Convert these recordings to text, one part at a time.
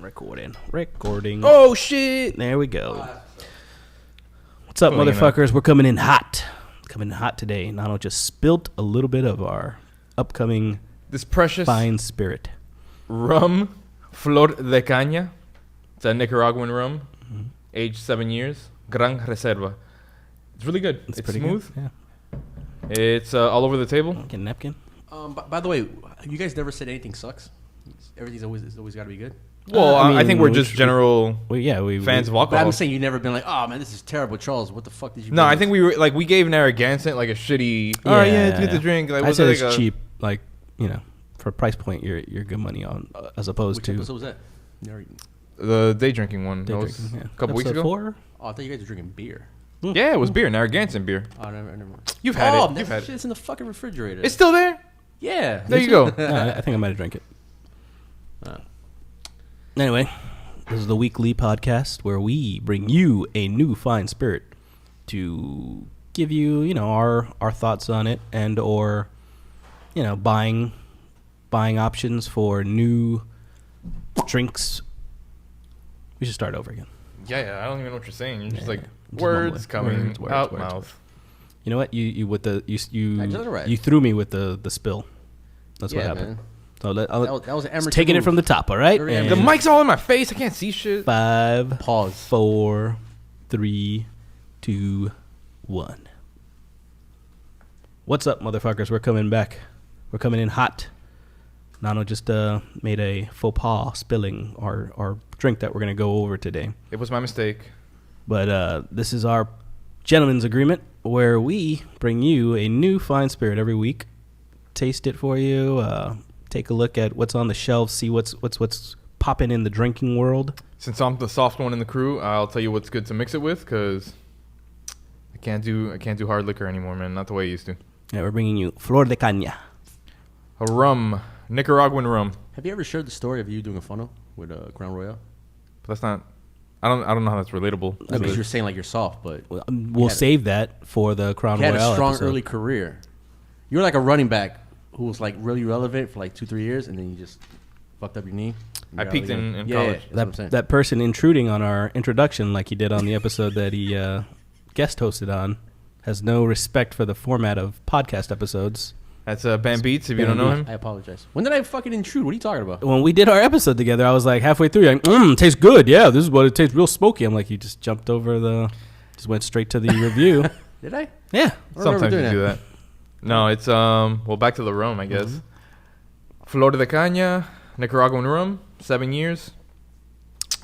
Recording. Oh, shit. There we go. What's up, motherfuckers? We're coming in hot. Coming in hot today. Nano just spilt a little bit of our upcoming this precious fine spirit. Rum, Flor de Caña. It's a Nicaraguan rum, aged 7 years. Gran Reserva. It's really good. It's smooth. Good. Yeah. It's all over the table. Get a napkin. By the way, you guys never said anything sucks. Everything's always got to be good. Well, I think we're just general fans of alcohol. But I'm saying you never been like, oh man, this is terrible, Charles. What the fuck did you? No, I think we were like we gave Narragansett like a shitty. Oh yeah, it's good to drink. Like, I said it's cheap. Like for a price point, you're good money on as opposed to. Which episode was that? The day drinking one. Day that was drinking, a couple weeks ago. 4? Oh, I thought you guys were drinking beer. Yeah, it was beer, Narragansett beer. Oh, never mind. You've had it. You've had it. It's in the fucking refrigerator. It's still there. Yeah. There you go. No, I think I might have drank it. Anyway, this is the weekly podcast where we bring you a new fine spirit to give you, our thoughts on it and or, buying options for new drinks. We should start over again. Yeah, I don't even know what you're saying. You're just like just words coming out words. mouth. You know what? You threw me with the spill. That's what happened. Man. So that was an amateur taking move. it from the top, all right? The mic's all in my face. I can't see shit. 5, Pause. 4, 3, 2, 1. What's up, motherfuckers? We're coming back. We're coming in hot. Nano just made a faux pas spilling our drink that we're going to go over today. It was my mistake. But this is our gentleman's agreement where we bring you a new fine spirit every week. Taste it for you. Take a look at what's on the shelves. See what's popping in the drinking world. Since I'm the soft one in the crew, I'll tell you what's good to mix it with because I can't do hard liquor anymore, man. Not the way I used to. Yeah, we're bringing you Flor de Caña. A rum, Nicaraguan rum. Have you ever shared the story of you doing a funnel with Crown Royale? But that's not. I don't know how that's relatable. I mean, you're saying like you're soft, but we'll save that for the Crown Royale. You had a strong episode. early career. You were like a running back who was like really relevant for like 2-3 years, and then you just fucked up your knee. I peaked in college. That person intruding on our introduction, like he did on the episode that he guest hosted on, has no respect for the format of podcast episods. That's Bambeatz, if you don't know him. I apologize. When did I fucking intrude? What are you talking about? When we did our episode together, I was like halfway through, like, tastes good. Yeah, this is what it tastes real smoky. I'm like, you just jumped over just went straight to the review. Did I? Yeah. Sometimes you do that. No, it's, back to the rum, I guess. Flor de Caña, Nicaraguan rum, 7 years.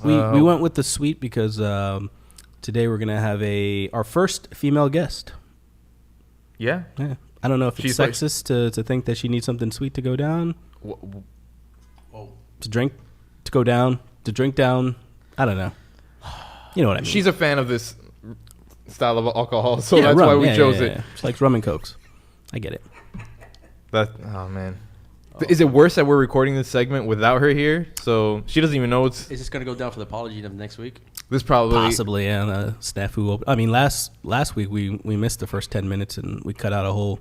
We went with the sweet because today we're going to have our first female guest. Yeah? Yeah. I don't know if it's sexist to think that she needs something sweet to go down. To drink down. I don't know. You know what I mean. She's a fan of this style of alcohol, so that's rum. Why we chose it. She likes rum and cokes. I get it. Oh, man. Is it worse that we're recording this segment without her here? So she doesn't even know it's... Is this going to go down for the apology next week? This probably... Possibly, yeah. Snafu. I mean, last week we missed the first 10 minutes and we cut out a whole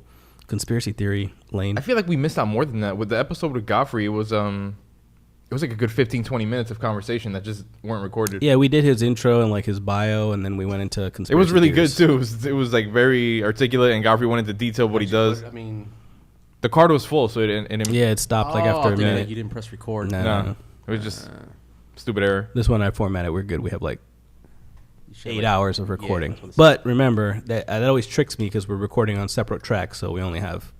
conspiracy theory lane. I feel like we missed out more than that. With the episode with Godfrey, it was like a good 15-20 minutes of conversation that just weren't recorded. Yeah, we did his intro and like his bio, and then we went into conspiracy. It was really theories. good too. It was like very articulate, and Godfrey went into detail what he does. I mean, the card was full, so it stopped like after a minute. You didn't press record. No. It was just stupid error. This one I formatted. We're good. We have like 8 hours of recording. Yeah, but remember that always tricks me because we're recording on separate tracks, so we only have,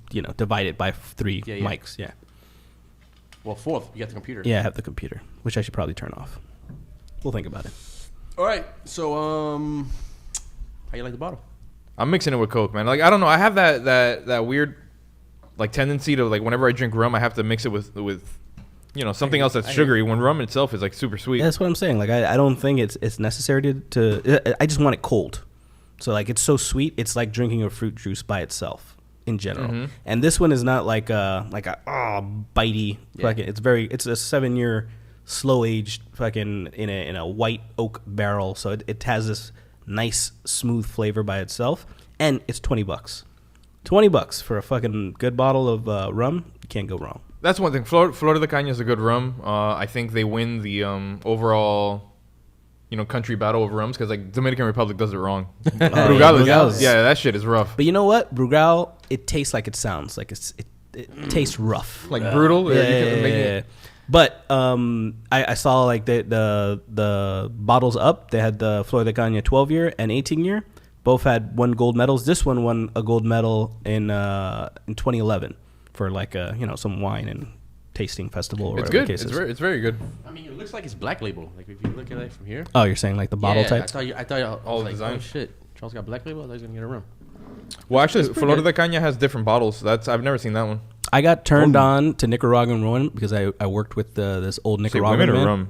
divided by 3 mics. Yeah. Well, 4th, you got the computer. Yeah, I have the computer, which I should probably turn off. We'll think about it. All right. So, how you like the bottle? I'm mixing it with Coke, man. Like, I don't know. I have that weird, like, tendency to, like, whenever I drink rum, I have to mix it with something else that's sugary when rum itself is, like, super sweet. Yeah, that's what I'm saying. Like, I don't think it's necessary to I just want it cold. So, like, it's so sweet, it's like drinking a fruit juice by itself. In general, and this one is not like a bitey. Fucking, it's a 7-year slow aged fucking in a white oak barrel, so it has this nice smooth flavor by itself, and it's $20. $20 for a fucking good bottle of rum. You can't go wrong. That's one thing. Flor de Caña is a good rum. I think they win the overall, country battle of rums because like Dominican Republic does it wrong. Brugal, yeah, that shit is rough. But you know what? Brugal, it tastes like it sounds. Like it tastes rough. Like brutal. Yeah. But I saw like the bottles up. They had the Flor de Caña 12-year and 18-year. Both had won gold medals. This one won a gold medal in 2011 for like some wine and tasting festival. Or it's whatever good. It's very good. I mean, it looks like it's black label. Like if you look at it from here. Oh, you're saying like the bottle type? I thought all like, design. oh shit, Charles got black label. I thought he was gonna get a rum. Well, actually, Flor de Caña has different bottles. I've never seen that one. I got turned on to Nicaraguan rum because I worked with this old Nicaraguan man.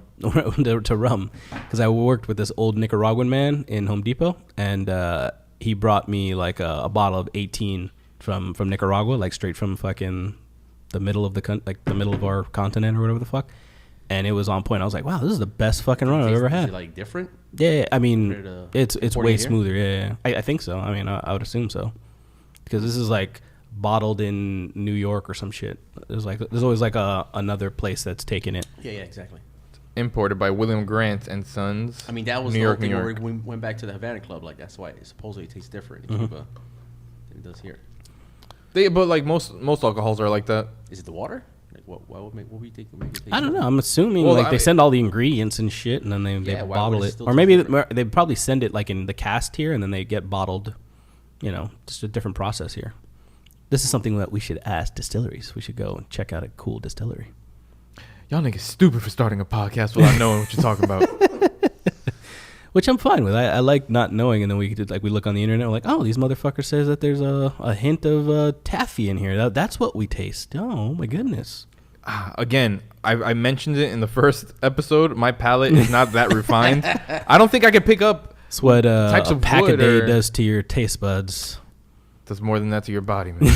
To rum, because I worked with this old Nicaraguan man in Home Depot, and he brought me like a bottle of 18 from Nicaragua, like straight from fucking the middle of the middle of our continent or whatever the fuck, and it was on point. I was like, wow, this is the best fucking rum I've ever had. Is it like different? Yeah, I mean, it's way smoother. Yeah. I think so. I mean, I would assume so, because this is like bottled in New York or some shit. There's always like another place that's taking it. Yeah, exactly. Imported by William Grant and Sons. I mean, that was New the York, whole thing New where York. we went back to the Havana Club. Like that's why it supposedly tastes different in Cuba than it does here. But like most alcohols are like that. Is it the water? Like what we think would make it taste I don't know. different? I'm assuming they send all the ingredients and shit, and then they bottle it, or maybe they probably send it like in the cast here, and then they get bottled. Just a different process here. This is something that we should ask distilleries. We should go and check out a cool distillery. Y'all niggas stupid for starting a podcast without knowing what you're talking about. Which I'm fine with. I like not knowing, and then we look on the internet, we're like, oh, these motherfuckers says that there's a hint of taffy in here. That's what we taste. Oh my goodness. Again, I mentioned it in the first episode. My palate is not that refined. I don't think I could pick up. It's what types a of pack a wood day or- does to your taste buds. Does more than that to your body, man.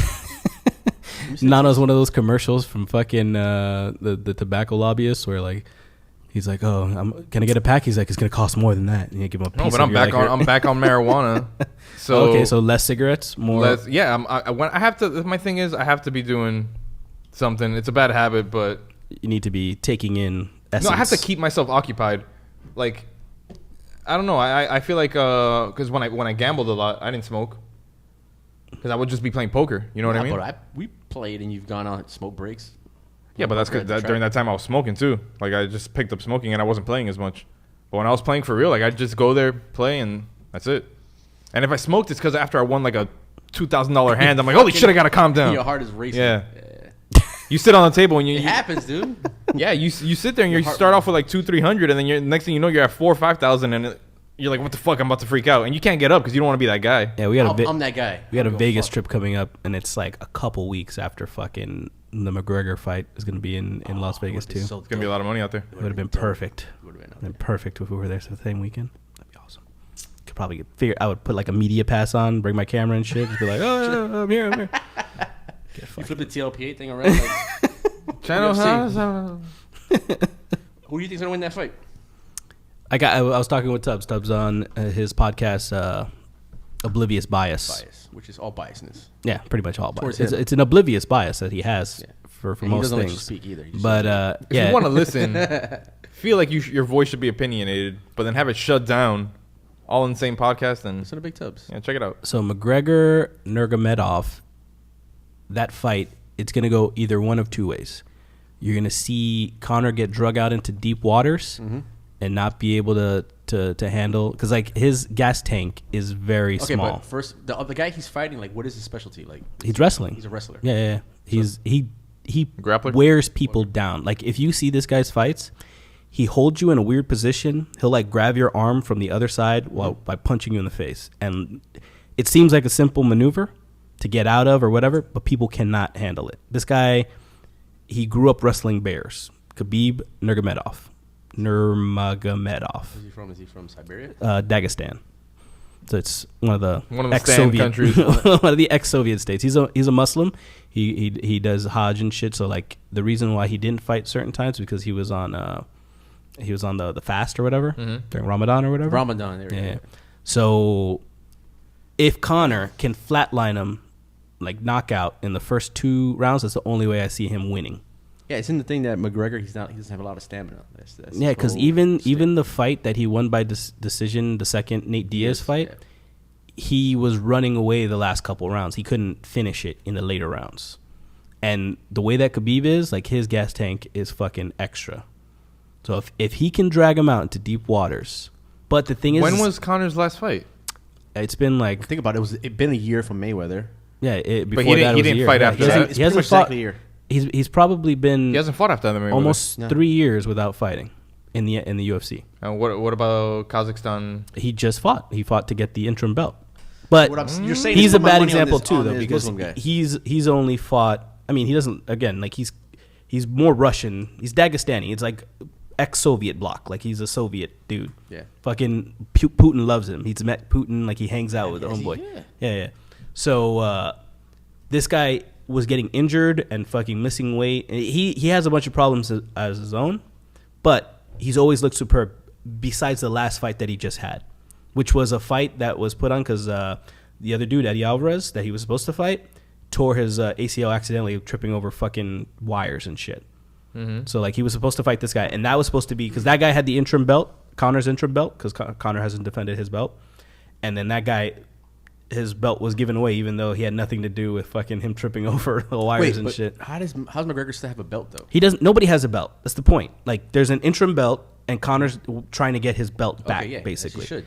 Nano's one of those commercials from fucking the tobacco lobbyists where like he's like, oh, can I get a pack? He's like, it's gonna cost more than that. And you give him a piece. No, but I'm back on marijuana. So okay, so less cigarettes, more. Less, yeah. When I have to. My thing is, I have to be doing something. It's a bad habit, but you need to be taking in essence. No, I have to keep myself occupied. Like, I don't know. I feel like because when I gambled a lot, I didn't smoke. Because I would just be playing poker. You know what I mean? But we played and you've gone on smoke breaks. Yeah, but that's because during that time I was smoking too. Like I just picked up smoking and I wasn't playing as much. But when I was playing for real, like I'd just go there, play, and that's it. And if I smoked, it's because after I won like a $2,000 hand, I'm like, holy shit, I gotta calm down. Your heart is racing. Yeah. You sit on the table and It happens, dude. Yeah, you sit there and you start off with like 200-300, and then next thing you know you're at 4,000 or 5,000, and you're like, what the fuck? I'm about to freak out, and you can't get up because you don't want to be that guy. Yeah, I'm that guy. We had a Vegas trip coming up, and it's like a couple weeks after fucking the McGregor fight is going to be in Las Vegas too. It's gonna be a lot of money out there. It would have been perfect. Would have been perfect if we were there the same weekend. That'd be awesome. Could probably figure. I would put like a media pass on, bring my camera and shit, just be like, oh, I'm here. You flip the TLPA thing around. Like, Channel who do you think's gonna win that fight? I was talking with Tubbs on his podcast, Oblivious Bias, which is all biasness. Yeah, pretty much all bias. Towards him. It's an oblivious bias that he has for And most he doesn't things. let you speak either. But if you want to listen, feel like your voice should be opinionated, but then have it shut down, all in the same podcast. And listen to Big Tubbs. Yeah, check it out. So McGregor Nurmagomedov, that fight, it's gonna go either one of two ways. You're gonna see Conor get drug out into deep waters. Mm-hmm. And not be able to handle, because like his gas tank is very small. But first, the guy he's fighting, like, what is his specialty? Like, he's wrestling. He's a wrestler. Yeah. He Grappler? wears people down. Like if you see this guy's fights, he holds you in a weird position. He'll like grab your arm from the other side by punching you in the face, and it seems like a simple maneuver to get out of or whatever, but people cannot handle it. This guy, he grew up wrestling bears. Khabib Nurmagomedov. Is he from Siberia? Dagestan. So it's one of the ex-Soviet countries, one of the ex-Soviet states. He's a Muslim. He does Hajj and shit. So like the reason why he didn't fight certain times because he was on the fast or whatever during Ramadan or whatever. Ramadan, there you go. So if Conor can flatline him, like knockout in the first 2 rounds, that's the only way I see him winning. Yeah, it's in the thing that McGregor, he doesn't have a lot of stamina. That's Yeah, because even the fight that he won by decision, the second Nate Diaz fight, he was running away the last couple rounds. He couldn't finish it in the later rounds. And the way that Khabib is, like, his gas tank is fucking extra. So if he can drag him out into deep waters. But the thing is... When was Conor's last fight? It's been like... Think about it. It's been a year from Mayweather. Yeah, but he didn't fight after that. He hasn't fought a year. He's probably been... He hasn't fought after the Mayweather. Almost 3 years without fighting in the UFC. And what about Kazakhstan? He just fought. He fought to get the interim belt. But you're saying he's a bad example too, though, because he's only fought... I mean, he doesn't... Again, like, he's more Russian. He's Dagestani. It's like ex-Soviet bloc. Like, he's a Soviet dude. Yeah. Fucking Putin loves him. He's met Putin. Like, he hangs out with homeboy. Yeah. So, this guy was getting injured and fucking missing weight. He has a bunch of problems as his own, but he's always looked superb, besides the last fight that he just had, which was a fight that was put on because the other dude, Eddie Alvarez, that he was supposed to fight, tore his ACL accidentally, tripping over fucking wires and shit. Mm-hmm. So, like, he was supposed to fight this guy, and that was supposed to be because that guy had the interim belt, Conor's interim belt, because Conor hasn't defended his belt, and then that guy, his belt was given away, even though he had nothing to do with fucking him tripping over the wires and shit. How's McGregor still have a belt though? He doesn't. Nobody has a belt. That's the point. Like, there's an interim belt, and Conor's trying to get his belt back, basically. He should.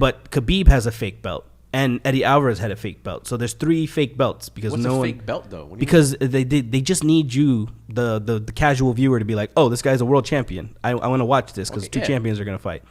But Khabib has a fake belt, and Eddie Alvarez had a fake belt. So there's 3 fake belts because what's a fake belt though? Because they just need you, the casual viewer, to be like, oh, this guy's a world champion. I want to watch this because 2 champions are gonna fight.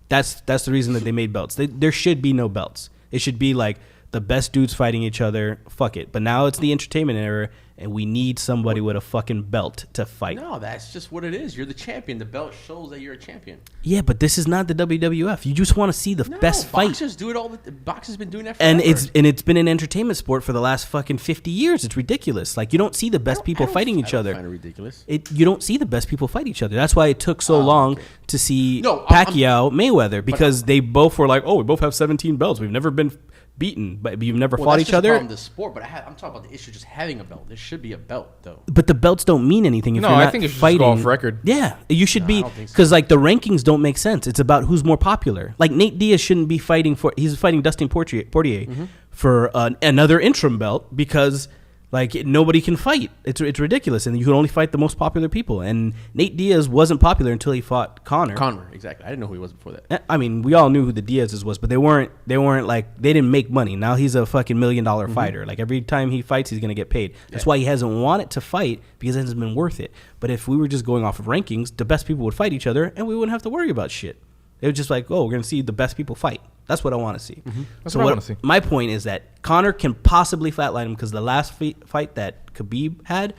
That's the reason that they made belts. There should be no belts. It should be like the best dudes fighting each other. Fuck it. But now it's the entertainment era, and we need somebody with a fucking belt to fight. No, that's just what it is. You're the champion. The belt shows that you're a champion. Yeah, but this is not the WWF. You just want to see the best fight. Boxers do it all. Boxers been doing that forever. And it's been an entertainment sport for the last fucking 50 years. It's ridiculous. Like, you don't see the best people fighting each other. I find it ridiculous. You don't see the best people fight each other. That's why it took so long to see Pacquiao Mayweather, because they both were like, oh, we both have 17 belts. We've never been beaten, but you've never fought each other. That's the sport, but I'm talking about the issue just having a belt. There should be a belt, though. But the belts don't mean anything if you're not think it should fighting. Just go off record. Yeah, you should be, because like the rankings don't make sense. It's about who's more popular. Like Nate Diaz shouldn't be fighting he's fighting Dustin Poirier for another interim belt because like nobody can fight. It's ridiculous, and you can only fight the most popular people. And Nate Diaz wasn't popular until he fought Conor. Exactly. I didn't know who he was before that. I mean, we all knew who the Diaz's was, but they weren't like, they didn't make money. Now he's a fucking $1 million fighter. Like every time he fights, he's gonna get paid. That's why he hasn't wanted to fight, because it hasn't been worth it. But if we were just going off of rankings, the best people would fight each other, and we wouldn't have to worry about shit. It was just like, oh, we're gonna see the best people fight. That's what I want to see. That's what I want to see. My point is that Conor can possibly flatline him because the last fight that Khabib had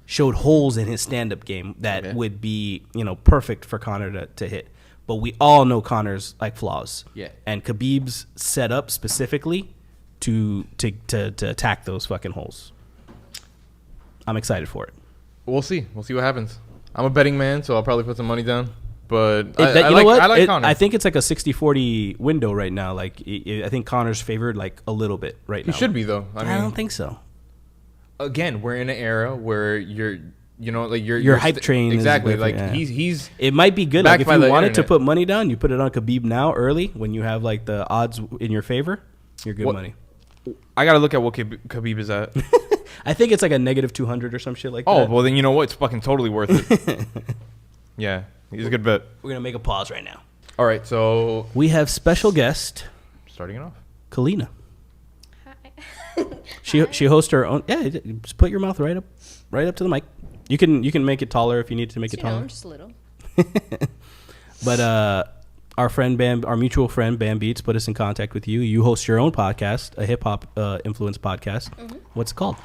showed holes in his stand-up game that would be, perfect for Conor to hit. But we all know Conor's like flaws. Yeah. And Khabib's set up specifically to attack those fucking holes. I'm excited for it. We'll see. We'll see what happens. I'm a betting man, so I'll probably put some money down. But I like Conor. I think it's like a 60-40 window right now. Like I think Conor's favored like a little bit right now. He should be though. I don't think so. Again, we're in an era where your hype train exactly is like he's. It might be good. Like if you wanted to put money down, you put it on Khabib now early when you have like the odds in your favor. You're good money. I gotta look at what Khabib is at. I think it's like a negative 200 or some shit like that. Oh well, then you know what? It's fucking totally worth it. Yeah. He's a good bet. We're going to make a pause right now. All right, so... We have special guest... Starting it off. Kalina. Hi. She hosts her own... Yeah, just put your mouth right up to the mic. You can make it taller if you need to make it taller. Just a little. But our mutual friend Bambeatz put us in contact with you. You host your own podcast, a hip-hop influence podcast. Mm-hmm. What's it called?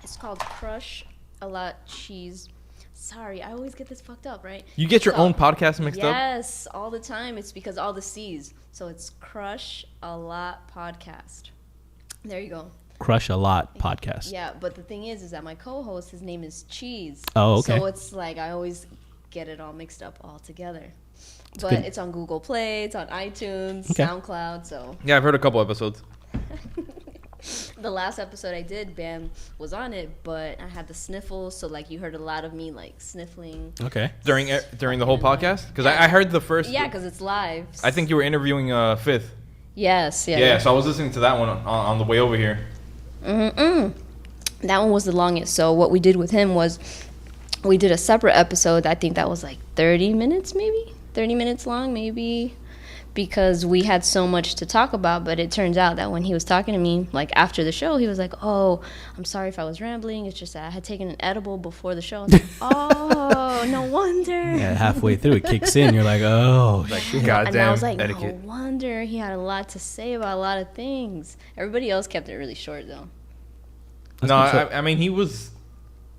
It's called Crush A Lot Cheese... Sorry, I always get this fucked up, right? You get your own podcast mixed up? Yes, all the time. It's because all the C's. So it's Crush A Lot Podcast. There you go. Crush A Lot Podcast. Yeah, but the thing is that my co-host, his name is Cheese. Oh, okay. So it's like I always get it all mixed up all together. But it's on Google Play, it's on iTunes, SoundCloud, so... Yeah, I've heard a couple episodes. The last episode I did, Bam was on it, but I had the sniffles, so like you heard a lot of me like sniffling. Okay. During the whole podcast? Because I heard the first. Yeah, because it's live. I think you were interviewing Fifth. Yes. Yeah. Yeah, so I was listening to that one on the way over here. That one was the longest. So what we did with him was we did a separate episode. I think that was like 30 minutes, maybe 30 minutes long, maybe. Because we had so much to talk about, but it turns out that when he was talking to me, like after the show, he was like, "Oh, I'm sorry if I was rambling. It's just that I had taken an edible before the show." I was like, "Oh, no wonder." Yeah, halfway through it kicks in. You're like, "Oh, Like, shit." goddamn And I was like, etiquette. "No wonder he had a lot to say about a lot of things." Everybody else kept it really short, though. No, I mean, he was...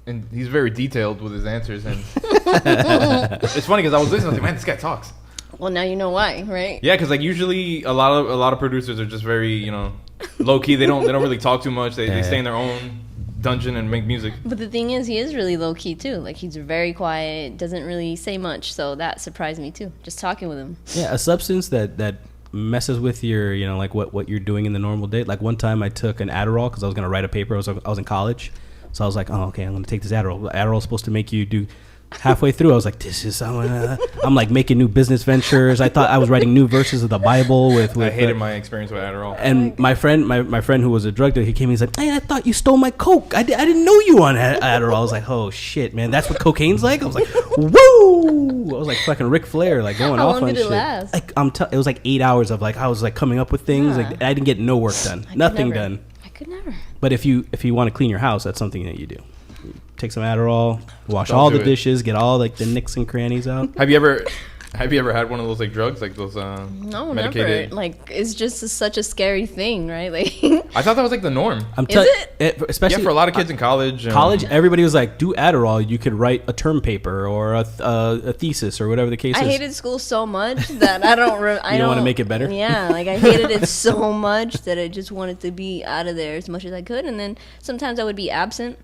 And he's very detailed with his answers. And it's funny because I was listening, I was like, man, this guy talks. Well, now you know why, right? Yeah, because like usually a lot of producers are just very, you know, low key. They don't really talk too much. They stay in their own dungeon and make music. But the thing is, he is really low key too. Like he's very quiet, doesn't really say much. So that surprised me too. Just talking with him. Yeah, a substance that messes with your, you know, like what you're doing in the normal day. Like one time I took an Adderall because I was going to write a paper. I was in college. So I was like, oh, okay, I'm going to take this Adderall. Adderall is supposed to make you do... Halfway through, I was like, I'm like making new business ventures. I thought I was writing new verses of the Bible with I hated my experience with Adderall. And my friend who was a drug dealer, he came and he's like, hey, I thought you stole my Coke. I didn't know you on Adderall. I was like, oh, shit, man. That's what cocaine's like? I was like, woo! I was like fucking Ric Flair, like going How off long on did it shit. last? Like, it was like 8 hours of like, I was like coming up with things. Yeah. Like I didn't get no work done. Nothing never. done. I could never. But if you want to clean your house, that's something that you do. Take some Adderall, wash Don't all do the it. dishes, get all like the nicks and crannies out. Have you ever had one of those like drugs, like those No, medicated? never. Like it's just such a scary thing, right? Like I thought that was like the norm. Especially Yeah, for a lot of kids in college. College, everybody was like, do Adderall. You could write a term paper or a thesis or whatever the case I is. hated school so much that I don't. I You don't don't wanna make it better? Yeah, like I hated it so much that I just wanted to be out of there as much as I could, and then sometimes I would be absent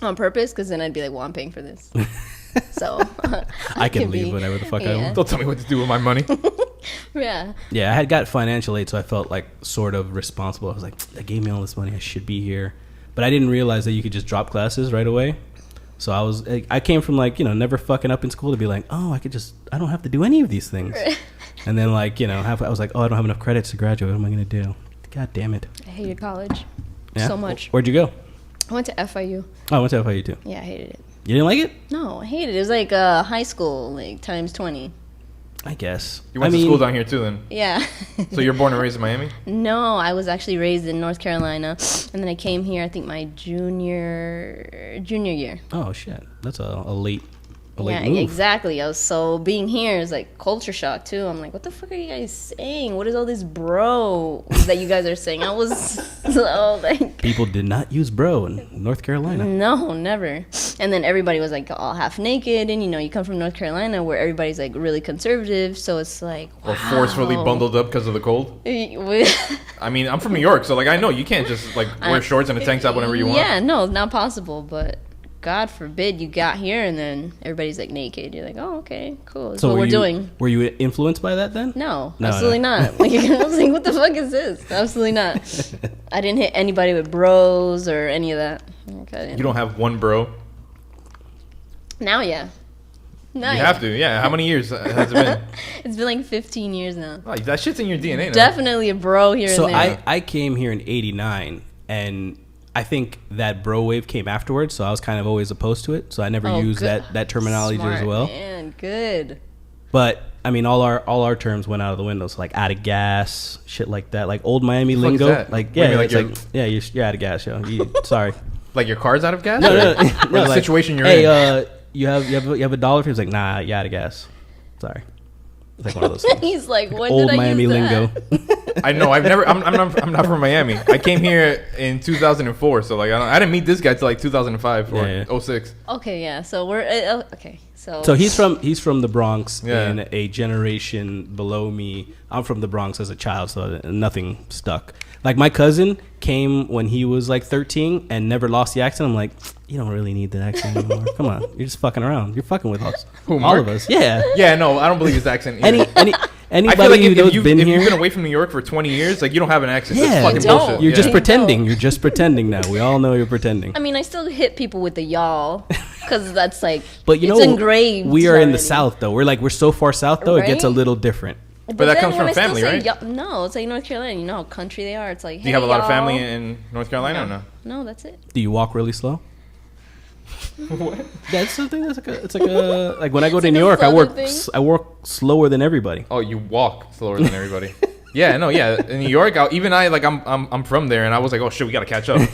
on purpose because then I'd be like, well, I'm paying for this. So I can leave whatever the fuck I want. Don't tell me what to do with my money. Yeah. Yeah, I had got financial aid, so I felt like sort of responsible. I was like, they gave me all this money. I should be here. But I didn't realize that you could just drop classes right away. So I came from like, you know, never fucking up in school to be like, oh, I don't have to do any of these things. And then like, you know, I was like, oh, I don't have enough credits to graduate. What am I going to do? God damn it. I hated college Yeah? so much. Where'd you go? I went to FIU. Oh, I went to FIU too. Yeah, I hated it. You didn't like it? No, I hated it. It was like high school, like times 20. I guess. You went to school down here too, then. Yeah. So you're born and raised in Miami? No, I was actually raised in North Carolina, and then I came here. I think my junior year. Oh shit, that's a late Yeah, move. exactly. So being here is like culture shock too. I'm like, what the fuck are you guys saying? What is all this bro that you guys are saying? I was so like, People did not use bro in North Carolina. no, never. And then everybody was like all half naked, and you know, you come from North Carolina where everybody's like really conservative, so it's like, wow. Or forcefully bundled up because of the cold? I mean, I'm from New York, so like I know you can't just like wear shorts and a tank top whenever you want. Yeah, no, not possible. But God forbid you got here and then everybody's like naked. You're like, oh, okay, cool. That's what we're doing. Were you influenced by that then? No, No, absolutely no. not. Like, I was like, what the fuck is this? Absolutely not. I didn't hit anybody with bros or any of that. Okay. You don't have one bro. Now, yeah. Now, You yeah. have to, yeah. How many years has it been? It's been like 15 years now. Oh, that shit's in your DNA now. Definitely a bro here So and there. I came here in '89, and I think that bro wave came afterwards. So I was kind of always opposed to it. So I never used good. that terminology Smart, as well. Man, good. But I mean, all our terms went out of the window. So like out of gas, shit like that, like old Miami The fuck is lingo. that? Like What do you yeah, mean, it's like like you're out of gas, yo. Sorry. Like your car's out of gas? No, Or the like, situation you're hey, in? you have $1 for? He's like, nah, you out of gas. Sorry. It's like one of those things. He's like, when Old did I Miami use lingo. that? I know. I'm not from Miami. I came here in 2004, so like I didn't meet this guy till like 2005 or Yeah. 06. Okay, yeah. So we're okay. So he's from the Bronx, Yeah. and a generation below me. I'm from the Bronx as a child, so nothing stuck. Like my cousin came when he was like 13 and never lost the accent. I'm like, you don't really need the accent anymore. Come on, you're just fucking around. You're fucking with us. Who, all Mark? of us. Yeah. Yeah, no, I don't believe his accent. And Either. Anybody feel like who's been if here, you've been away from New York for 20 years, like you don't have an accent. Yeah, That's fucking you don't. bullshit. you're just Yeah. pretending. You're just pretending now. We all know you're pretending. I mean, I still hit people with the y'all because that's like, But you it's know, engraved. we are in the already. South though. We're so far south though. It gets a Right? little different. But that then comes when from I still family, say right? No, it's like North Carolina. You know how country they are. It's like, Do you have a lot of family y'all. in North Carolina or no? No, that's it. Do you walk really slow? That's something. It's like a like when I go to like New a York, I Southern thing. work slower than everybody. Oh, you walk slower than everybody. Yeah, no, yeah. In New York, I'm from there, and I was like, oh shit, we gotta catch up.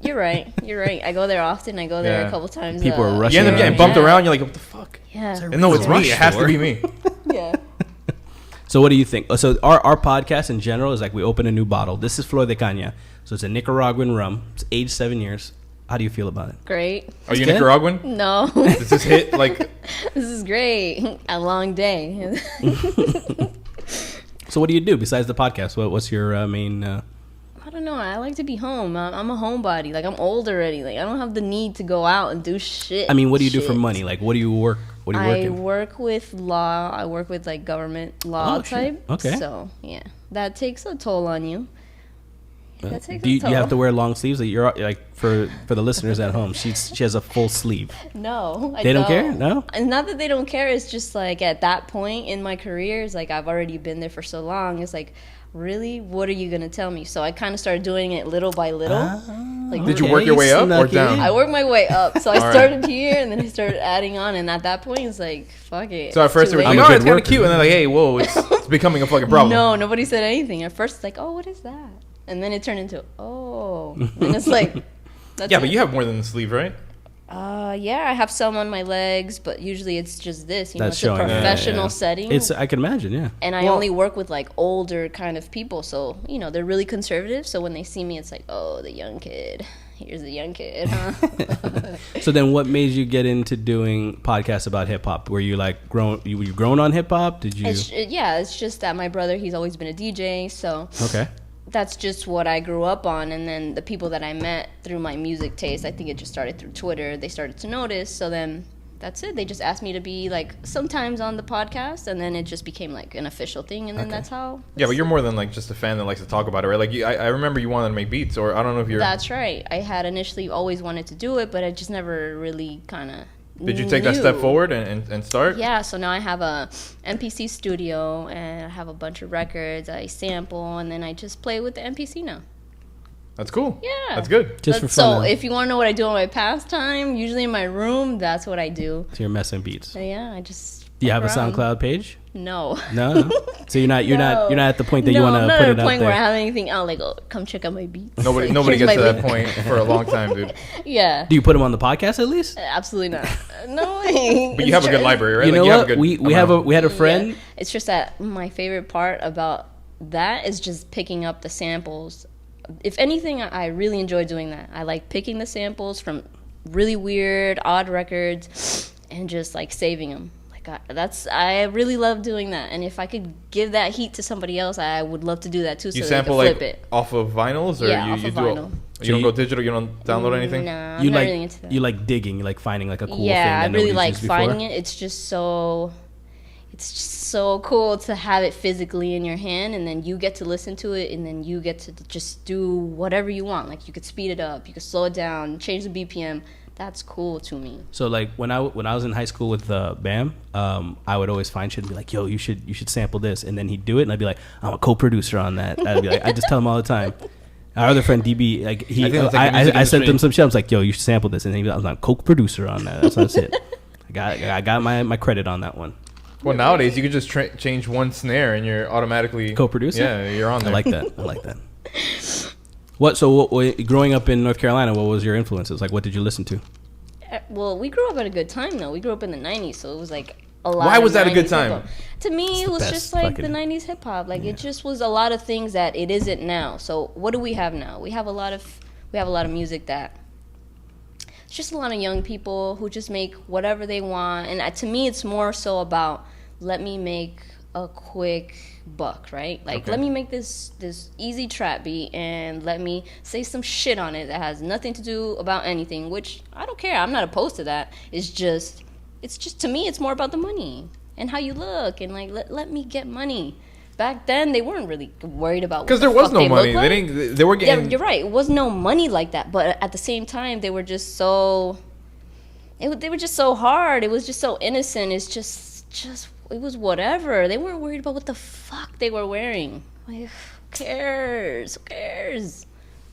You're right. You're right. I go there often. I go there Yeah. a couple times. People are You rushing. end up getting bumped around. You're like, what the fuck? Yeah. And no, it's me. It has to be me. Yeah. So what do you think? So our podcast in general is like we open a new bottle. This is Flor de Caña. So it's a Nicaraguan rum. It's aged 7 years. How do you feel about it? Great. Are you good? Nicaraguan? No. Does this hit like? This is great. A long day. So what do you do besides the podcast? What's your main? I don't know. I like to be home. I'm a homebody. Like, I'm old already. Like, I don't have the need to go out and do shit. I mean, what do you do for Shit. money? Like, what do you work? What do you work I in? work with law. I work with like government law Oh, shit. type. Okay. So yeah, that takes a toll on you. That takes Do you a toll. have to wear long sleeves? Like you're like for the listeners at home, she has a full sleeve. No, I They don't care? No? And not that they don't care. It's just like at that point in my career, it's like I've already been there for so long. It's like, really, what are you gonna tell me? So I kind of started doing it little by little. Like, Did you work your way up or Snuck down? in. I worked my way up. So I All right. started here, and then I started adding on. And at that point, it's like, fuck it. So at it's first too they were late. like, I'm a oh, good it's kind worker. of cute, and then like, hey, whoa, it's becoming a fucking problem. No, nobody said anything. At first, it's like, oh, what is that? And then it turned into, oh. And it's like, that's Yeah, it. but you have more than the sleeve, right? Yeah, I have some on my legs, but usually it's just this. You know, That's it's a showing. professional setting. I can imagine. Yeah. And I only work with like older kind of people, so you know they're really conservative. So when they see me, it's like, oh, the young kid. Here's the young kid, huh? So then, what made you get into doing podcasts about hip hop? Were you like were you grown on hip hop? Did you? It's just that my brother, he's always been a DJ, so Okay. that's just what I grew up on. And then the people that I met through my music taste, I think it just started through Twitter. They started to notice. So then that's it. They just asked me to be like sometimes on the podcast, and then it just became like an official thing. And then that's how. Yeah, but you're more than like just a fan that likes to talk about it, right? Like, I remember you wanted to make beats, or I don't know if you're. That's right. I had initially always wanted to do it, but I just never really kind of. Did you take that step forward and start? Yeah, so now I have a MPC studio, and I have a bunch of records. I sample, and then I just play with the MPC now. That's cool. Yeah. That's good. Just for So fun. if you want to know what I do on my pastime, usually in my room, that's what I do. So you're messing beats. So yeah, I just. Do you have a fuck around. SoundCloud page? No. No. So you're not No. at the point that you want I'm to not put at it a out point where I there. have anything out. Like, oh, come check out my beats. Nobody Like, gets here's to my that beat. point for a long time, dude. Yeah. Do you put them on the podcast at least? Absolutely not. No way. But you have a good library, right? You know like, you have what? a good We had a friend. Yeah. It's just that my favorite part about that is just picking up the samples. If anything, I really enjoy doing that. I like picking the samples from really weird, odd records and just like saving them. Like I really love doing that. And if I could give that heat to somebody else, I would love to do that too. You so sample they could like flip it. off of vinyls, or Yeah, you off of do vinyl. you don't go digital? You don't download anything? No, I'm You not like really into that. you like digging, you like finding like a cool thing. Yeah, I that really nobody's like used before? finding it. It's just so cool to have it physically in your hand, and then you get to listen to it, and then you get to just do whatever you want. Like, you could speed it up, you could slow it down, change the BPM. That's cool to me. So like when I was in high school with Bam, I would always find shit and be like, "Yo, you should sample this," and then he'd do it, and I'd be like, "I'm a co-producer on that." I'd be like, I just tell him all the time. Our other friend DB, like I think that's like the music I sent industry. him some shit. I was like, "Yo, you should sample this," and then he was like, "I'm a co-producer on that." That's it. I got my credit on that one. Well, nowadays you could just change one snare and you're automatically Co-producer? Yeah, you're on there. I like that. What growing up in North Carolina, what was your influences? Like, what did you listen to? Well, we grew up at a good time, though. We grew up in the 90s, so it was like a lot. Why of was that a good 90s time? hip-hop. To me, it was best just like the fucking- 90s hip hop. Like, it just was a lot of things that it isn't now. So what do we have now? We have a lot of music that it's just a lot of young people who just make whatever they want. And to me, it's more so about let me make a quick buck, right? Like, Okay. let me make this easy trap beat and let me say some shit on it that has nothing to do about anything, which I don't care. I'm not opposed to that. It's just to me, it's more about the money. and how you look, and like let me get money. Back then, they weren't really worried about because there was no money. They were getting. Yeah, you're right. It was no money like that, but at the same time, they were just so. They were just so hard. It was just so innocent. It's just it was whatever. They weren't worried about what the fuck they were wearing. Like, who cares? Who cares?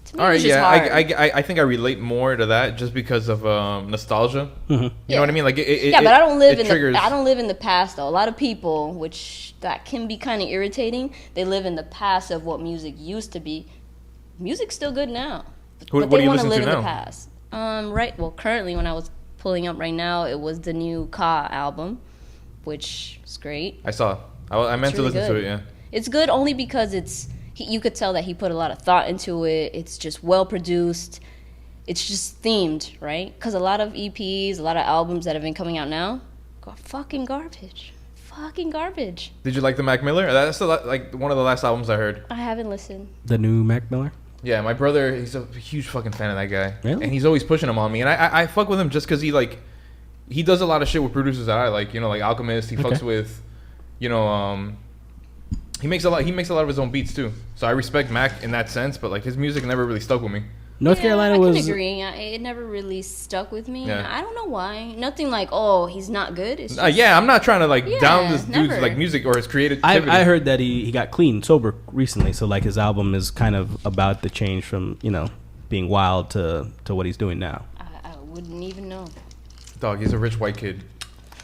To me, all right, it's just yeah, hard. I think I relate more to that just because of nostalgia. You know what I mean? Like, but I don't live triggers. I don't live in the past though. A lot of people, which that can be kind of irritating, they live in the past of what music used to be. Music's still good now, but what they do you want to listen live to in now? the past. Right. Well, currently, when I was pulling up right now, it was the new Ka album, which is great. I saw. I meant to really listen to good. it. Yeah. It's good only because you could tell that he put a lot of thought into it. It's just well produced. It's just themed, right? Because a lot of EPs, a lot of albums that have been coming out now, are fucking garbage. Fucking garbage. Did you like the Mac Miller? That's like one of the last albums I heard. I haven't listened. The new Mac Miller. Yeah, my brother, he's a huge fucking fan of that guy. Really? And he's always pushing him on me. And I fuck with him just because he does a lot of shit with producers that I like. You know, like Alchemist. He fucks with, you know, he makes a lot of his own beats too. So I respect Mac in that sense, but like his music never really stuck with me. North Carolina was. I can agree. It never really stuck with me. Yeah. I don't know why. Nothing like, oh, he's not good. It's just, Yeah, I'm not trying to like down this dude's never. like music or his creativity. I heard that he got clean, sober recently. So like his album is kind of about the change from being wild to what he's doing now. I wouldn't even know. Dog, he's a rich white kid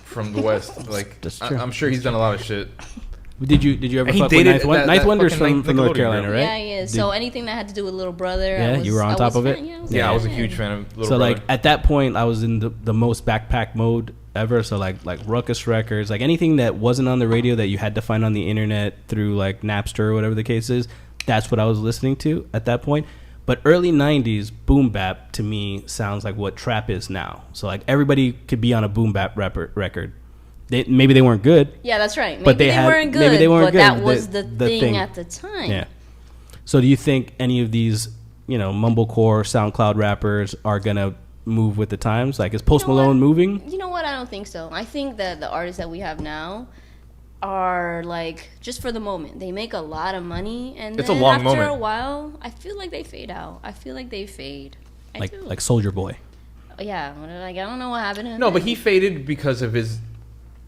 from the West. Like That's true. I'm sure he's done a lot of shit. Did you ever And he fuck with dated Ninth Wonder? that Ninth Wonder's fucking from North Nickelodeon Carolina, girl. right? Yeah, he is. So anything that had to do with Little Brother, Yeah, you were on top of it? Yeah, I was a huge fan of Little So Brother. like at that point, I was in the most backpack mode ever. So like Ruckus Records, like anything that wasn't on the radio that you had to find on the internet through like Napster or whatever the case is, that's what I was listening to at that point. But early 90s boom bap to me sounds like what trap is now. So like everybody could be on a boom bap record. Maybe they weren't good. Yeah, that's right. Maybe But they weren't good, maybe they weren't but good. that was the thing at the time. Yeah. So do you think any of these, mumblecore SoundCloud rappers are gonna move with the times? Like, is Post Malone moving? You know what? I don't think so. I think that the artists that we have now are like just for the moment. They make a lot of money, and It's a then long after moment. a while, I feel like they fade out. I feel like they fade. I do. Like Soulja Boy. Yeah, like I don't know what happened to him. No, but he faded because of his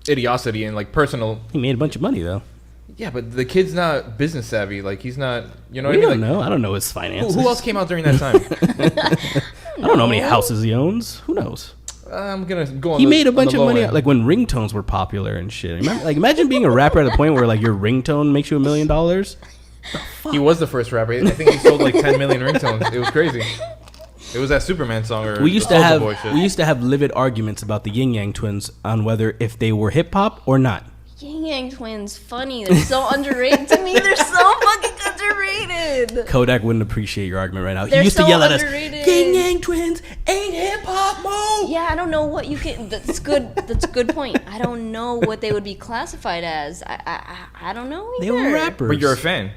idiocity and like personal. He made a bunch of money though. Yeah, but the kid's not business savvy. Like he's not. You know We what I don't mean? know. I don't know his finances. Who else came out during that time? I don't know how many houses he owns. Who knows? I'm gonna go on. He the, made a on bunch the of low money, end. like when ringtones were popular and shit. Imagine being a rapper at the point where like your ringtone makes you $1 million. He was the first rapper. I think he sold like 10 million ringtones. It was crazy. It was that Superman song or We used the to Soulja have Boy shit. livid arguments about the Yin Yang Twins on whether if they were hip hop or not. Yin Yang Twins, funny. They're so underrated to me. They're so fucking underrated. Kodak wouldn't appreciate your argument right now. They're He used to so yell at us, underrated. Yin Yang Twins ain't hip hop, mo. Yeah, I don't know what you can. That's good. That's a good point. I don't know what they would be classified as. I don't know either. They were rappers. But you're a fan.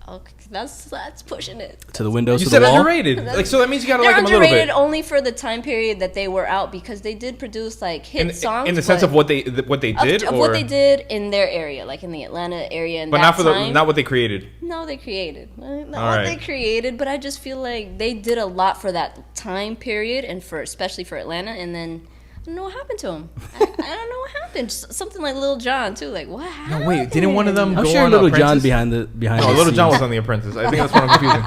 Okay, that's pushing it. To the windows, You to said the wall. underrated. Like so that means you gotta They're like him a little underrated bit. only for the time period that they were out because they did produce like hit songs. In the sense but of what they did, of or what they did in their area, like in the Atlanta area, and but that not for time. not what they created. No, they created. Not All what right. they created, but I just feel like they did a lot for that time period and for especially for Atlanta. And then I don't know what happened to them. I don't know what happened. Something like Lil Jon too. Like what happened? No, wait, didn't one of them I'm go sure on Little John Apprentice? behind No, the Little John scenes. was on The Apprentice. I think that's what I'm confusing.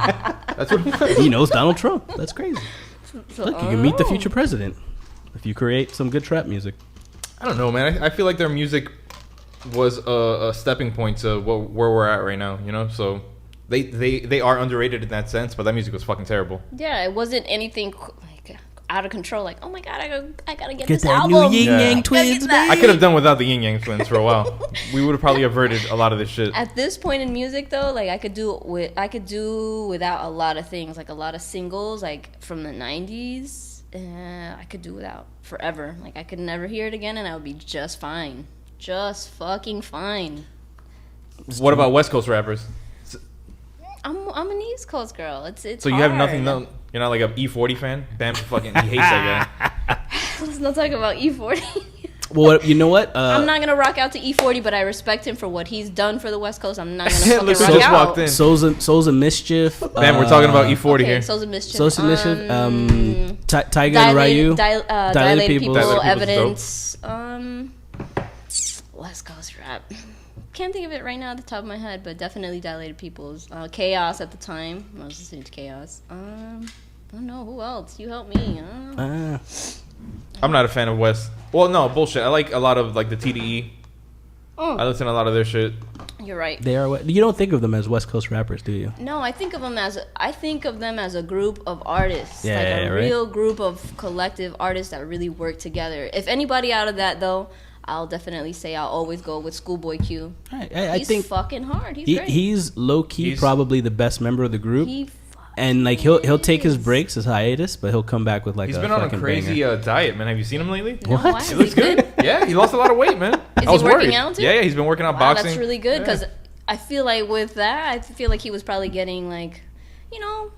That's what. He knows Donald Trump. That's crazy. So, Look, I you don't can meet the know. future president if you create some good trap music. I don't know, man. I feel like their music was a stepping point to where we're at right now. You know, so they are underrated in that sense. But that music was fucking terrible. Yeah, it wasn't anything like out of control. Like, oh my god, I gotta get Get this that album. new Yin Yeah. Yang Gotta Twins, get that. I could have done without the Yin Yang Twins for a while. We would have probably averted a lot of this shit. At this point in music, though, like I could do without a lot of things, like a lot of singles, like from the '90s. I could do without forever. Like I could never hear it again, and I would be just fine, just fucking fine. What about West Coast rappers? I'm an East Coast girl. It's So you have hard. nothing. No, you're not like a E40 fan. Bam, fucking, he hates that guy. Let's not talk about E40. Well, you know what? I'm not gonna rock out to E40, but I respect him for what he's done for the West Coast. I'm not gonna Look fucking who rock just out. walked in. Souls of Mischief. Man, we're talking about E40 Okay, here. Souls of Mischief. Souls of Mischief. Tiger and Ryu. Dilated People, Dilated People's Evidence. West Coast rap. Can't think of it right now at the top of my head, but definitely Dilated People's. Chaos at the time. I was listening to Chaos. I don't know. Who else? You help me. I'm not a fan of West. Well, no, bullshit. I like a lot of like the TDE. I listen to a lot of their shit. You're right. They are. You don't think of them as West Coast rappers, do you? No, I think of them as a group of artists, Yeah, like a right. real group of collective artists that really work together. If anybody out of that though, I'll definitely say I'll always go with Schoolboy Q. I He's think fucking hard. He's great. he's low key probably the best member of the group. He And like he'll take his breaks, his hiatus, but he'll come back with like He's a been on a fucking crazy banger. diet, man. Have you seen him lately? No, What? why? He looks good. Yeah, he lost a lot of weight, man. Is I was he working worried. out too? Yeah, he's been working out Wow, boxing. that's really good because Yeah. I feel like with that, I feel like he was probably getting like,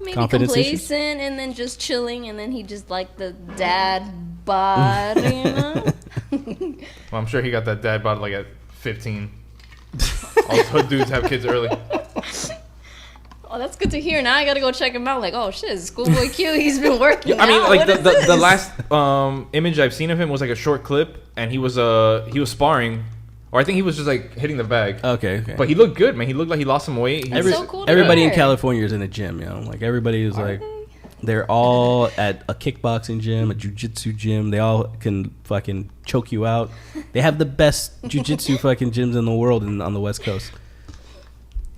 maybe Confidence complacent and then just chilling, and then he just like the dad bod, Well, I'm sure he got that dad bod like at 15. All those hood dudes have kids early. Oh, that's good to hear. Now I gotta go check him out. Like, oh shit, Schoolboy Q, he's been working. I mean, out. like What is the this? last image I've seen of him was like a short clip, and he was sparring, or I think he was just like hitting the bag. Okay. But he looked good, man. He looked like he lost some weight. That's so cool to Everybody in hear. California is in a gym, Like everybody is like, they're all at a kickboxing gym, a jiu-jitsu gym. They all can fucking choke you out. They have the best jiu-jitsu fucking gyms in the world on the West Coast.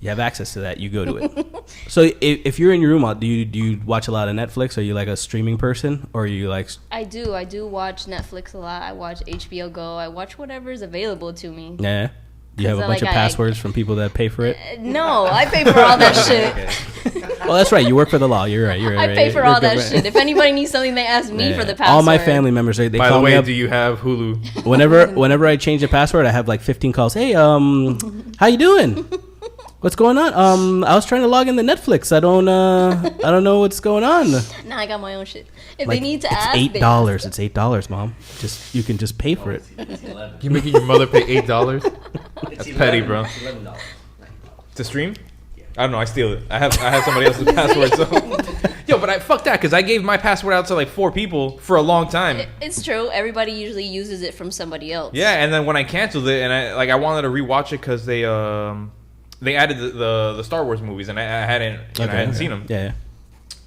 You have access to that. You go to it. So if you're in your room, do you watch a lot of Netflix? Are you like a streaming person, or are you like? I do watch Netflix a lot. I watch HBO Go. I watch whatever's available to me. Yeah. Do you have a 'Cause, bunch like, of passwords from people that pay for it? No, I pay for all that shit. Well, that's right. You work for the law. You're right. I pay for all that shit. If anybody needs something, they ask me for the password. All my family members, they By call the me way, up. do you have Hulu? Whenever I change the password, I have like 15 calls. Hey, how you doing? What's going on? I was trying to log into Netflix. I don't know what's going on. Now I got my own shit. If Like, they need to it's ask, $8. It's $8, Mom. You can just pay for it. You making your mother pay $8? That's petty, bro. $11. To stream? I don't know. I steal it. I have somebody else's password. So, yo, but fuck that, because I gave my password out to like 4 people for a long time. It's true. Everybody usually uses it from somebody else. Yeah, and then when I canceled it, and I wanted to rewatch it because they added the Star Wars movies, and I hadn't I hadn't seen them. Yeah.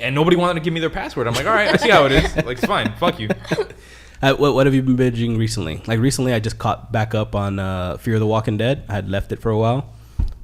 And nobody wanted to give me their password. I'm like, all right, I see how it is. Like, it's fine. Fuck you. What have you been binging recently? Like recently, I just caught back up on Fear the Walking Dead. I had left it for a while,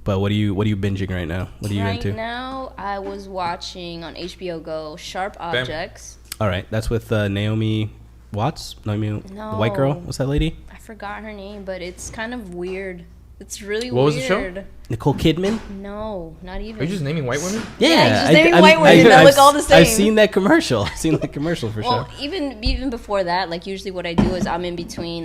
but what are you binging right now? What are you into? Right now, I was watching on HBO Go Sharp Objects. All right, that's with Naomi Watts. Naomi, the white girl. What's that lady? I forgot her name, but it's kind of weird. It's really What weird. was the show? Nicole Kidman. No, not even. Are you just naming white women? Yeah, he's just naming white women that look all the same. I've seen that commercial. I've seen that commercial for Well, sure. even before that, like usually what I do is I'm in between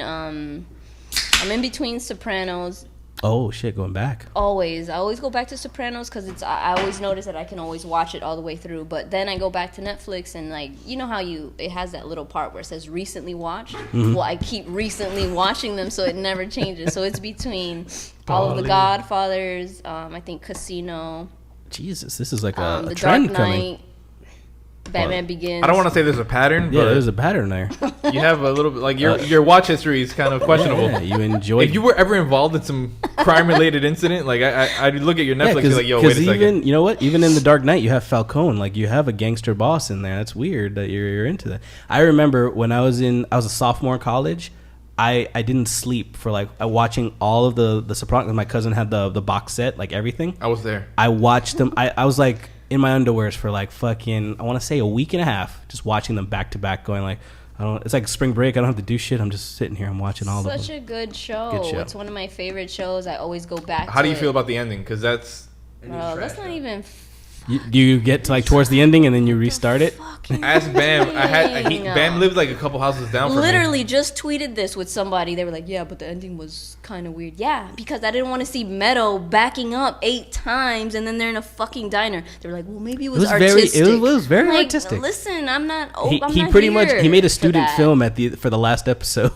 Sopranos. Oh shit, going back. I always go back to Sopranos because I always notice that I can always watch it all the way through. But then I go back to Netflix and like you know how it has that little part where it says recently watched. Mm-hmm. Well, I keep recently watching them, so it never changes. So it's between all of the Godfathers. I think Casino. Jesus, this is like The a Dark trend Knight. coming. Batman Begins. I don't want to say there's a pattern, Yeah, but there's a pattern there. you have a little bit like your watch history is kind of questionable. Yeah, you enjoy. If you were ever involved in some crime-related incident, like I'd look at your Netflix and be like, yo, wait a second. Even you know what? Even in the Dark Knight, you have Falcone. Like you have a gangster boss in there. That's weird that you're into that. I remember when I was a sophomore in college. I didn't sleep for like watching all of the Sopranos. My cousin had the box set, like everything. I was there. I watched them. I was like in my underwears for like fucking, I want to say a week and a half, just watching them back to back, going like, it's like spring break. I don't have to do shit. I'm just sitting here. I'm watching all of them. Such a good show. Good show. It's one of my favorite shows. I always go back How to do you it. feel about the ending? Because that's Bro, that's not even Do you get to like towards the ending and then you restart it? Ask Bam. Bam lived like a couple houses down from me. Literally just tweeted this with somebody. They were like, yeah, but the ending was kind of weird. Yeah, because I didn't want to see Meadow backing up 8 times and then they're in a fucking diner. They were like, well, maybe it was artistic. It was very like, artistic. Listen, I'm not. He pretty much made a student film for the last episode.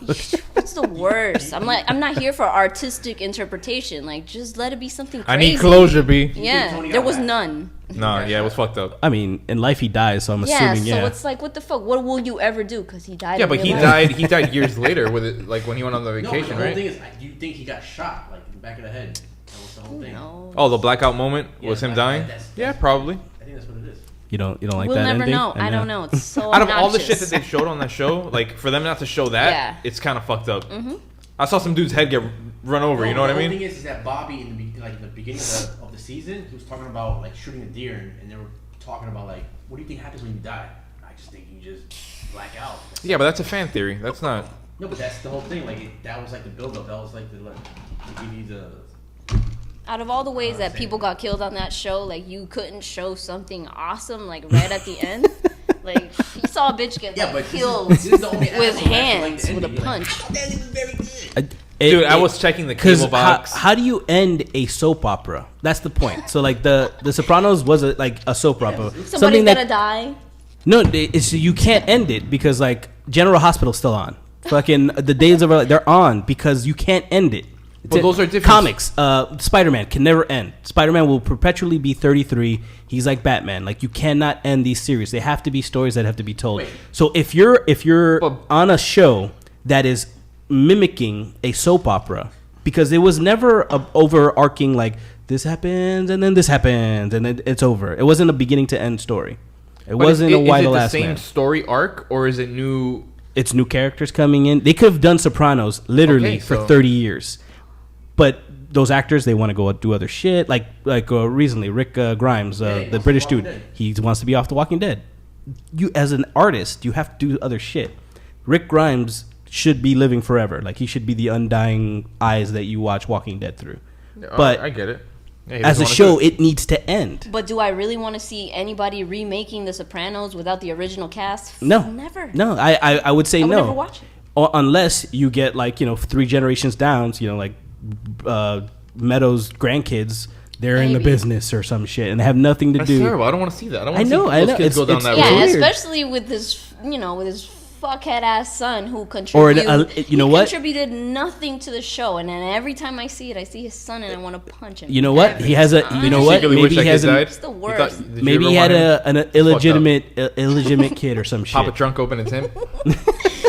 That's the worst. I'm not here for artistic interpretation. Like, just let it be something crazy. I need closure, B. Yeah, there was none. No, yeah, it was fucked up. I mean, in life he dies, so I'm assuming, so it's like, what the fuck? What will you ever do? Because he died. Yeah, but he died. He died years later with it, like when he went on the vacation, the whole right? thing is, you think he got shot, like in the back of the head? That was the whole thing. No. Oh, the blackout moment was him dying. Yeah, probably. I think that's what it is. You don't like we'll that never ending? know. I don't know. It's so Out of all the obnoxious. shit that they showed on that show, like for them not to show that, it's kind of fucked up. Mm-hmm. I saw some dude's head get run over. You know what I mean? The thing is that Bobby in the beginning of the season, he was talking about like shooting a deer, and they were talking about like, what do you think happens when you die? I just think you just black out. Yeah, but that's a fan theory. That's not. No, but that's the whole thing. Like that was like the build up. That was like to give you the. Out of all the ways that people got killed on that show, like you couldn't show something awesome like right at the end. Like you saw a bitch get killed this is the only with asshole hands that with a like, punch. that is very good. Dude, I was checking the cable box. How do you end a soap opera? That's the point. So like the Sopranos was like a soap opera. Somebody's gotta die. No, it's you can't end it because like General Hospital's still on. Fucking the Days of Our Life, they're on because you can't end it. But those are different. Comics. Spider-Man can never end. Spider-Man will perpetually be 33. He's like Batman. Like you cannot end these series. They have to be stories that have to be told. Wait. So if you're on a show that is mimicking a soap opera, because it was never a overarching like this happens and then this happens and then it's over. It wasn't a beginning to end story. It wasn't a Why the Last Man. Is it the same story arc or is it new? It's new characters coming in. They could have done Sopranos literally for 30 years. But those actors, they want to go do other shit. Like recently, Rick Grimes, the British dude, he wants to be off The Walking Dead. You, as an artist, you have to do other shit. Rick Grimes should be living forever. Like he should be the undying eyes that you watch Walking Dead through. But I get it. Yeah, as a show, it needs to end. But do I really want to see anybody remaking The Sopranos without the original cast? No, never. No, I would say I would no. never watch it. Unless you get like 3 generations down. Like Meadows' grandkids, they're in the business or some shit, and they have nothing to do. That's terrible. I don't want to see that. I don't want to see those kids go down that road. Yeah, weird. especially with this, with his fuckhead ass son who contributed. Contributed nothing to the show, and then every time I see it, I see his son, and I want to punch him. You know what? He has a. You know what? Maybe he has a. It's the worst. Maybe he had an illegitimate kid or some shit. Pop a trunk open, it's him.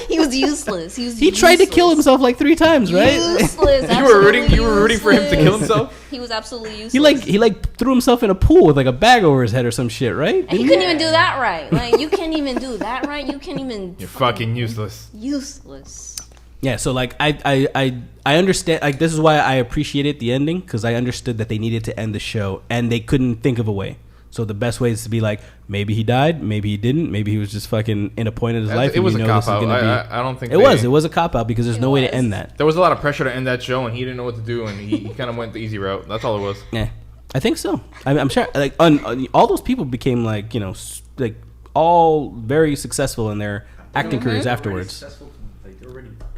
He was useless. He tried to kill himself like 3 times, right? Useless. You were rooting for him to kill himself. He was absolutely useless. He threw himself in a pool with like a bag over his head or some shit, right? And he couldn't even do that right. Like you can't even do that right. You can't even. You're fucking useless. Useless. Yeah, so like I understand, like this is why I appreciated the ending, because I understood that they needed to end the show and they couldn't think of a way. So the best way is to be like, maybe he died, maybe he didn't, maybe he was just fucking in a point in his life. It was a cop out. I don't think it was a cop out because there's no way to end that. There was a lot of pressure to end that show, and he didn't know what to do, and he kind of went the easy route. That's all it was. Yeah, I think so. I'm sure. Like all those people became like like all very successful in their acting careers afterwards.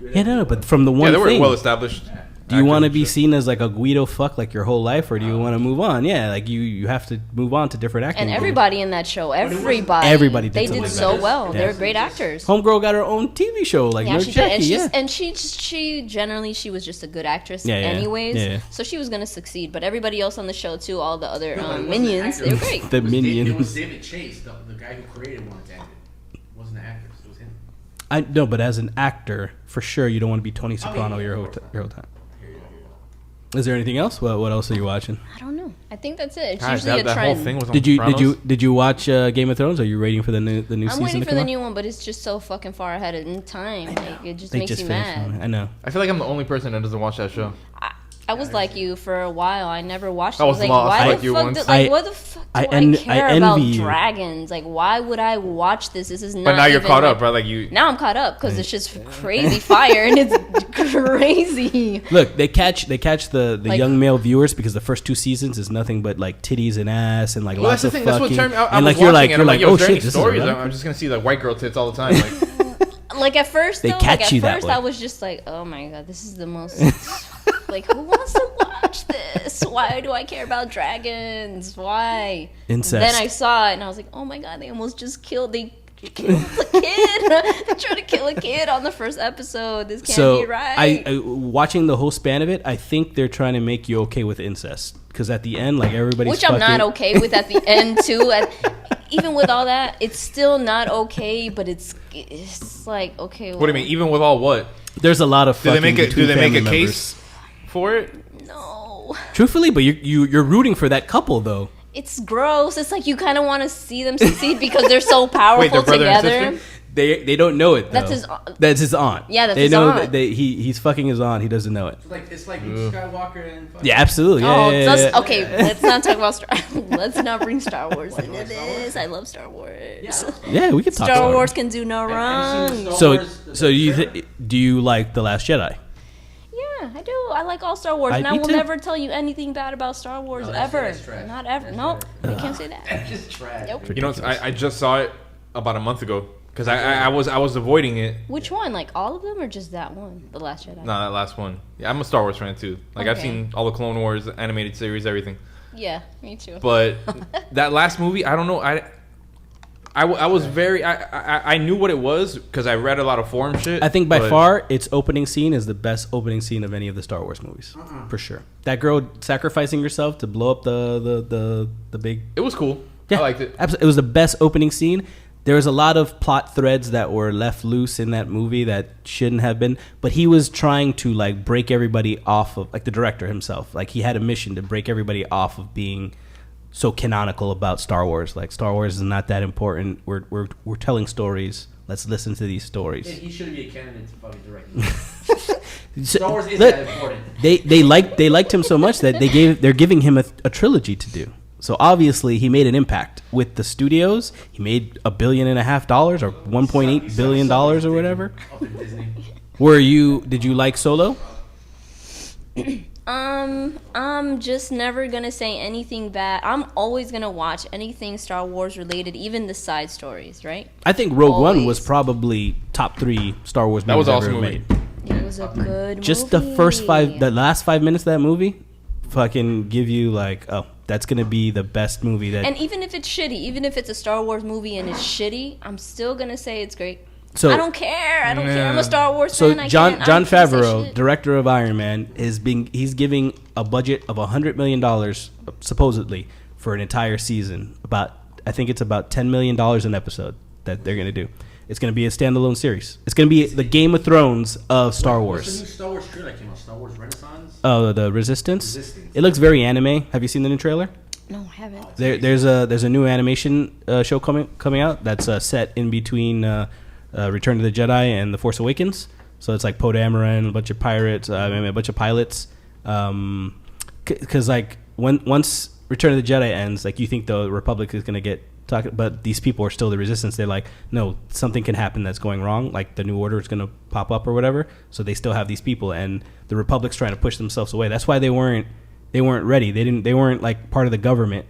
Yeah, no, but from the one they were thing, well established. Do you want to be seen as like a Guido fuck like your whole life, or do you want to move on? Yeah, like you have to move on to different acting. And everybody in that show, everybody did so well. Yeah. They were great actors. Homegirl got her own TV show, like Nurse Jackie. And she generally she was just a good actress, anyways. Yeah. So she was gonna succeed. But everybody else on the show too, all the other minions, they were great. The minions. It was David Chase, the guy who created Wanted to End It. It wasn't the actress. It was him. I know, but as an actor, for sure, you don't want to be Tony Soprano your whole time. Is there anything else? What else are you watching? I don't know. I think that's it. It's usually a trend. Whole thing was on Did you watch Game of Thrones? Or are you waiting for the new season? I'm waiting for the new one, but it's just so fucking far ahead in time. Like, it just makes me mad. I know. I feel like I'm the only person that doesn't watch that show. I was like you for a while. I never watched it. I I was was like, lost why like the you fuck? once. What the fuck do I care I about envy you. dragons? Like, why would I watch this? This is not. But now you're even, caught like, up, right? Like you. Now I'm caught up because it's just crazy fire and it's crazy. Look, they catch the Like- young male viewers because the first 2 seasons is nothing but like titties and ass and like Well, lots that's the of thing. That's fucking. what turned me. I and was like you're watching like it, you're I'm like, yo, oh is there shit, any this stories? is I'm just gonna see like white girl tits all the time. Like, Like at first, They though, catch like you at that first way. I was just like, oh my god, this is the most. Like, who wants to watch this? Why do I care about dragons? Why? Incest. Then I saw it and I was like, oh my god, they almost just killed. They killed a kid. They tried to kill a kid on the first episode. This can't be right. I watching the whole span of it, I think they're trying to make you okay with incest because at the end, like everybody's Which I'm not fucking- okay with at the end too. Even with all that, it's still not okay. But it's like okay. what do you mean? Even with all what? There's a lot of Do they fucking make it? Do between they make a family case for it? No. Truthfully, but you're rooting for that couple though. It's gross. It's like you kind of want to see them succeed because they're so powerful Wait, they're brother and together. sister? They don't know it though. That's his aunt. That's his aunt. Yeah, that's they his know aunt. That he's fucking his aunt. He doesn't know it. It's like Luke Skywalker and. Yeah, absolutely. Yeah, Oh, yeah, let's- yeah. okay. Let's not talk about Star. Let's not bring Star Wars into this. I love Star Wars. Yeah, we can talk. Star Wars can do no wrong. So do you like The Last Jedi? Yeah, I do. I like all Star Wars, and I me will too. never tell you anything bad about Star Wars ever. that's trash. Not ever. That's Nope. trash. You can't say that. That's just trash. Nope. dude. You know, I just saw it about a month ago because I was avoiding it. Which one? Like all of them, or just that one? The Last Jedi. No, that last one. Yeah, I'm a Star Wars fan too. Like I've Okay. seen all the Clone Wars animated series, everything. Yeah, me too. But that last movie, I don't know. I was very. I knew what it was because I read a lot of forum shit. I think by but- far its opening scene is the best opening scene of any of the Star Wars movies, for sure. That girl sacrificing herself to blow up the big. it was cool. Yeah, I liked it. Absolutely, it was the best opening scene. There was a lot of plot threads that were left loose in that movie that shouldn't have been. But he was trying to like break everybody off of, like the director himself. Like he had a mission to break everybody off of being so canonical about Star Wars. Like Star Wars is not that important. We're telling stories. Let's listen to these stories. Yeah, he shouldn't be a candidate to fucking direct. So- Star Wars is look, that important. they liked him so much that they're giving him a trilogy to do. So obviously he made an impact with the studios. He made $1.5 billion or $1.8 billion or whatever. Up in Disney. Did you like Solo? I'm just never gonna say anything bad. I'm always gonna watch anything Star Wars related, even the side stories, right? I think Rogue One Always. was probably top 3 Star Wars That was movies an ever awesome movie. made. It was a good Just movie. the last 5 minutes of that movie, fucking give you like, oh, that's gonna be the best movie that. And even if it's shitty, even if it's a Star Wars movie and it's shitty, I'm still gonna say it's great. So I don't care. I don't care. I'm a Star Wars So fan. John I can't say Favreau, shit. director of Iron Man, he's giving a budget of $100 million supposedly for an entire season. I think it's about $10 million an episode that they're gonna do. It's gonna be a standalone series. It's gonna be the Game of Thrones of Star What's the Wars. new Star Wars trailer that came out? Star Wars Renaissance? Oh, the Resistance. Resistance. It looks very anime. Have you seen the new trailer? No, I haven't. There's a new animation show coming out that's set in between Return of the Jedi and The Force Awakens. So it's like Poe Dameron, a bunch of pirates, a bunch of pilots. Because like once Return of the Jedi ends, like you think the Republic is gonna get talking, but these people are still the Resistance. They're like, no, something can happen that's going wrong. Like the New Order is gonna pop up or whatever. So they still have these people, and the Republic's trying to push themselves away. That's why they weren't ready. They weren't like part of the government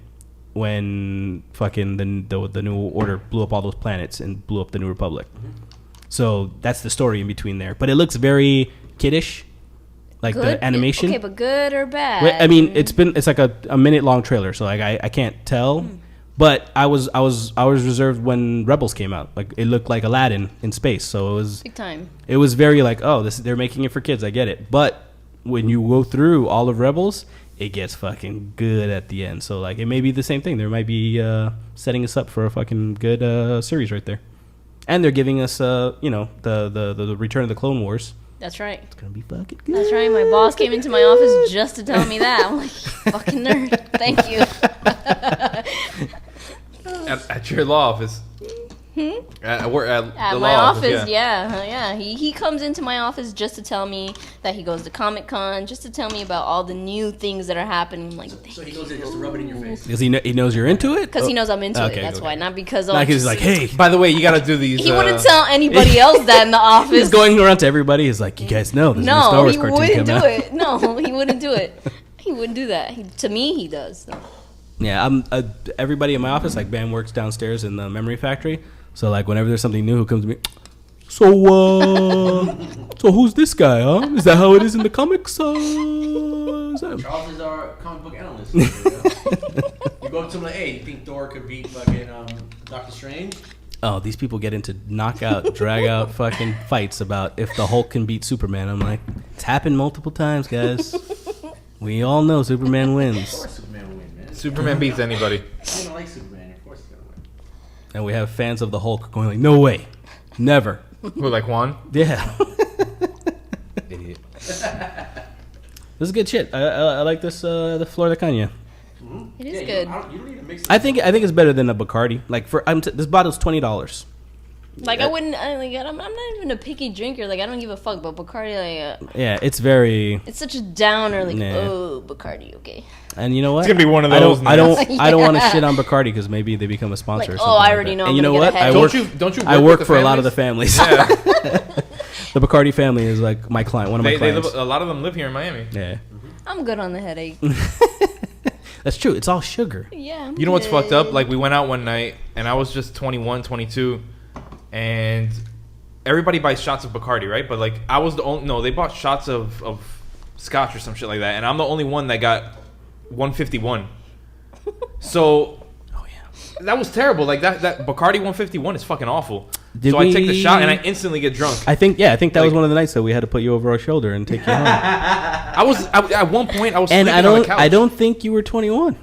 when fucking the New Order blew up all those planets and blew up the New Republic. So that's the story in between there. But it looks very kiddish, like Good? the animation. Okay, but good or bad? Well, I mean, it's like a minute long trailer, so like I can't tell. But I was reserved when Rebels came out. Like it looked like Aladdin in space, so big time. it was very like, oh, they're making it for kids. I get it. But when you go through all of Rebels, it gets fucking good at the end. So like it may be the same thing. There might be setting us up for a fucking good series right there. And they're giving us the Return of the Clone Wars. That's right. It's gonna be fucking good. That's right. My boss came into my office just to tell me that. I'm like, fucking nerd. Thank you. At your law office. At At the my law office, yeah. He comes into my office just to tell me that he goes to Comic-Con, just to tell me about all the new things that are happening. I'm like, so he goes in just to rub it in your face. Because he knows you're into it? because he knows I'm into it. That's why, not because Not because he's like, hey. By the way, you got to do these. He wouldn't tell anybody else that in the office. He's going around to everybody. He's like, you guys know there's a new Star No, Wars he cartoon wouldn't do coming out. it. No, he wouldn't do it. He wouldn't do that. To me, he does. So. Yeah, everybody in my office, like Bam works downstairs in the memory factory. So like whenever there's something new, who comes to me? So who's this guy? Huh? Is that how it is in the comics? Charles is our comic book analyst. You go up to him like, hey, you think Thor could beat fucking Doctor Strange? Oh, these people get into knockout, drag out fucking fights about if the Hulk can beat Superman. I'm like, it's happened multiple times, guys. We all know Superman wins. Of course Superman will win, man. Superman beats anybody. You don't like Superman, of course he's going to win. And we have fans of the Hulk going like, no way. Never. Who, like Juan? Yeah. Idiot. This is good shit. I like this, the Flor de Caña. It is good. You don't need to mix it. I think it's better than a Bacardi. Like this bottle's $20. Like, I'm not even a picky drinker. Like, I don't give a fuck. But Bacardi, like, Yeah, it's very. it's such a downer. Like, Nah. oh, Bacardi, okay. And you know what? It's gonna be one of those. I don't want to Yeah. shit on Bacardi because maybe they become a sponsor. Like, or oh, something I like already that. know And I'm you know gonna what? get ahead. Don't you? I work work with for the a lot of the families? families. The Bacardi family is like my client, one of my clients. A lot of them live here in Miami. Yeah, I'm good on the headache. that's true. It's all sugar. Yeah. I'm You know what's good. fucked up? Like, we went out one night, and I was just 21, 22, and everybody buys shots of Bacardi, right? But, like, I was the only... No, they bought shots of scotch or some shit like that, and I'm the only one that got 151. So... Oh yeah. That was terrible. Like, that Bacardi 151 is fucking awful. Did I take the we- shot, and I instantly get drunk. I think that Like- was one of the nights that we had to put you over our shoulder and take you home. At one point, I was And sleeping on the couch. I don't think you were 21.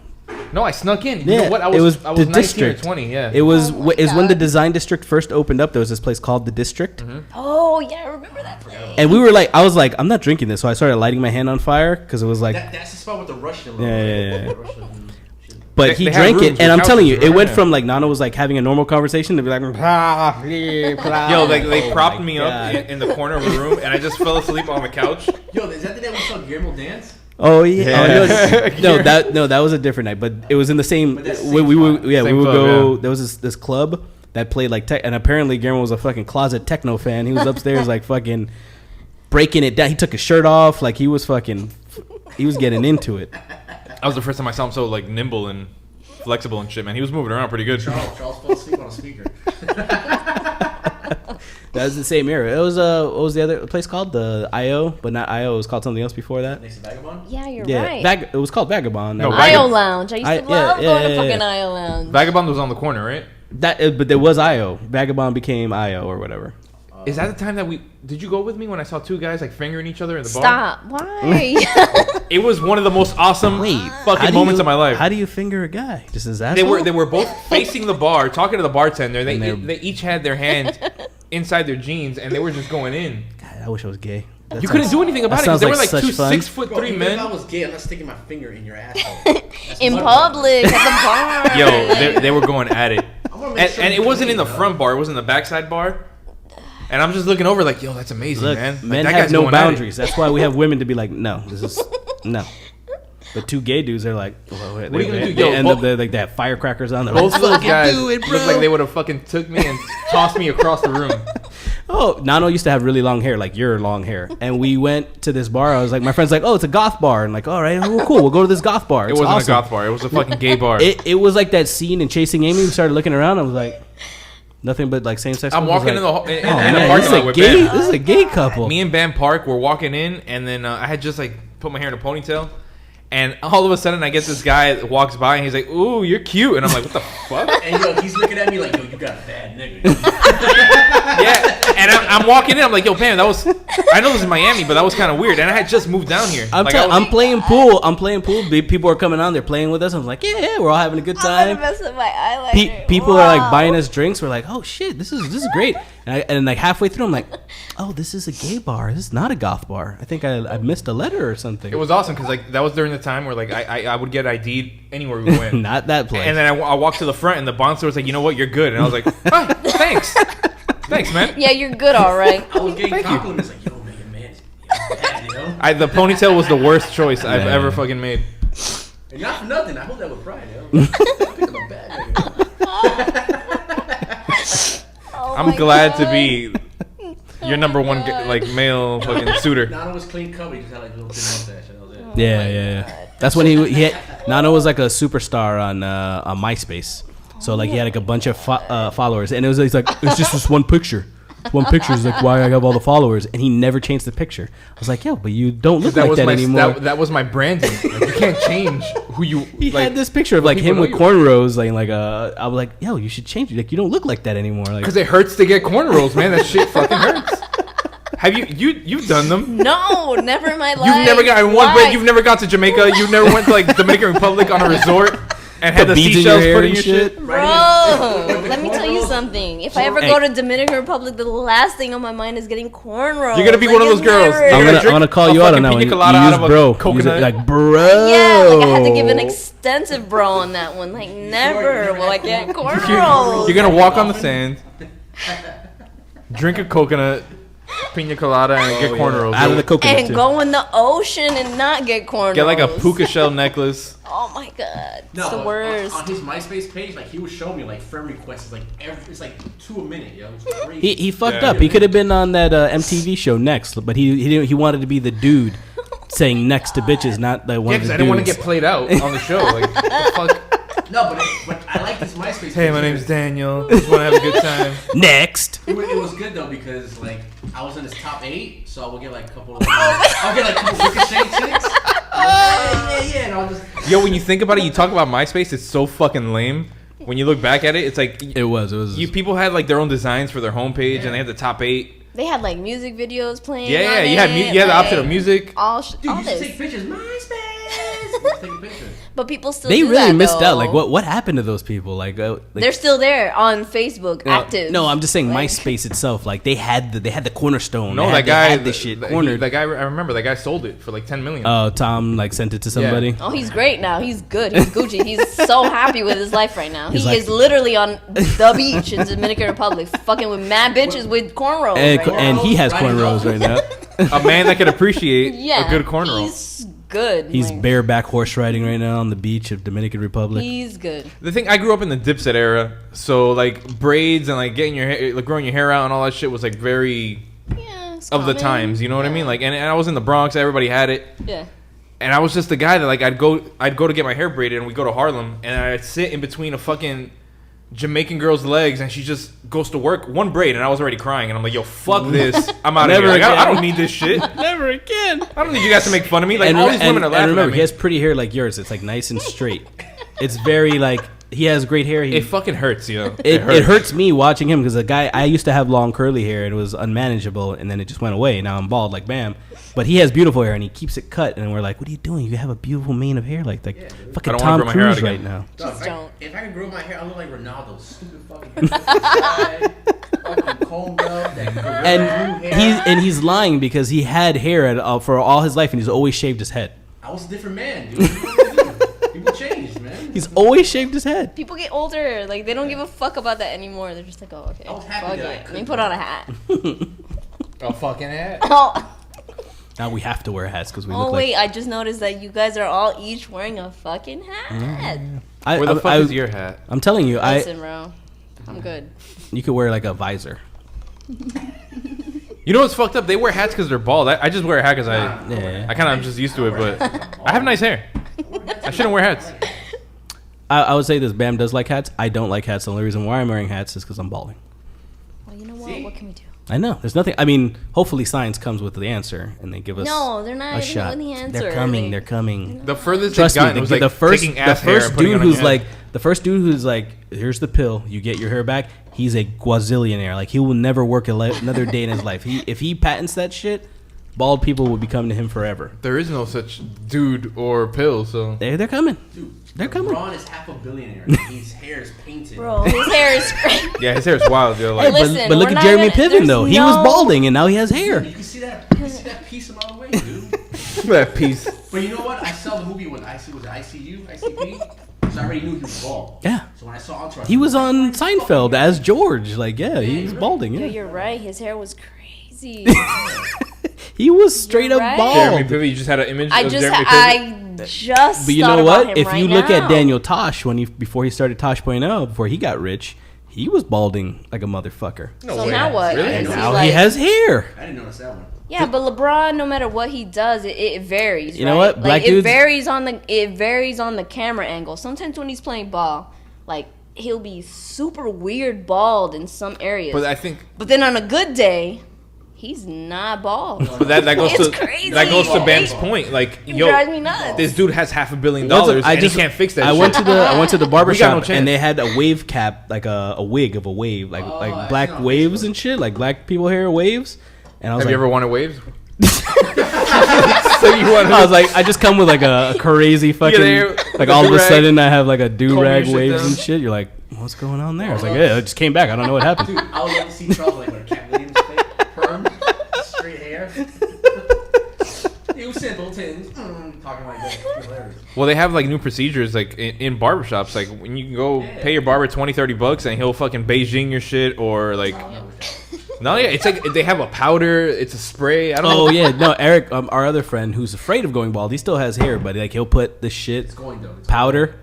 No, I snuck in. You Yeah, know what? I it was was the 19 district. or 20, yeah. It was Oh my is when the God. design district first opened up. There was this place called the District, Oh, yeah, I remember that place. and we were like, I was like, I'm not drinking this, so I started lighting my hand on fire because it was like. That's the spot with the Russian. Yeah. Russian shit. But They he had drank rooms it, and with I'm telling you, couches, it right? went Yeah. from like Nano was like having a normal conversation to be like, Yo, like they propped me up God. in the corner of a room, and I just fell asleep on the couch. Yo, is that the day we saw Guillermo dance? oh yeah, Yeah. that was a different night, but it was in the same. But that's the We same would spot. we Same would club, go. yeah. There was this club that played like tech, and apparently Guillermo was a fucking closet techno fan. He was upstairs like fucking breaking it down. He took his shirt off, like he was getting into it. That was the first time I saw him so like nimble and flexible and shit, man. He was moving around pretty good. Charles fell asleep on a speaker. That was the same era. It was what was the other place called? The IO, but not IO. It was called something else before that. Next to Vagabond? Yeah, you're Yeah, right. it was called Vagabond. No, IO Lounge. I used to Yeah, love going to yeah, fucking yeah. IO Lounge. Vagabond was on the corner, right? But there was IO. Vagabond became IO or whatever. Is that the time that did you go with me when I saw two guys like fingering each other in the bar? Stop. Why? It was one of the most awesome how fucking do moments you- of my life. How do you finger a guy? Just his ass? They were both facing the bar, talking to the bartender. And they're- They each had their hand inside their jeans, and they were just going in. God, I wish I was gay. That You couldn't sounds- do anything about that it because sounds they were like like two such fun. 6'3" Bro, even if I men. was gay, I'm not sticking my finger in your asshole. That's In my public, at the bar. Yo, they were going at it, I wanna make sure and it you're wasn't in the clean, front bar; it was in the backside bar. And I'm just looking over like, yo, that's amazing, Look, man. Like, men that have guy's no going at it. boundaries. That's why we have women to be like, no, this is no. But two gay dudes, they're like, well, are you gonna do? They Yo, end up both- like they have firecrackers on them. Both of those Fucking guys do it, looked bro. like they would have fucking took me and tossed me across the room. Oh, Nano used to have really long hair, like your long hair. And we went to this bar. I was like, my friend's like, oh, it's a goth bar. And like, all right, well, cool. We'll go to this goth bar. It It's wasn't awesome. a goth bar. It was a fucking gay bar. It was like that scene in Chasing Amy. We started looking around. I was like, nothing but like same sex. I'm couples, walking like, in the oh, in the man, parking lot this with is a gay. Bam. This is a gay couple. Me and Bam Park were walking in, and then I had just like put my hair in a ponytail, and all of a sudden I get this guy that walks by, and he's like, "Ooh, you're cute," and I'm like, "What the fuck?" And yo, he's looking at me like, yo, you got a bad nigga. Yeah, and I'm walking in, I'm like, "Yo, Bam, that was." I know this is Miami, but that was kind of weird, and I had just moved down here. Like, I was- I'm playing pool. I'm playing pool. People are coming on. They're playing with us. I'm like, yeah, we're all having a good I'm gonna time. mess up my eyeliner. People are like Wow. buying us drinks. We're like, oh shit, this is great. And like halfway through, I'm like, oh, this is a gay bar. This is not a goth bar. I think I missed a letter or something. It was awesome because like that was during the time where like I would get ID'd anywhere we went. not that place. And then I walked to the front, and the bouncer was like, "You know what? You're good." And I was like, "Hi." thanks. Thanks, man. Yeah, you're good, all right. I was getting compliments like, yo, man, it's bad, you know? The ponytail was the worst choice I've ever fucking made. And not for nothing, I hold that with pride, yo. I pick up a bad nigga. I'm glad to be your number one male fucking suitor. Nano was clean cut, he just had like a little thin mustache. That was it. Yeah. That's when he had, Nano was like a superstar on MySpace. So like he had like a bunch of followers, and he's like, it's just this one picture. One picture is like why I have all the followers, and he never changed the picture. I was like, yo, but you don't look like that anymore. That was my branding. Like, you can't change who you. He had this picture of like him with cornrows, like I was like, yo, you should change it. Like you don't look like that anymore. Like because it hurts to get cornrows, man. That shit fucking hurts. Have you've done them? No, never in my life. You've never got one break. You've never got to Jamaica. You've never went to like Dominican Republic on a resort. And had the seashells put in your shit. Bro, let me tell you something. If I ever go to Dominican Republic, the last thing on my mind is getting cornrows. You're going to be one of those girls. I'm going to call you out on that one. You use bro. Like, bro. Yeah, like I had to give an extensive bro on that one. Like, never will I get cornrows. You're going to walk on the sand, drink a coconut, pina colada, and get cornrows. Out of the coconut, and go in the ocean and not get cornrows. Get like a puka shell necklace. Oh my god, no, it's the worst. On his MySpace page, like he was showing me like friend requests, like it's like 2 a minute, yo. It's crazy. He fucked up. He could have been on that MTV show Next, but he wanted to be the dude saying next to bitches, not the one. Yeah, because I didn't want to get played out on the show. Like, what the fuck? No, but I like this MySpace. Hey, my name's Daniel. Just want to have a good time. Next. It was good though because like I was in his top 8, so I would get like a couple of I'll get like a couple ricochet chicks. Yeah, and I'll just. Yo, when you think about it, you talk about MySpace. It's so fucking lame. When you look back at it, it's like it was. People had like their own designs for their homepage, and they had the top 8. They had like music videos playing. Yeah, you had the option of music. Dude, you should take pictures. MySpace. Take a picture. But people still they do really that, missed though. out. Like what happened to those people? Like they're still there on Facebook, active. No, I'm just saying MySpace itself. Like they had the cornerstone. No, that guy had the shit cornered. That guy, I remember that guy sold it for like $10 million. Oh, Tom like sent it to somebody. Yeah. Oh, he's great now. He's good. He's Gucci. He's so happy with his life right now. He like, is literally on the beach in Dominican Republic, fucking with mad bitches with cornrows. And he has cornrows right now. A man that could appreciate a good cornrow. He's good. He's bareback horse riding right now on the beach of Dominican Republic. He's good. The thing, I grew up in the Dipset era, so like braids and like getting your hair, like growing your hair out and all that shit was like very of the times. You know what I mean? Like, and I was in the Bronx. Everybody had it. Yeah. And I was just the guy that like I'd go to get my hair braided, and we'd go to Harlem, and I'd sit in between a fucking Jamaican girl's legs, and she just goes to work, one braid, and I was already crying, and I'm like, yo, fuck this, I'm out of here. Like, I don't need this shit. Never again. I don't need you guys to make fun of me. Like, all these women are laughing at me. He has pretty hair like yours. It's like nice and straight. It's very like he has great hair. It fucking hurts, yo. It hurts me watching him because the guy, I used to have long curly hair and it was unmanageable, and then it just went away. Now I'm bald like Bam. But he has beautiful hair and he keeps it cut, and we're like, what are you doing? You have a beautiful mane of hair like fucking Tom Cruise right now. Just don't. If I can grow my hair, I look like Ronaldo. Stupid fucking hair. Fucking combed up. And he's lying because he had hair for all his life and he's always shaved his head. I was a different man, dude. People changed, man. He's always shaved his head. People get older. Like, they don't give a fuck about that anymore. They're just like, oh, okay. I was happy fuck that it. Let me put on a hat. A fucking hat. Oh. Now we have to wear hats because we look look like... like... I just noticed that you guys are all each wearing a fucking hat. Where the fuck is your hat? I'm telling you, Listen, bro. I'm good. You could wear like a visor. You know what's fucked up? They wear hats because they're bald. I just wear a hat because I kind of am just used to it, but I have nice hair. I shouldn't wear hats. I would say this. Bam does like hats. I don't like hats. The only reason why I'm wearing hats is because I'm balding. Well, you know what? See? What can we do? I know. There's nothing. I mean, hopefully science comes with the answer and they give us they're not a shot. With the answer. They're coming. They're coming. The furthest Trust they've gotten me, was like the first dude who's like, here's the pill. You get your hair back. He's a quazillionaire. Like, he will never work another day in his life. If he patents that shit, bald people will be coming to him forever. There is no such dude or pill, so they're coming. Dude, they're coming. LeBron is half a billionaire. His hair is painted. Bro, his hair is great. Yeah, his hair is wild, yo. Like, hey, listen, but look at Jeremy Piven though. He was balding and now he has hair. You can see that piece a mile away, dude. that piece. But you know what? I saw the movie when was it ICU, ICP. because I already knew he was bald. Yeah. So when I saw Entourage, He was on Seinfeld as George. Like, yeah, he's balding. Yeah, Yeah. you're right. His hair was crazy. He was straight You're up right. bald. Jeremy Piven, you just had an image I of just, Jeremy Piven. I just. But you thought know about what? him If right you look at now. Daniel Tosh before he started Tosh.0, before he got rich, he was balding like a motherfucker. No So way. now what? Really? Is he Now like- he has hair. I didn't notice that one. Yeah, but LeBron, no matter what he does, it varies. You know right? what? Black like, dudes- it varies on the camera angle. Sometimes when he's playing ball, like he'll be super weird bald in some areas. But I think But then on a good day, he's not bald. but that goes It's to crazy. that goes to Bam's point. Like, It yo, drives me nuts. this dude has $500 million I and just he can't fix that. I shit. went to the We got barbershop no chance. and they had a wave cap, like a wig of a wave, like I black seen on waves Facebook. and shit, like black people hair waves. And I was Have like, you ever wanted waves? So you want I was like, I just come with like a crazy fucking, there like with a all of a do-rag, sudden I have like a do rag shit waves down. and shit. You're like, what's going on there? I was like, yeah, it just came back. I don't know what happened. Dude, I would love to see Charles like with a Cat Williams fake perm, straight hair. You simpletons. Talking like that. It's hilarious. Well, they have like new procedures like in barbershops. Like when you can go pay your barber $20-$30 and he'll fucking Beijing your shit or like. No, yeah, it's like they have a powder. It's a spray. I don't know. Oh yeah, no, Eric, our other friend who's afraid of going bald, he still has hair, but like he'll put the shit It's going though. It's powder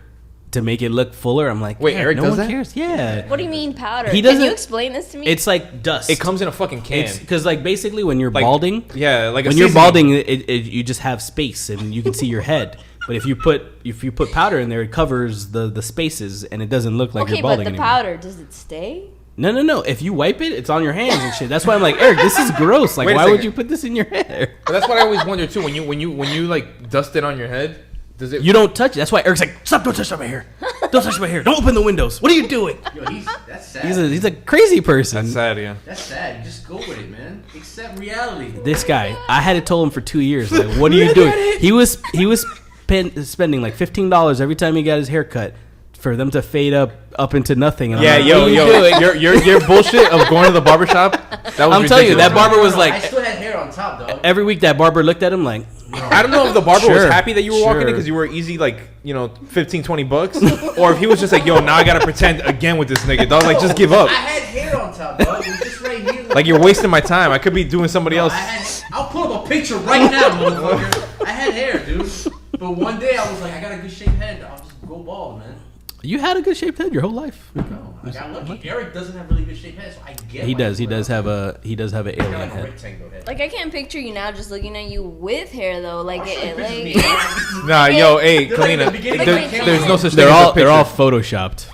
to make it look fuller. I'm like, Wait, yeah, Eric no does one that? cares. Yeah, What do you mean powder? He Can doesn't- you explain this to me? it's like dust. It comes in a fucking can. It's because like basically when you're Like, balding, yeah, like a when you're seasoning. balding, you just have space and you can see your head. But if you put powder in there, it covers the spaces and it doesn't look like okay, you're but balding the anymore. powder, does it stay? No. If you wipe it, it's on your hands and shit. That's why I'm like, Eric, this is gross. Like, Wait a why would second. you put this in your hair? But that's what I always wonder too. When you like dust it on your head, does it? You don't touch it. That's why Eric's like, stop! Don't touch my hair. Don't touch my hair. Don't open the windows. What are you doing? Yo, that's sad. He's a crazy person. That's sad. Yeah. That's sad. You just go with it, man. Accept reality. This guy, I had to tell him for 2 years. Like, what are you doing? He was spending like $15 every time he got his hair cut for them to fade up into nothing. And I'm Yeah, like, yo, what are you doing? your bullshit of going to the barbershop. That was I'm telling you, ridiculous. that barber was I like, still had hair on top, dog. every week that barber looked at him like, I don't know if the barber was Sure, happy that you were walking in sure. because you were easy, like, $15-$20, or if he was just like, yo, now I gotta pretend again with this nigga. Dog, like, just give up. I had hair on top, dog. It was just right here. Like, you're wasting my time. I could be doing somebody else. I'll pull up a picture right now, motherfucker. I had hair, dude. But one day I was like, I got a good shaped head. I'll just go bald, man. you had a good shaped head your whole life. No, I got lucky. Eric doesn't have really good shaped head, so I get. He why does. He went does up. have an I got alien like a head. rectangle head. Like I can't picture you now just looking at you with hair though. Like I'll show you it, pictures of me. Nah, yo, hey, They're like Kalina, the beginning of my there's no such thing They're as a all picture. photoshopped.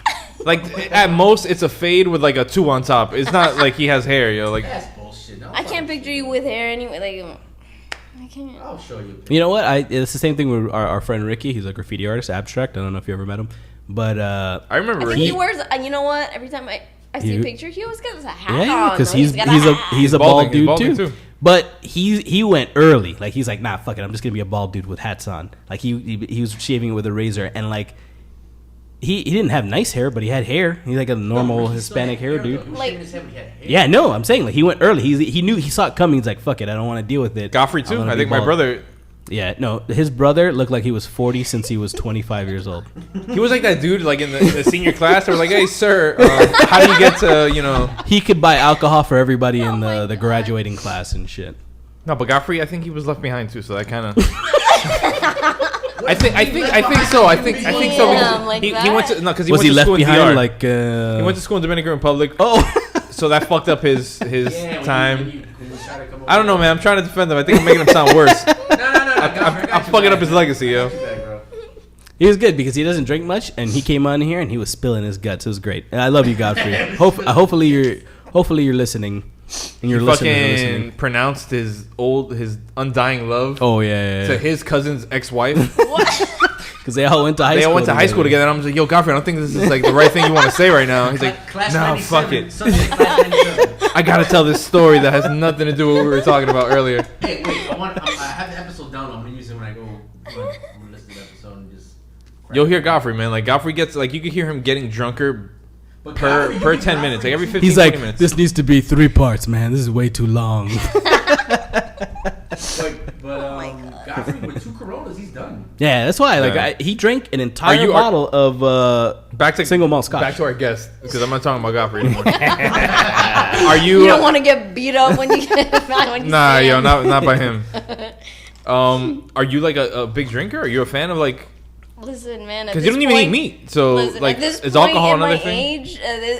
Like, at most, it's a fade with like a 2 on top. It's not like he has hair, yo. Like, That's bullshit. No, I can't picture you with hair anyway. Like I can't. I'll show you. A picture. You know what? It's the same thing with our friend Ricky. He's a graffiti artist, abstract. I don't know if you ever met him, but I I remember think Ricky. he wears. You know what? Every time I see You- a picture, he always got a hat yeah, on. because though. he's got a a hat. he's a balding. bald He's dude balding, too. too. But he went early. Like he's like, nah, fuck it. I'm just gonna be a bald dude with hats on. Like he was shaving it with a razor and like. He didn't have nice hair, but he had hair. He's like a normal Ricky still had Hispanic hair, hair though. dude. He was Like- shaving his head, but he had hair. Yeah, no, I'm saying like he went early. He saw it coming. He's like, fuck it, I don't want to deal with it. Godfrey, I'm too. gonna I be think my bald. brother, Yeah, no, his brother looked like he was 40 since he was 25 years old. he was like that dude, like in the senior class. They were like, hey, sir, how do you get to, you know. He could buy alcohol for everybody in my the God. graduating class and shit. No, but Godfrey, I think he was left behind, too, so that kind of. I think so. I think so. Damn, Because like he that? went to no, because he Was went he to left school in behind? DR. Like He went to school in Dominican Republic. oh, So that fucked up his Yeah, when time. When you try to come over I don't know, man. I'm trying to defend him. I think I'm making him sound worse. No. I'm fucking up his legacy, yo. he was good because he doesn't drink much, and he came on here and he was spilling his guts. It was great. And I love you, Godfrey. Hopefully you're listening, and your listeners are Fucking listening. pronounced his undying love Oh yeah, to his cousin's ex-wife. because they all went to high They school. all went to high school together. And I'm just like, yo, Godfrey, I don't think this is like the right thing you want to say right now. He's like, Class no, 97, fuck it. Sunday, Class 97. I gotta tell this story that has nothing to do with what we were talking about earlier. Hey, wait. I have the episode down. I'm gonna use it when I go. I'm gonna listen to the episode and just. You'll hear Godfrey, man. Like Godfrey gets like you can hear him getting drunker But per Godfrey, 10 you think minutes, like every Godfrey- 15 He's like, 20 minutes. this needs to be 3 parts, man. This is way too long. But Godfrey with 2 Coronas, he's done. Yeah, that's why. Yeah. Like he drank an entire bottle of back to single malt scotch. Back to our guest, because I'm not talking about Godfrey anymore. Are you? You don't want to get beat up when you get when you Nah, stand. yo, not by him. Are you like a big drinker? Are you a fan of like? Listen, man. Because you don't even eat meat, so like, is alcohol another thing?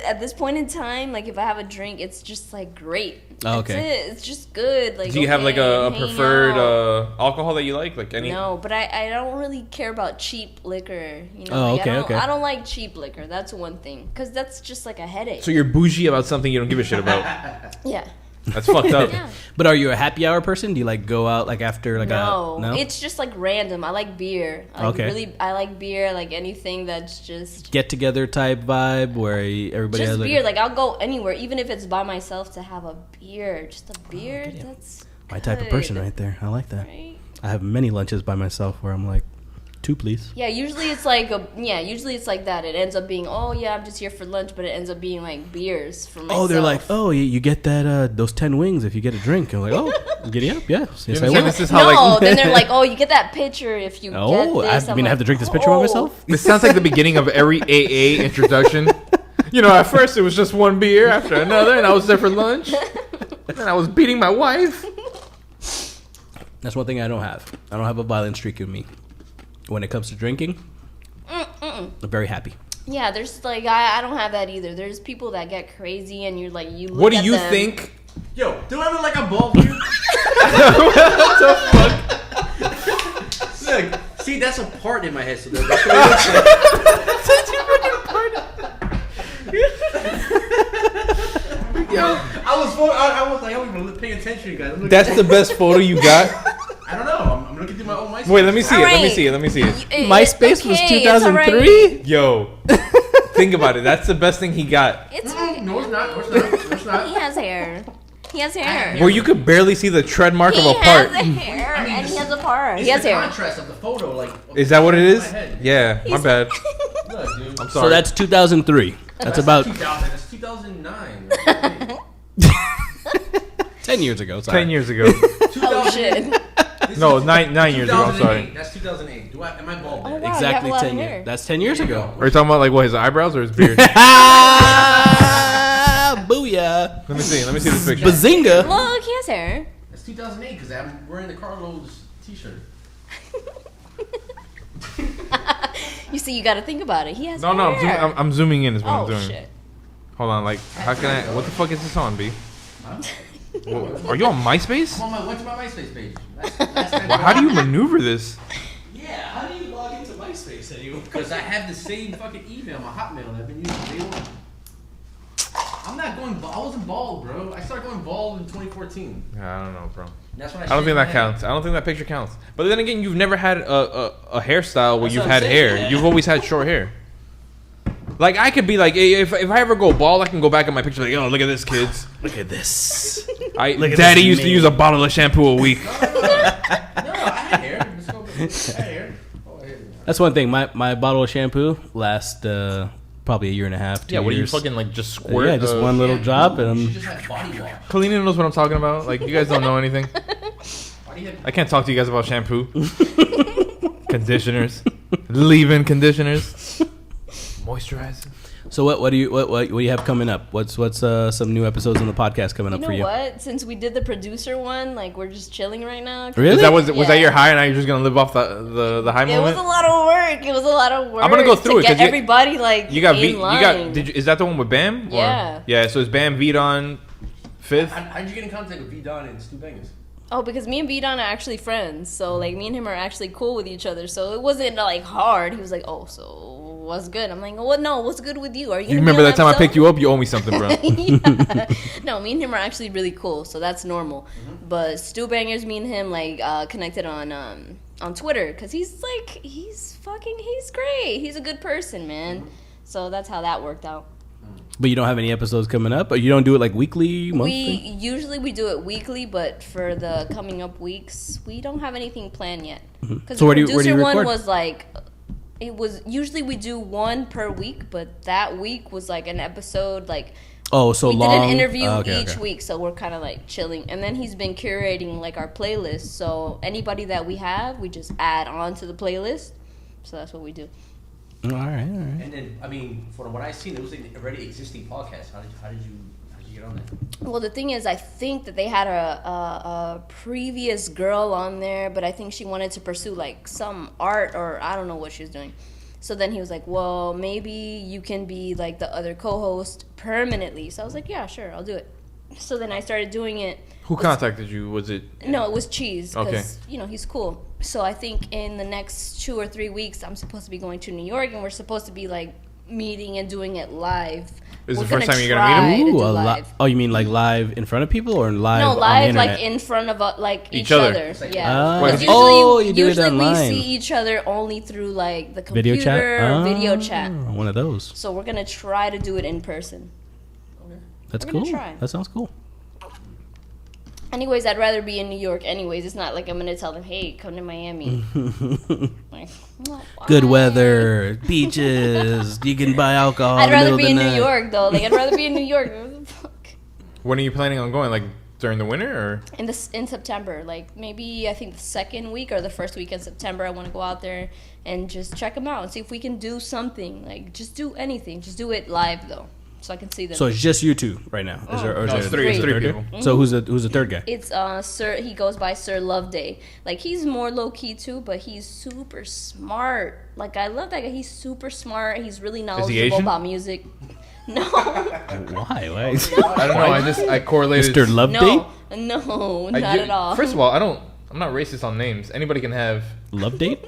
At this point in time, like if I have a drink, it's just like great. Oh, okay. That's it. It's just good. Like, Do you have like a hanging preferred out. alcohol that you like? Like any? No, but I don't really care about cheap liquor. You know, Oh, like, okay. I don't like cheap liquor. That's one thing, because that's just like a headache. So you're bougie about something you don't give a shit about. Yeah. That's fucked up. Yeah. But are you a happy hour person? Do you like go out like after like No, no? it's just like random. I like beer. I like beer. Like anything that's just Get together type vibe where everybody just has beer. Like I'll go anywhere, even if it's by myself, to have a beer. Just a beer. That's my type of person good, right there. I like that. right? I have many lunches by myself where I'm like, 2 please. Yeah, usually it's like usually it's like that. It ends up being, oh yeah, I'm just here for lunch, but it ends up being like beers for myself. Oh, they're like, oh, you get that those 10 wings if you get a drink. I'm like, oh, giddy up, yeah. Yes, I understand will. this is how no, like then they're like, oh, you get that picture if you Oh, get this. I mean, I have to drink this picture by myself. this sounds like the beginning of every AA introduction. You know, at first it was just one beer after another, and I was there for lunch, and I was beating my wife. That's one thing I don't have. I don't have a violent streak in me. When it comes to drinking, I'm very happy. Yeah, there's like I don't have that either. There's people that get crazy, and you're like, you look What do at you them. think? Yo, do I look like I'm bald, dude? Look, see, that's a part in my head. So that's what it looks like. Yo, I was like, I wasn't even paying attention, guys. That's the best photo you got? I don't know. I'm looking through my own MySpace. Wait, let me see All it. Let me right. see it. Let me see it. MySpace was Okay, it's all right. 2003? Yo, think about it. That's the best thing he got. It's No, it's not. No, it's not. No, it's not. he has hair. He has hair. Where you could barely see the tread mark He of a part. has hair, I mean, and he has a part. It's He has the hair. contrast of the photo, like. Is that what it in is? my head. Yeah, my bad. Look, dude. I'm So sorry. that's 2003. That's about 2000. That's 2009. 10 years ago. Sorry. 10 years ago. Oh shit! No, nine years ago. I'm sorry. That's 2008. Am I bald? Oh, man? wow. you Exactly have a lot of 10 hair. years. That's 10 years ago. Are you talking about like what, his eyebrows or his beard? Booyah. Let me see this picture. Bazinga. Look, he has hair. That's 2008 because I'm wearing the Carlos t-shirt. You see, you got to think about it. He has No, hair. I'm zooming in is what I'm Oh doing. shit! Hold on, like, how can I, what the fuck is this on, B? Are you on MySpace? Went to my MySpace page. Last time Well, how do you maneuver this? Yeah, how do you log into MySpace anymore? Because I have the same fucking email, my Hotmail that I've been using day one. I'm not going bald. I wasn't bald, bro. I started going bald in 2014. I don't know, bro. That's when I don't think that counts. I don't think that picture counts. But then again, you've never had a hairstyle where That's you've what I'm had saying, hair. yeah. You've always had short hair. Like, I could be like, if I ever go bald, I can go back at my picture like, yo, look at this, kids. Look at this. Daddy this used to man. use a bottle of shampoo a week. No, I had hair. Let's go. I had hair. Oh, I had hair. That's one thing. My bottle of shampoo lasts probably a year and a half, 2 years. like, just squirt? Yeah, just one little drop and You I'm... just had body wash. Kalina knows what I'm talking about. Like, you guys don't know anything. Why do you have? I can't talk to you guys about shampoo. Conditioners. Leave-in conditioners. Moisturizer. So what do you have coming up? What's some new episodes on the podcast coming up You for know you? what? Since we did the producer one, like we're just chilling right now. Really? Was that Yeah. your high, and now you're just gonna live off the high It was moment? a lot of work. It was a lot of work. I'm gonna go through it, to 'cause get everybody like You got in line. is that the one with Bam? Or- Yeah. Yeah. So is Bam Vidon fifth? How'd you get in contact with V Don and Stu Bangers? Oh, because me and B-Don are actually friends. So, like, me and him are actually cool with each other. So, it wasn't, like, hard. He was like, oh, so what's good? I'm like, what? No, what's good with you? Are you You remember that time I picked you up? You owe me something, bro. Yeah. No, me and him are actually really cool. So, that's normal. But Stu Bangers, me and him, like, connected on Twitter. Because he's great. He's a good person, man. So, that's how that worked out. But you don't have any episodes coming up? Or you don't do it like weekly, monthly? We do it weekly, but for the coming up weeks, we don't have anything planned yet. Because So the where do you producer one record? was like, it was usually we do one per week, but that week was like an episode like Oh, so we long. did an interview each week, so we're kind of like chilling. And then he's been curating like our playlist. So anybody that we have, we just add on to the playlist. So that's what we do. All right. And then, I mean, from what I've seen, it was an already existing podcast. How did you get on that? Well, the thing is, I think that they had a previous girl on there, but I think she wanted to pursue like some art or I don't know what she's doing. So then he was like, well, maybe you can be like the other co-host permanently. So I was like, yeah, sure, I'll do it. So then I started doing it. Who contacted you? Was it? No, it was Cheese. Because, Okay. He's cool. So I think in the next 2 or 3 weeks, I'm supposed to be going to New York, and we're supposed to be like meeting and doing it live. Is We're the first gonna time you're gonna meet him? try to do Ooh, oh, you mean like live in front of people or live? No, on the live internet? like in front of like each other. other. Yeah. Wait, Because you do it usually online. we see each other only through like the computer Video chat. or video chat. One of those. So we're gonna try to do it in person. That's We're gonna cool. try. That sounds cool. Anyways, I'd rather be in New York. Anyways, it's not like I'm gonna tell them, "Hey, come to Miami." Like, well, Good why? weather, beaches. You can buy alcohol. I'd in the rather middle be of in the New night. York though. Like I'd rather be in New York. What the fuck? When are you planning on going? Like during the winter or? In September, like maybe I think the second week or the first week in September, I want to go out there and just check them out and see if we can do something. Like just do anything. Just do it live though, so I can see them. So it's just you two right now. Is there, or is No, there it's three. It's a three third people. guy? So who's the third guy? It's Sir. He goes by Sir Loveday. Like he's more low key too, but he's super smart. Like I love that guy. He's super smart. He's really knowledgeable Asian? about music. No, Why? I don't know. I correlated. Mr. Loveday? no, I not do- at all. First of all, I'm not racist on names. Anybody can have. Love date?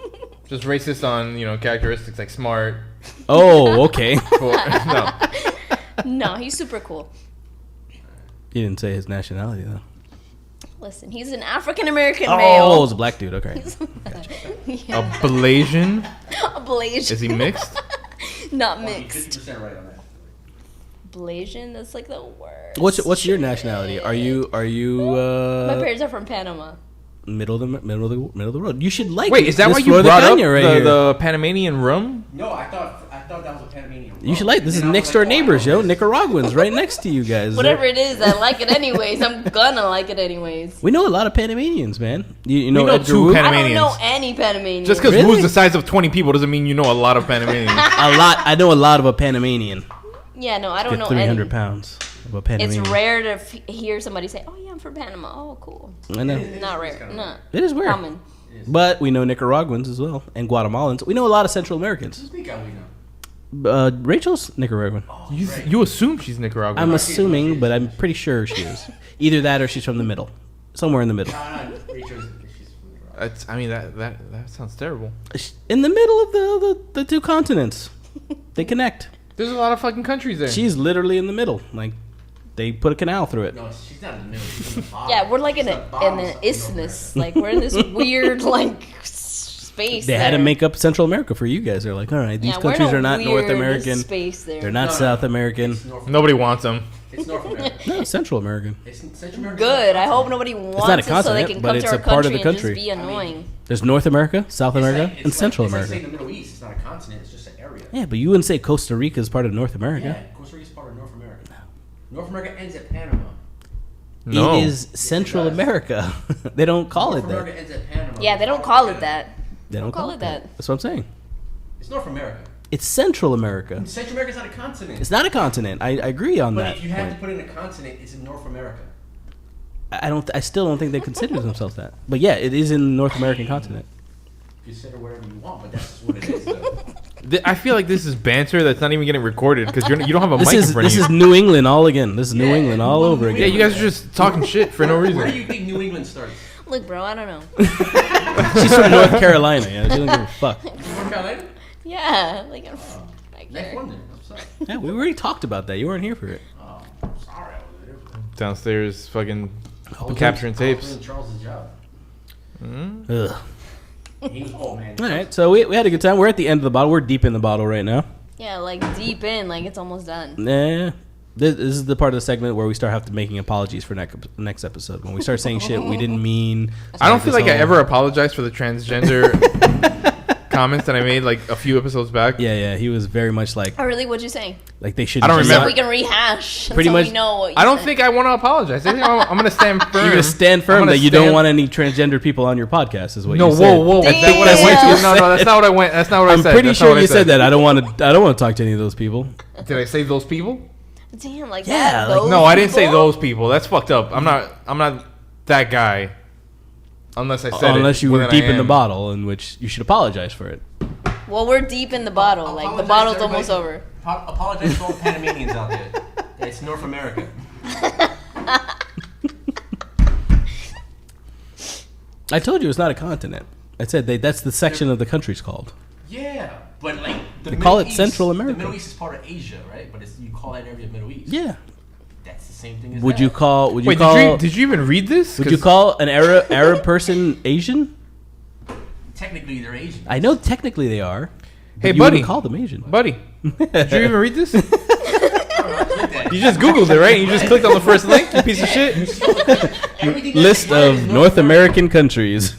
Just racist on characteristics like smart. Oh, okay. Cool. No. No, he's super cool. You didn't say his nationality though. Listen, he's an African American Oh, male. it's a black dude. Okay. Yeah. A Blasian? A Blasian. Is he mixed? Not Well, you're mixed. 50% right on that. Blasian, that's like the worst. What's your nationality? Are you My parents are from Panama. middle of the road? You should like. Wait, is that this why you Flor de brought up Caña right here. the Panamanian rum? No, I thought that was a Panamanian. You should like. This is next door neighbors, yo. Nicaraguans, right next to you guys. Whatever it is, I like it anyways. I'm gonna like it anyways. We know a lot of Panamanians, man. You know, know Edgar two Wu? Panamanians. I don't know any Panamanians. Just because Really? Wu's the size of 20 people doesn't mean you know a lot of Panamanians. A lot. I know a lot of a Panamanian. Yeah, no, I don't Get know 300 any. pounds of a It's Panamanian. rare to hear somebody say, "Oh yeah, I'm from Panama." Oh, cool. I know. Not rare. Not It is weird. common. But we know Nicaraguans as well and Guatemalans. We know a lot of Central Americans. Speak out, we know. Rachel's Nicaraguan. You assume she's Nicaraguan. I'm assuming, but I'm pretty sure she is. Either that or she's from the middle. Somewhere in the middle. No, Rachel's she's from the I mean, that sounds terrible. In the middle of the two continents. They connect. There's a lot of fucking countries there. She's literally in the middle. Like, they put a canal through it. No, she's not in the middle. She's in the bottom. Yeah, we're like in She's an the bottom of isthmus. Like we're in this weird like space. They had to there. make up Central America for you guys. They're like, all right, these Yeah, we're in countries a are not North weird American. Space there. They're not No, no, South American. It's North Nobody wants them. It's North America. No, Central American. It's Central America. Good. I hope nobody wants not a it so they continent, can but come it's to a our part of country the and just country. be annoying. There's North America, South America, and Central It's like America. saying the Middle East. It's not a continent. It's just an area. Yeah, but you wouldn't say Costa Rica is part of North America. Yeah, Costa Rica is part of North America. North America ends at Panama. No. It is Central does. America. They don't call North it that. America ends at Panama. Yeah, they don't call it that. They don't call it that. That's what I'm saying. It's North America. It's Central America. Central America is not a continent. It's not a continent. I agree on But that. if you had to point. put in a continent, it's in North America. I still don't think they consider themselves that. But yeah, it is in the North American continent. Consider whatever you want, but that's what it is. Though. I feel like this is banter that's not even getting recorded because you don't have a This mic in is front of you. New England all again. This is New England all well, over New again. Yeah, you guys are just talking shit for no Where do reason. you think New England starts? Look, bro, I don't know. She's from North Carolina. Yeah, she doesn't give a fuck. North Carolina? Yeah, like I'm. Next one then. I'm sorry. Yeah, we already talked about that. You weren't here for it. Oh, I'm sorry. I was there. Downstairs, fucking I was capturing doing- I tapes. was doing Charles's job. Ugh. He was, oh man. All right, so we had a good time. We're at the end of the bottle. We're deep in the bottle right now. Yeah, like deep in, like it's almost done. Nah. This is the part of the segment where we start have to making apologies for next episode. When we start saying shit we didn't mean. I don't feel like I ever apologized for the transgender comments that I made like a few episodes back. Yeah. He was very much like. Oh, really? What'd you say? Like they should. I don't remember. So we can rehash. Pretty so much. We know what you I don't said. think I want to apologize. I think I'm going to stand firm. You're gonna stand firm that you don't want any transgender people on your podcast, is what you said. Whoa. That's not what I went to. No, that's not what I went. That's not what I said. I'm pretty sure you said that. I don't want to talk to any of those people. Did I say those people? Damn, like Yeah, that. like- Those No, I didn't say people? those people. That's fucked up. I'm not that guy. Unless I said it. Unless you were then deep I in the am. bottle, in which you should apologize for it. Well, we're deep in the bottle. Like the Apologize bottle's to almost everybody. over. Apologize to all the Panamanians out there. It's North America. I told you it's not a continent. I said that's the section of the country's called. Yeah, but like They call it Central America. The Middle East is part of Asia, right? But you call that area Middle East. Yeah. That's the same thing as Would that. you call? Wait, did you even read this? Would you call an Arab person Asian? Technically, they're Asian. I know technically they are. Hey, you buddy. wouldn't call them Asian. Buddy, did you even read this? I don't know, You just Googled it, right? You just clicked on the first link, you piece of shit. Everything List that's of North American countries.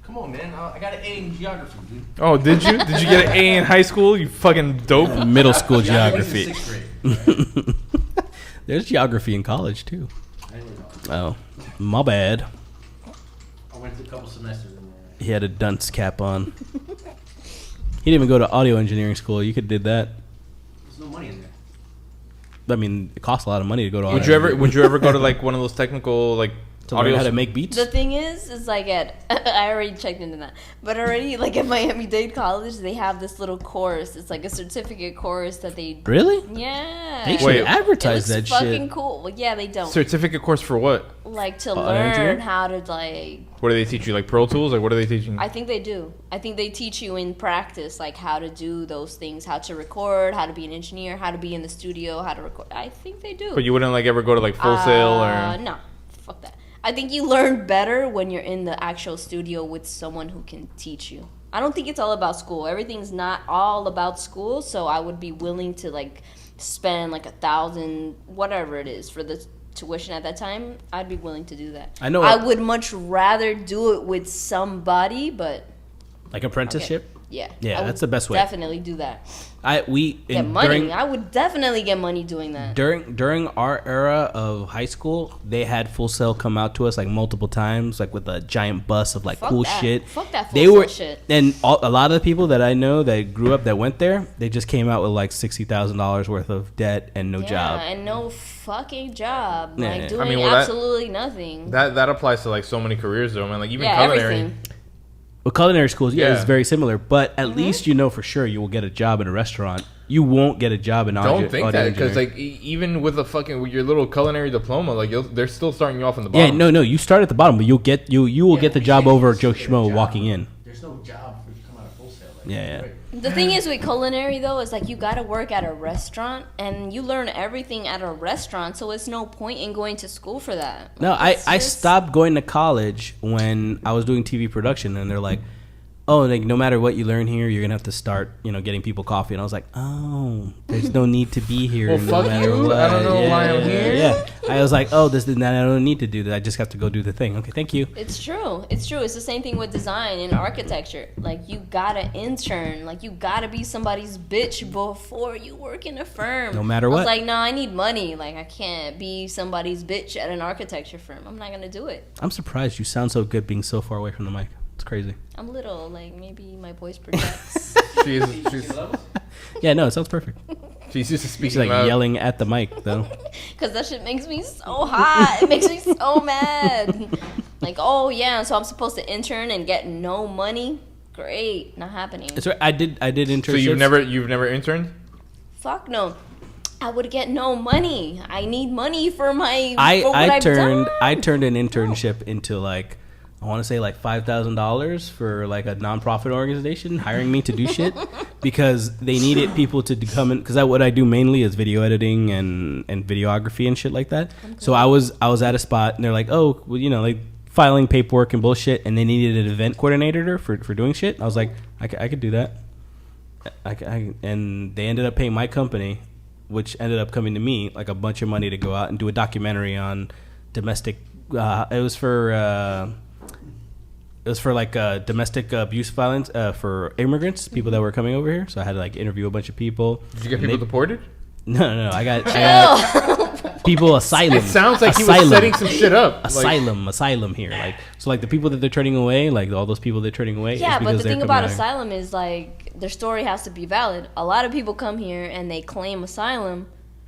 Come on, man. I got an A in geography, dude. Oh, did you? Did you get an A in high school? You fucking dope. Middle school Geography geography. was in sixth grade. There's geography in college too. I didn't know. Oh, my bad. I went to a couple semesters in there. He had a dunce cap on. He didn't even go to audio engineering school. You could have did that. There's no money in there. I mean, it costs a lot of money to go to audio. Would you ever go to like one of those technical like to learn how to make beats? The thing is like I already checked into that, but already like at Miami-Dade College, they have this little course. It's like a certificate course that they. Really? Yeah. They should Wait. advertise it that looks fucking shit. cool. Well, yeah, they don't. certificate course for what? Like to Audio engineering? learn how to like. What do they teach you? Like Pro Tools? Like what are they teaching? I think they do. I think they teach you in practice, like how to do those things, how to record, how to be an engineer, how to be in the studio, how to record. I think they do. But you wouldn't like ever go to like Full Sail or? No, fuck that. I think you learn better when you're in the actual studio with someone who can teach you. I don't think it's all about school. Everything's not all about school, so I would be willing to like spend like $1,000, whatever it is, for the tuition at that time. I'd be willing to do that. I know. I would much rather do it with somebody, but Like apprenticeship. yeah, Yeah, I would that's the best way. Definitely do that. Get Money. I would definitely get money doing that. During our era of high school, they had Full Sail come out to us like multiple times, like with a giant bus of like Fuck cool that. shit. Fuck that Full They Sail were shit. and a lot of the people that I know that grew up that went there, they just came out with like $60,000 worth of debt and no job. and no fucking job. Yeah, Like yeah. doing I mean, well, that- absolutely nothing. That applies to like so many careers though, man. Like even yeah, culinary. everything. Well, culinary schools, yeah, Yeah. it's very similar, but Mm-hmm. at least you know for sure you will get a job in a restaurant. You won't get a job in audio. Don't think audio that because engineering. like even with with your little culinary diploma, like they're still starting you off on the Yeah, bottom. no, you start at the bottom, but you will get the we job can't over just Joe get a Schmo job. walking in. There's no job for you to come out of Full Sail. Like, Yeah. right. The thing is with culinary though is like you gotta work at a restaurant and you learn everything at a restaurant, so it's no point in going to school for that. No, It's I just- stopped going to college when I was doing TV production, and they're like, "Oh, like no matter what you learn here, you're gonna have to start, getting people coffee." And I was like, "Oh, there's no need to be here." Well, no fuck matter you. what." I don't know why I'm here. Yeah, I was like, "Oh, this is that. I don't need to do that. I just have to go do the thing." Okay, thank you. It's true. It's true. It's the same thing with design and architecture. Like you gotta intern. Like you gotta be somebody's bitch before you work in a firm. No matter I what. was like, no, I need money. Like I can't be somebody's bitch at an architecture firm. I'm not gonna do it. I'm surprised you sound so good being so far away from the mic. It's crazy. I'm little. Like maybe my voice projects. she's Yeah, no, it sounds perfect. she's used to She's speaking like loud. yelling at the mic though. Cause that shit makes me so hot. It makes me so mad. Like, oh yeah, so I'm supposed to intern and get no money? Great, not happening. It's right. I did internships. So you've never interned? Fuck no. I would get no money. I need money for my. for what I I've turned done. an internship into like, I want to say like $5,000 for like a nonprofit organization hiring me to do shit because they needed people to come in, because what I do mainly is video editing and videography and shit like that. So I was at a spot and they're like, oh, well, like filing paperwork and bullshit, and they needed an event coordinator for doing shit. I was like, I could do that. And they ended up paying my company, which ended up coming to me like a bunch of money to go out and do a documentary on domestic. It was for It was for like domestic abuse violence for immigrants, people that were coming over here. So I had to like interview a bunch of people. Did you get people deported? No. I got people asylum. It sounds like he was setting some shit up. Asylum here. Like so, like the people that they're turning away, like all those people they're turning away. Yeah, but the thing about asylum is like their story has to be valid. A lot of people come here and they claim asylum,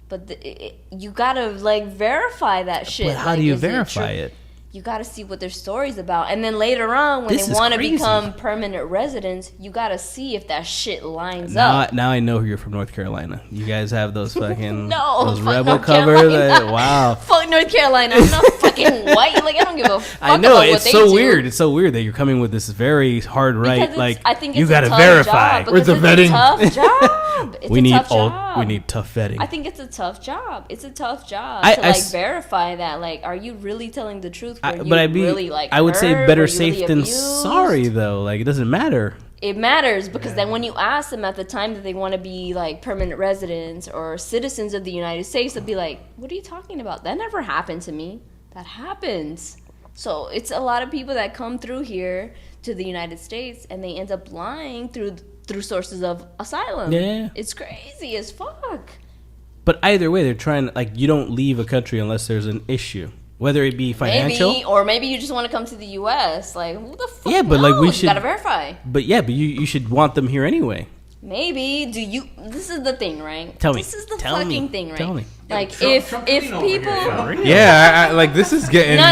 but you gotta like verify that shit. But how do you verify it? You got to see what their story's about. And then later on, when they want to become permanent residents, you got to see if that shit lines up. Now I know you're from North Carolina. You guys have those fucking those fuck rebel North covers. Wow. Fuck North Carolina. I'm not fucking white. Like, I don't give a fuck I know. about It's what they so do. weird. It's so weird that you're coming with this very hard right. Like, I think it's you got to tough verify. Where's the vetting? It's a tough job. We need tough vetting. I think it's a tough job. It's a tough job to verify that. Like, are you really telling the truth? I would say better safe than sorry, though. Like, it doesn't matter. It matters because then when you ask them at the time that they want to be like permanent residents or citizens of the United States, they'll be like, what are you talking about? That never happened to me. That happens. So it's a lot of people that come through here to the United States and they end up lying through sources of asylum. Yeah. It's crazy as fuck. But either way, they're trying, like, you don't leave a country unless there's an issue. Whether it be financial, or maybe you just want to come to the U.S. Like, who the fuck? Yeah, but like we should gotta verify. But you should want them here anyway. Maybe This is the thing, right? Tell me. This is the fucking thing, right? Tell me. Like if people, yeah, I like this is getting no.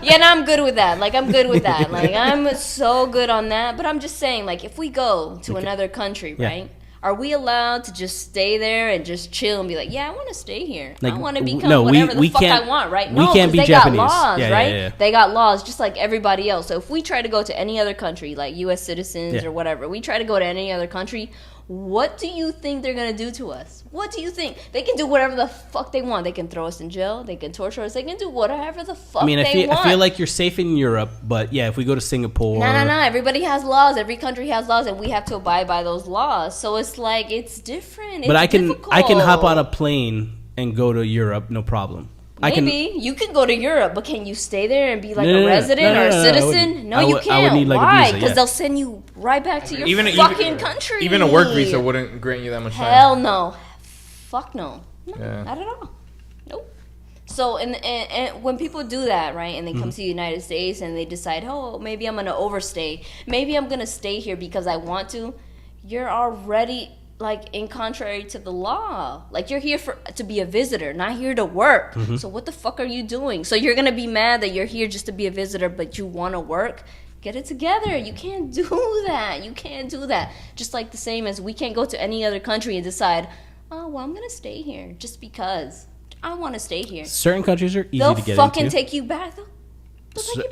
Yeah, no, I'm good with that. Like I'm good with that. Like I'm so good on that. But I'm just saying, like if we go to another country, right? Are we allowed to just stay there and just chill and be like, yeah, I want to stay here. Like, I want to become whatever the fuck I want, right? No, we can't be they Japanese. Got laws, right? Yeah. They got laws just like everybody else. So if we try to go to any other country, like U.S. citizens or whatever, we try to go to any other country, what do you think they're going to do to us? What do you think? They can do whatever the fuck they want. They can throw us in jail. They can torture us. They can do whatever the fuck they want. I feel like you're safe in Europe, but yeah, if we go to Singapore... No. Everybody has laws. Every country has laws, and we have to abide by those laws. So it's like, it's different. But I can hop on a plane and go to Europe, no problem. Maybe you can go to Europe, but can you stay there and be like a resident or a citizen? No, you can't. I would need like Why? Because they'll send you right back to your fucking country. Even a work visa wouldn't grant you that much time. Hell no. Fuck no. Not at all. Nope. So and when people do that, right, and they come to the United States and they decide, oh, maybe I'm gonna overstay. Maybe I'm gonna stay here because I want to. You're already like in contrary to the law. Like you're here to be a visitor, not here to work. So what the fuck are you doing? So you're gonna be mad that you're here just to be a visitor, but you want to work? Get it together. You can't do that. You can't do that. Just like the same as we can't go to any other country and decide, oh well, I'm gonna stay here just because I want to stay here. Certain countries are easy to get into. They'll fucking take you back.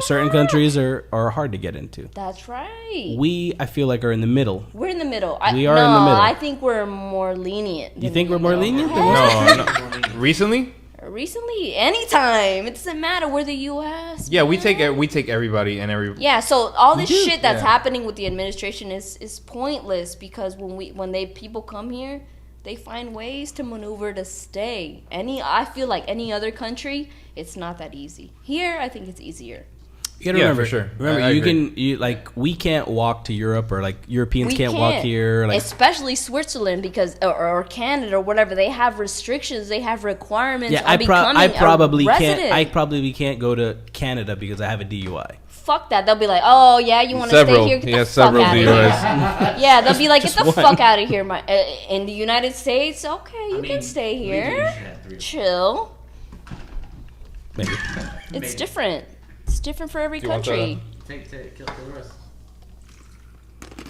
Certain countries are hard to get into. That's right. I feel like, are in the middle. We're in the middle. We are in the middle. I think we're more lenient. You think we're more lenient? No. Recently? Recently, anytime. It doesn't matter. We're the U.S. Yeah, we take everybody and every. Yeah, so all this shit that's happening with the administration is pointless because when people come here, they find ways to maneuver to stay. I feel like any other country, it's not that easy. Here, I think it's easier. You gotta remember, for sure. Remember, we can't walk to Europe, or like Europeans can't walk here. Like, especially Switzerland, because or Canada or whatever, they have restrictions, they have requirements. Yeah, I probably can't go to Canada because I have a DUI. Fuck that. They'll be like, oh yeah, you want to stay here? Get the fuck out of here. Yeah, they'll be like, get the fuck out of here. In the United States, okay, you can stay here. Chill. Maybe. It's different. It's different for every country. Kill the rest.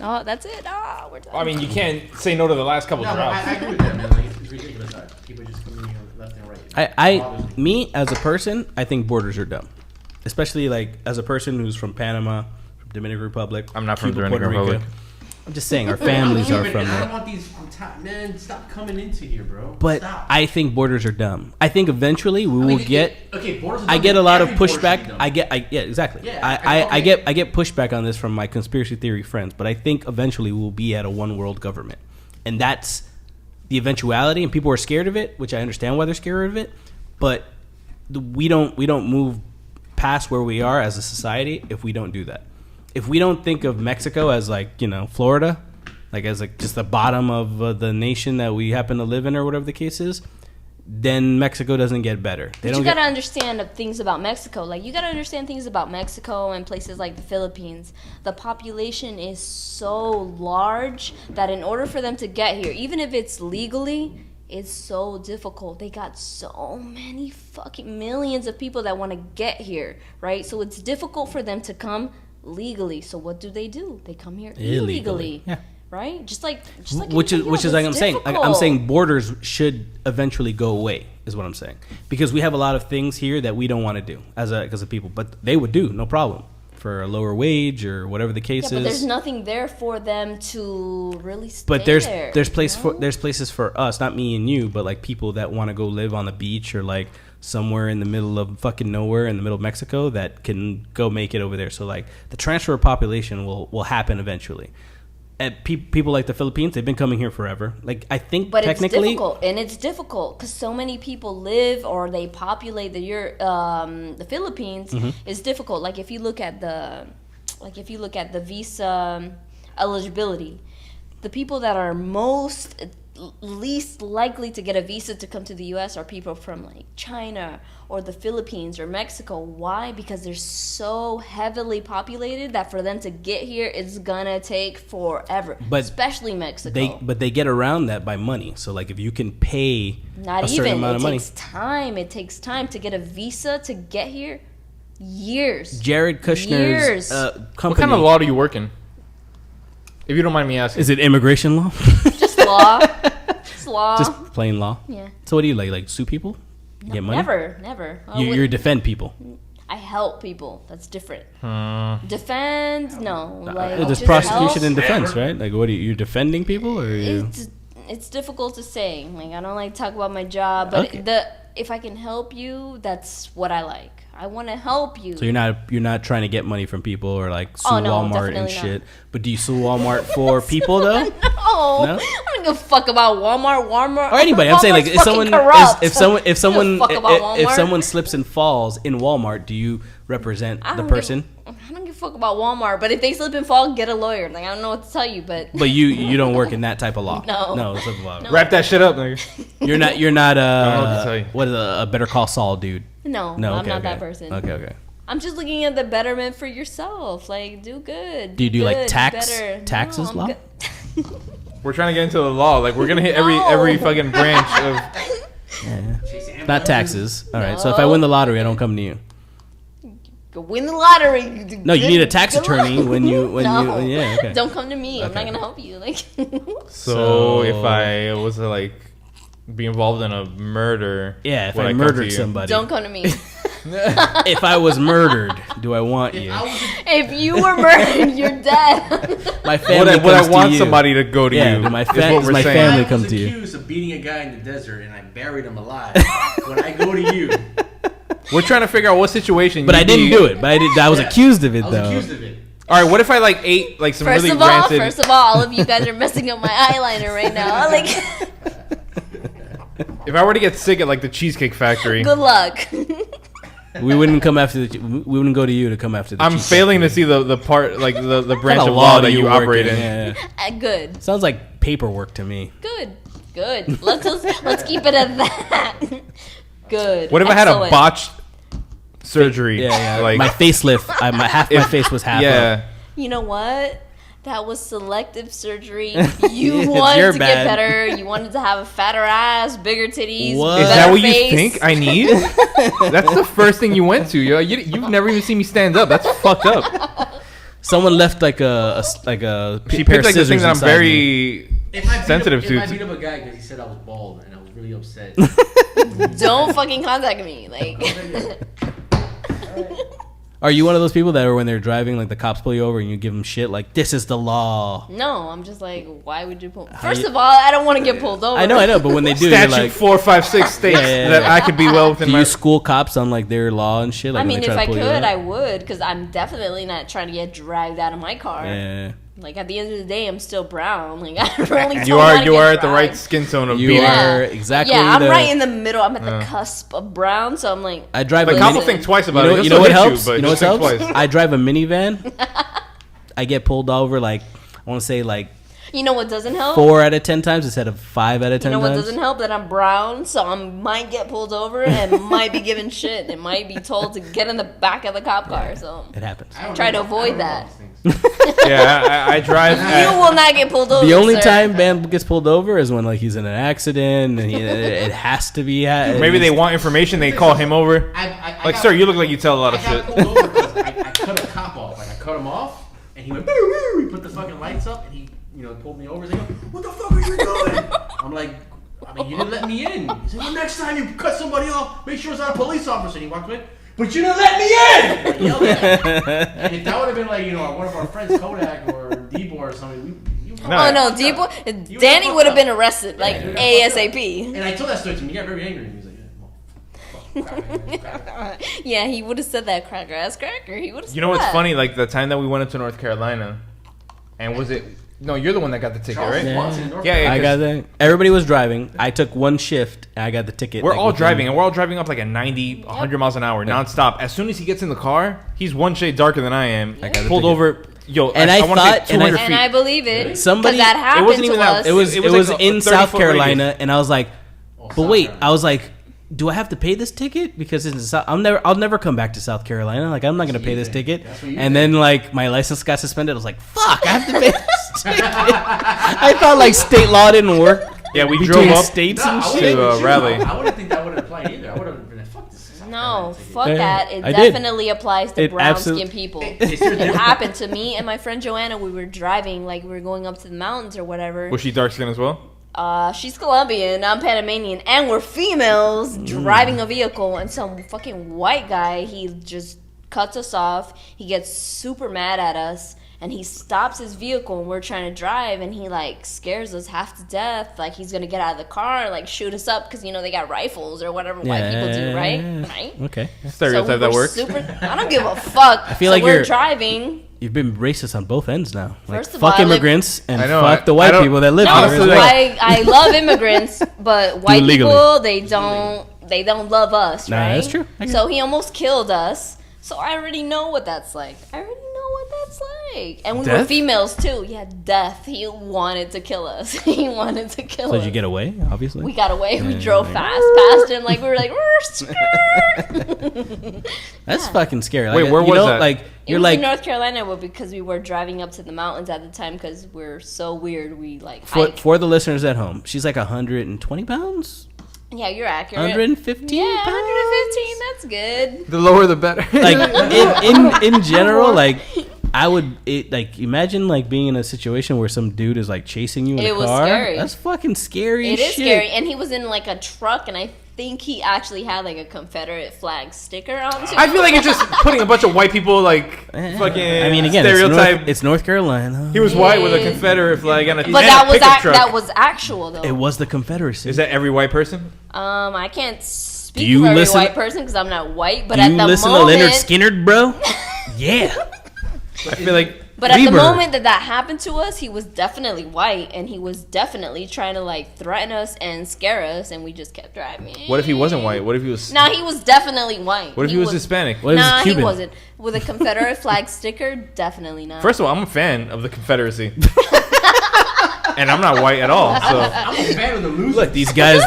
Oh, that's it. Oh, we're done. I mean, you can't say no to the last couple of rounds. I agree with that, man. Like, it's ridiculous that people just come in here left and right. Me as a person, I think borders are dumb. Especially like as a person who's from Panama, from Dominican Republic. I'm not from Cuba, Dominican Republic. I'm just saying our families are from there. I don't want these men. Stop coming into here, bro. But stop. I think borders are dumb. I think eventually we will get. Okay, borders are dumb. I get a lot of pushback. Yeah, exactly. Yeah, I get pushback on this from my conspiracy theory friends. But I think eventually we'll be at a one world government, and that's the eventuality. And people are scared of it, which I understand why they're scared of it. But we don't move past where we are as a society if we don't do that. If we don't think of Mexico as like, you know, Florida, like as like just the bottom of the nation that we happen to live in or whatever the case is, then Mexico doesn't get better. But you got to understand things about Mexico. Like, you got to understand things about Mexico and places like the Philippines. The population is so large that in order for them to get here, even if it's legally, it's so difficult. They got so many fucking millions of people that want to get here, right? So it's difficult for them to come legally. So what do? They come here illegally. Yeah. Right? Just like which is like I'm saying. Like, I'm saying borders should eventually go away, is what I'm saying. Because we have a lot of things here that we don't want to do as a people, but they would do, no problem, for a lower wage or whatever the case is. But there's nothing there for them to really stay. But there's places for us, not me and you, but like people that want to go live on the beach or like somewhere in the middle of fucking nowhere in the middle of Mexico that can go make it over there. So like the transfer of population will happen eventually. And people like the Philippines, they've been coming here forever. Like, I think but technically, it's difficult because so many people live or they populate the Philippines. Mm-hmm. It's difficult. Like if you look at the visa eligibility, the people that are least likely to get a visa to come to the U.S. are people from like China or the Philippines or Mexico. Why? Because they're so heavily populated that for them to get here, it's gonna take forever. But especially Mexico. They get around that by money. So like if you can pay a certain amount of money, it takes time to get a visa to get here. Years. Jared Kushner's company. What kind of law do you work in? If you don't mind me asking. Is it immigration law? Just law. Just law. Just plain law? Yeah. So what do you like sue people? You get money? Never. You defend people? I help people. That's different. Defend? No. There's prosecution and defense, right? Like, what are you're defending people? Or it's difficult to say. Like, I don't like to talk about my job, but if I can help you, that's what I like. I want to help you. So you're not trying to get money from people or like sue Walmart and shit. Not. But do you sue Walmart for people though? No. I don't give a fuck about Walmart or anybody. I'm saying like if someone slips and falls in Walmart, do you represent the person? I don't give a fuck about Walmart, but if they slip and fall, get a lawyer. Like, I don't know what to tell you, but you don't work in that type of law. No, it's a law. No. Wrap that shit up, nigga. You're not I don't know what to tell you. What is a Better Call Saul dude? No, I'm not that person. Okay. I'm just looking at the betterment for yourself. Like, do good. Do you do like taxes law? We're trying to get into the law. Like, we're gonna hit every fucking branch of. Yeah. Not taxes. All right. So if I win the lottery, I don't come to you. Go win the lottery. No, you need a tax attorney when you. Yeah. Okay. Don't come to me. Okay. I'm not gonna help you. Like. So if I was to like be involved in a murder. Yeah, if I murdered somebody. Don't come to me. If I was murdered, do I want you? If you were murdered, you're dead. My family would I want somebody to go to you? My family come to you. I was accused of beating a guy in the desert and I buried him alive. When I go to you. We're trying to figure out what situation. But I didn't do it. But I was accused of it, though. I was accused of it. All right, what if I like ate like some really rancid... First of all of you guys are messing up my eyeliner right now. Like, if I were to get sick at like the Cheesecake Factory, good luck. We wouldn't come after we wouldn't go to you to come after the I'm failing to see the part, like the branch of law that you operate in. Yeah. Good. Sounds like paperwork to me. Good. Let's keep it at that. Good. What if I had a botched surgery? Yeah. Like my facelift. My face was half up. You know what? That was selective surgery. You wanted to get better. You wanted to have a fatter ass, bigger titties. What? Is that what you think I need? That's the first thing you went to. You've never even seen me stand up. That's fucked up. Someone left like a she picked like the thing that I'm very sensitive to. I beat up a guy because he said I was bald and I was really upset. Don't fucking contact me. Like. Are you one of those people that when they're driving, like the cops pull you over and you give them shit like, this is the law? No, I'm just like, why would you pull? First of all, I don't want to get pulled over. I know, but when they do, statute like 4, 5, 6 states that I could be well within. Do you school cops on like their law and shit? Like, I mean, if I could, I would, because I'm definitely not trying to get dragged out of my car. Yeah. Like at the end of the day, I'm still brown. Like I really don't you are at the right skin tone of being. You are exactly. Yeah, I'm right in the middle. I'm at the cusp of brown, so I'm like. I drive. Like, Cabo think twice about it. You know what helps? You know what helps? I drive a minivan. I get pulled over like I want to say like. You know what doesn't help? 4 out of 10 times instead of 5 out of 10 times. You know what doesn't help? That I'm brown, so I might get pulled over and might be given shit. And might be told to get in the back of the cop car. So it happens. Try to avoid that. Yeah, I drive. You will not get pulled over. The only time Bam gets pulled over is when like he's in an accident and it has to be. Maybe they want information. They call him over. Like, sir, you look like you tell a lot of shit. Pulled over because I cut a cop off. Like I cut him off, and he went. He put the fucking lights up, and he. Pulled me over. He's like, "What the fuck are you doing?" I'm like, you didn't let me in. He said, "Well, next time you cut somebody off, make sure it's not a police officer." And he walked away. But you didn't let me in. Like, yelled at him. And if that would have been like, one of our friends, Kodak or D-Boy or something, no, D-Boy, Danny would have been arrested like ASAP. And I told that story to him. He got very angry. He was like, yeah, he would have said that cracker ass cracker. He would have. You know what's funny? Like the time that we went up to North Carolina, and was it? No, you're the one that got the ticket, right? Yeah, I got that. Everybody was driving. I took one shift, and I got the ticket. We're all driving, and we're all driving up like at 90, 100 miles an hour, nonstop. As soon as he gets in the car, he's one shade darker than I am. I got pulled over. Yo, and I thought, and I believe it. Somebody, that happened it wasn't even to us. It was like in South Carolina, and I was like, but wait, I was like, do I have to pay this ticket? Because I'll never come back to South Carolina. Like I'm not gonna pay this ticket. And then like my license got suspended. I was like, fuck, I have to pay this ticket. I thought like state law didn't work. Yeah, we drove up states and shit to Raleigh. I wouldn't think that would have applied either. I would have been like, fuck this. No, fuck that. It definitely applies to brown skin people. It happened to me and my friend Joanna. We were driving, like we were going up to the mountains or whatever. Was she dark skinned as well? She's Colombian, I'm Panamanian, and we're females driving a vehicle, and some fucking white guy, he just cuts us off. He gets super mad at us, and he stops his vehicle, and we're trying to drive, and he like scares us half to death. Like he's gonna get out of the car, like shoot us up, because they got rifles or whatever white people do, right? Okay. Stereotype that works. I don't give a fuck. I feel like we're driving. You've been racist on both ends now. Like, First of fuck all, immigrants and fuck the white people that live here. here. No, I love immigrants, but white people they don't love us, right? Nah, that's true. So he almost killed us. So I already know what that's like. And we were females too. Yeah, death. He wanted to kill us. He wanted to kill us. So did you get away? Obviously. We got away. We drove fast past him. Like we were like, that's fucking scary. Wait, where was that? Like it was in North Carolina, but because we were driving up to the mountains at the time, because we're so weird, we like for the listeners at home. She's like 120 pounds. Yeah, you're accurate. 115 Yeah, pounds? 115. That's good. The lower, the better. Like in general, like I would imagine like being in a situation where some dude is like chasing you in a car. It was scary. That's fucking scary. It is scary, and he was in like a truck, and I think he actually had like a Confederate flag sticker on too. I feel like you're just putting a bunch of white people like fucking. I mean, again, stereotype. It's North Carolina. He was white with a Confederate flag and a but that was actual though. It was the Confederacy. Is that every white person? I can't speak for every white person because I'm not white. But at the moment, listen to Leonard Skinner, bro? Yeah. I feel like. But at the moment that happened to us, he was definitely white, and he was definitely trying to like threaten us and scare us, and we just kept driving. What if he wasn't white? What if he was? No, he was definitely white. What if he was Hispanic? Nah, he wasn't. With a Confederate flag sticker, definitely not. First of all, I'm a fan of the Confederacy. And I'm not white at all, so I'm a fan of the losers. Look, these guys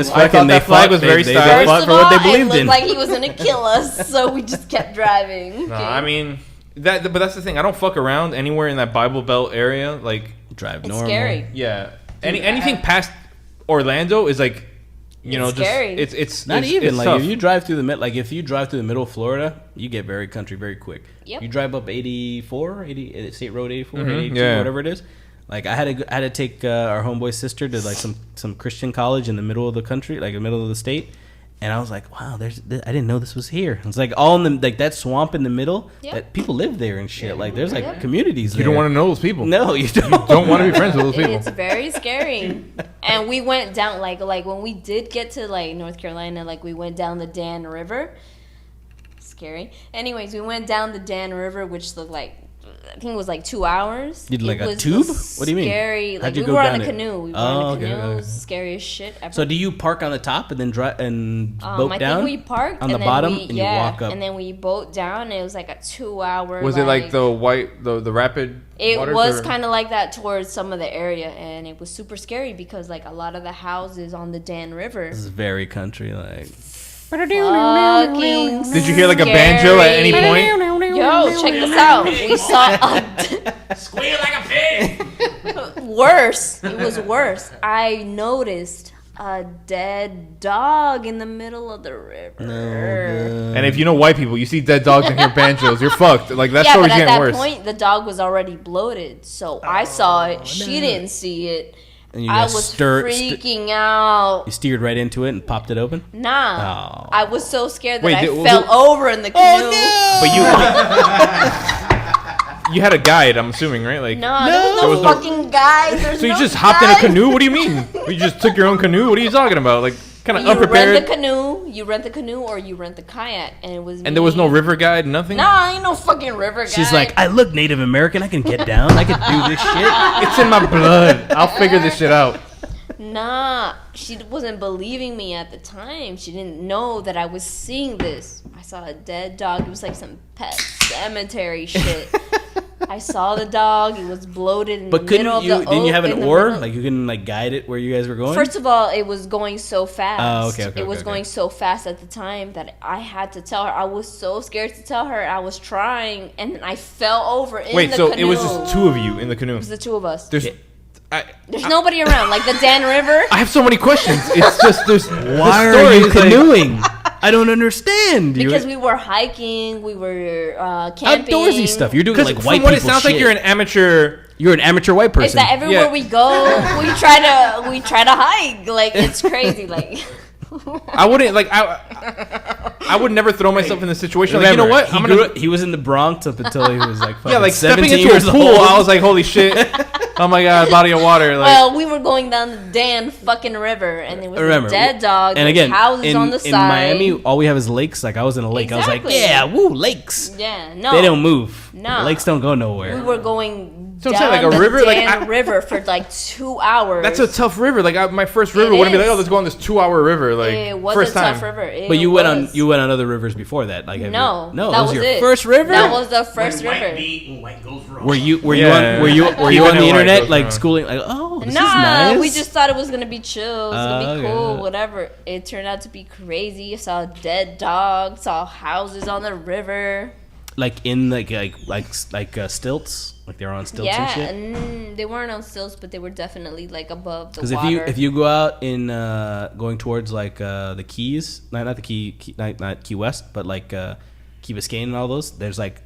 fucking they fought was very stylish. They fought for what they believed in. It looked like he was gonna kill us, so we just kept driving. No, I mean but that's the thing. I don't fuck around anywhere in that Bible Belt area. Like drive it's normal. Scary. Yeah, anything past Orlando is like, it's scary. It's not even it's like tough. if you drive through the middle of Florida, you get very country very quick. Yep. You drive up 84, State Road 84, 82, whatever it is. Like I had to take our homeboy's sister to like some Christian college in the middle of the country, like the middle of the state, and I was like, wow, I didn't know this was here. It's like all in the like that swamp in the middle. Yep. That people live there and shit. Like there's like communities. You don't want to know those people. No, you don't. You don't want to be friends with those people. It's very scary. And we went down like when we did get to like North Carolina, like we went down the Dan River. Scary. Anyways, we went down the Dan River, which looked like I think it was like 2 hours. You did like it a was tube? the What do you mean? Scary. How'd Like you we go were on down a it? canoe. We were Oh, on a okay, canoe. It okay. was the scariest shit ever. So do you park on the top and then boat I down? think we parked on the and then bottom we, and you walk up. and then we boat down. And it was like a 2 hour. Was it like the rapid? It waters, was or? kind of like that towards some of the area, and it was super scary because like a lot of the houses on the Dan River. This is very country like. Fucking Did you hear like a banjo at any point? Yo, check this out. We saw a Squeal like a pig. worse. It was worse. I noticed a dead dog in the middle of the river. And if you know white people, you see dead dogs and hear banjos, you're fucked. Like that Yeah, story's but at getting that worse. point, the dog was already bloated, so I saw it. She didn't see it. And you I guys was freaking out. You steered right into it and popped it open? Nah, Oh. I was so scared that Wait, I fell over in the canoe. But you had a guide, I'm assuming, right? Like No, there There was was no no- fucking guide. There's So you no just hopped in a guide. canoe? What do you mean? You just took your own canoe? What are you talking about? Like kind of You unprepared. rent the canoe, or you rent the kayak, and it was. And there was no river guide, nothing. Nah, ain't no fucking river guide. She's like, I look Native American. I can get down. I can do this shit. It's in my blood. I'll figure this shit out. Nah, she wasn't believing me at the time. She didn't know that I was seeing this. I saw a dead dog. It was like some pet cemetery shit. I saw the dog. It was bloated in But the middle of the didn't you have in an the oar? middle- Like you can like guide it where you guys were going? First of all, it was going so fast. Oh, okay, It was okay. going so fast at the time that I had to tell her. I was so scared to tell her. I was trying, and then I fell over in Wait, the so canoe. it was just two of you in the canoe? It was the two of us. There's, There's nobody around, like the Dan River. I have so many questions. It's just there's. Why the are story you is like- canoeing? I don't understand. Because we were hiking, we were camping. outdoorsy stuff. You're doing Because like white from what it people sounds shit. like, you're an amateur. You're an amateur white person. It's that everywhere Yeah. we go, we try to hike. Like it's crazy. Like I wouldn't like. I would never throw myself in this situation. Like, you know Remember, what? I'm gonna. He was in the Bronx up until he was like Yeah, like stepping 17 into a years pool. old. I was like, holy shit! Oh my god, body of water. Like, well, we were going down the Dan fucking river, and there was Remember, a dead dog. And there's again, houses on the in side. Miami, all we have is lakes. Like I was in a lake. I was like, Exactly. yeah, woo, lakes. Yeah, no, They don't move. No. The lakes don't go nowhere. We were going So I'm down saying, like, a the river, like, Dan I- River for like 2 hours. that's a tough river. Like my first river It wouldn't be like, is. oh, let's go on this 2-hour river. Like It was first a time. tough river. It But you went on was. other rivers before that. Like have No, you, no, that that was your it. first river. That was the first When river. white beat and white goes wrong. Were you Yeah. were you on Keep it the in white internet goes like wrong. schooling like this is Nah, nice? we just thought it was gonna be chill. It was gonna be okay. cool, whatever. It turned out to be crazy. I saw a dead dog. Saw houses on the river. like in stilts, like they were on stilts and Yeah, shit. and they weren't on stilts, but they were definitely like above the Because water. if you go out in going towards like the Keys, not the not Key West, but like Key Biscayne and all those, there's like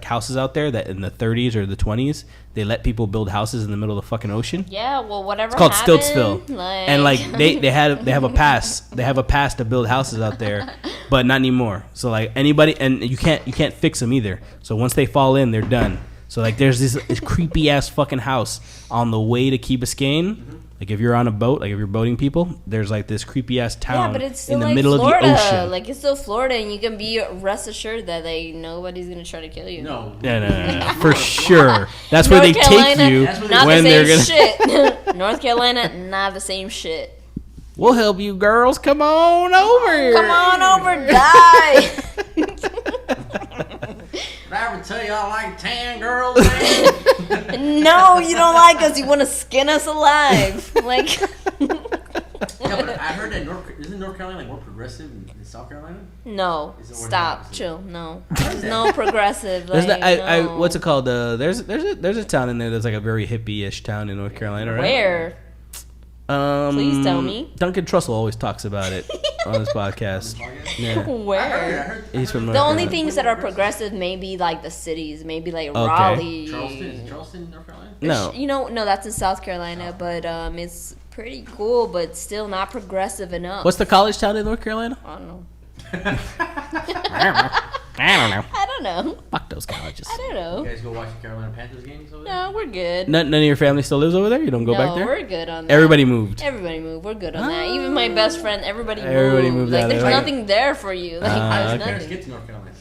houses out there that in the 30s or the 20s they let people build houses in the middle of the fucking ocean. yeah, well, whatever. It's called happened, Stiltsville, like, and like they have a pass. They have a pass to build houses out there, but not anymore. So like anybody, and you can't fix them either. So once they fall in, they're done. So like there's this creepy ass fucking house on the way to Key Biscayne. Like if you're on a boat, like if you're boating people, there's like this creepy ass town yeah, but it's still in the like middle Florida. of the ocean. Like it's still Florida, and you can be rest assured that like nobody's gonna try to kill you. No. No, for sure. That's where they North take Carolina, you That's where not when the they're same gonna. shit. North Carolina, not the same shit. We'll help you, girls. Come on over here. Come on over, die. Did I ever tell you I like tan girls, man? No, you don't like us. You want to skin us alive. Like, Yeah, but I heard that isn't North Carolina like more progressive than South Carolina? no, Is it more stop, opposite? chill. No, there's no progressive. There's Like, no. what's it called? There's a town in there that's like a very hippie-ish town in North Carolina, right? Where? Please tell me. Duncan Trussell always talks about it on his podcast. Yeah. Where? He's from North The only Carolina. things that are progressive may be like the cities, maybe like Okay. Raleigh. Charleston? Is Charleston, North Carolina? No. You know, no, that's in South Carolina, but it's pretty cool, but still not progressive enough. What's the college town in North Carolina? I don't know. I don't know. I don't know. Fuck those colleges. I don't You know. guys go watch the Carolina Panthers games over there? No, we're good. None of your family still lives over there? You don't go no, back there? we're good on that. Everybody moved. Everybody moved. We're good on that. Even my best friend, everybody moved. out Like, there's there. nothing there for you. Like, How there's did your parents nothing. get to North Carolina?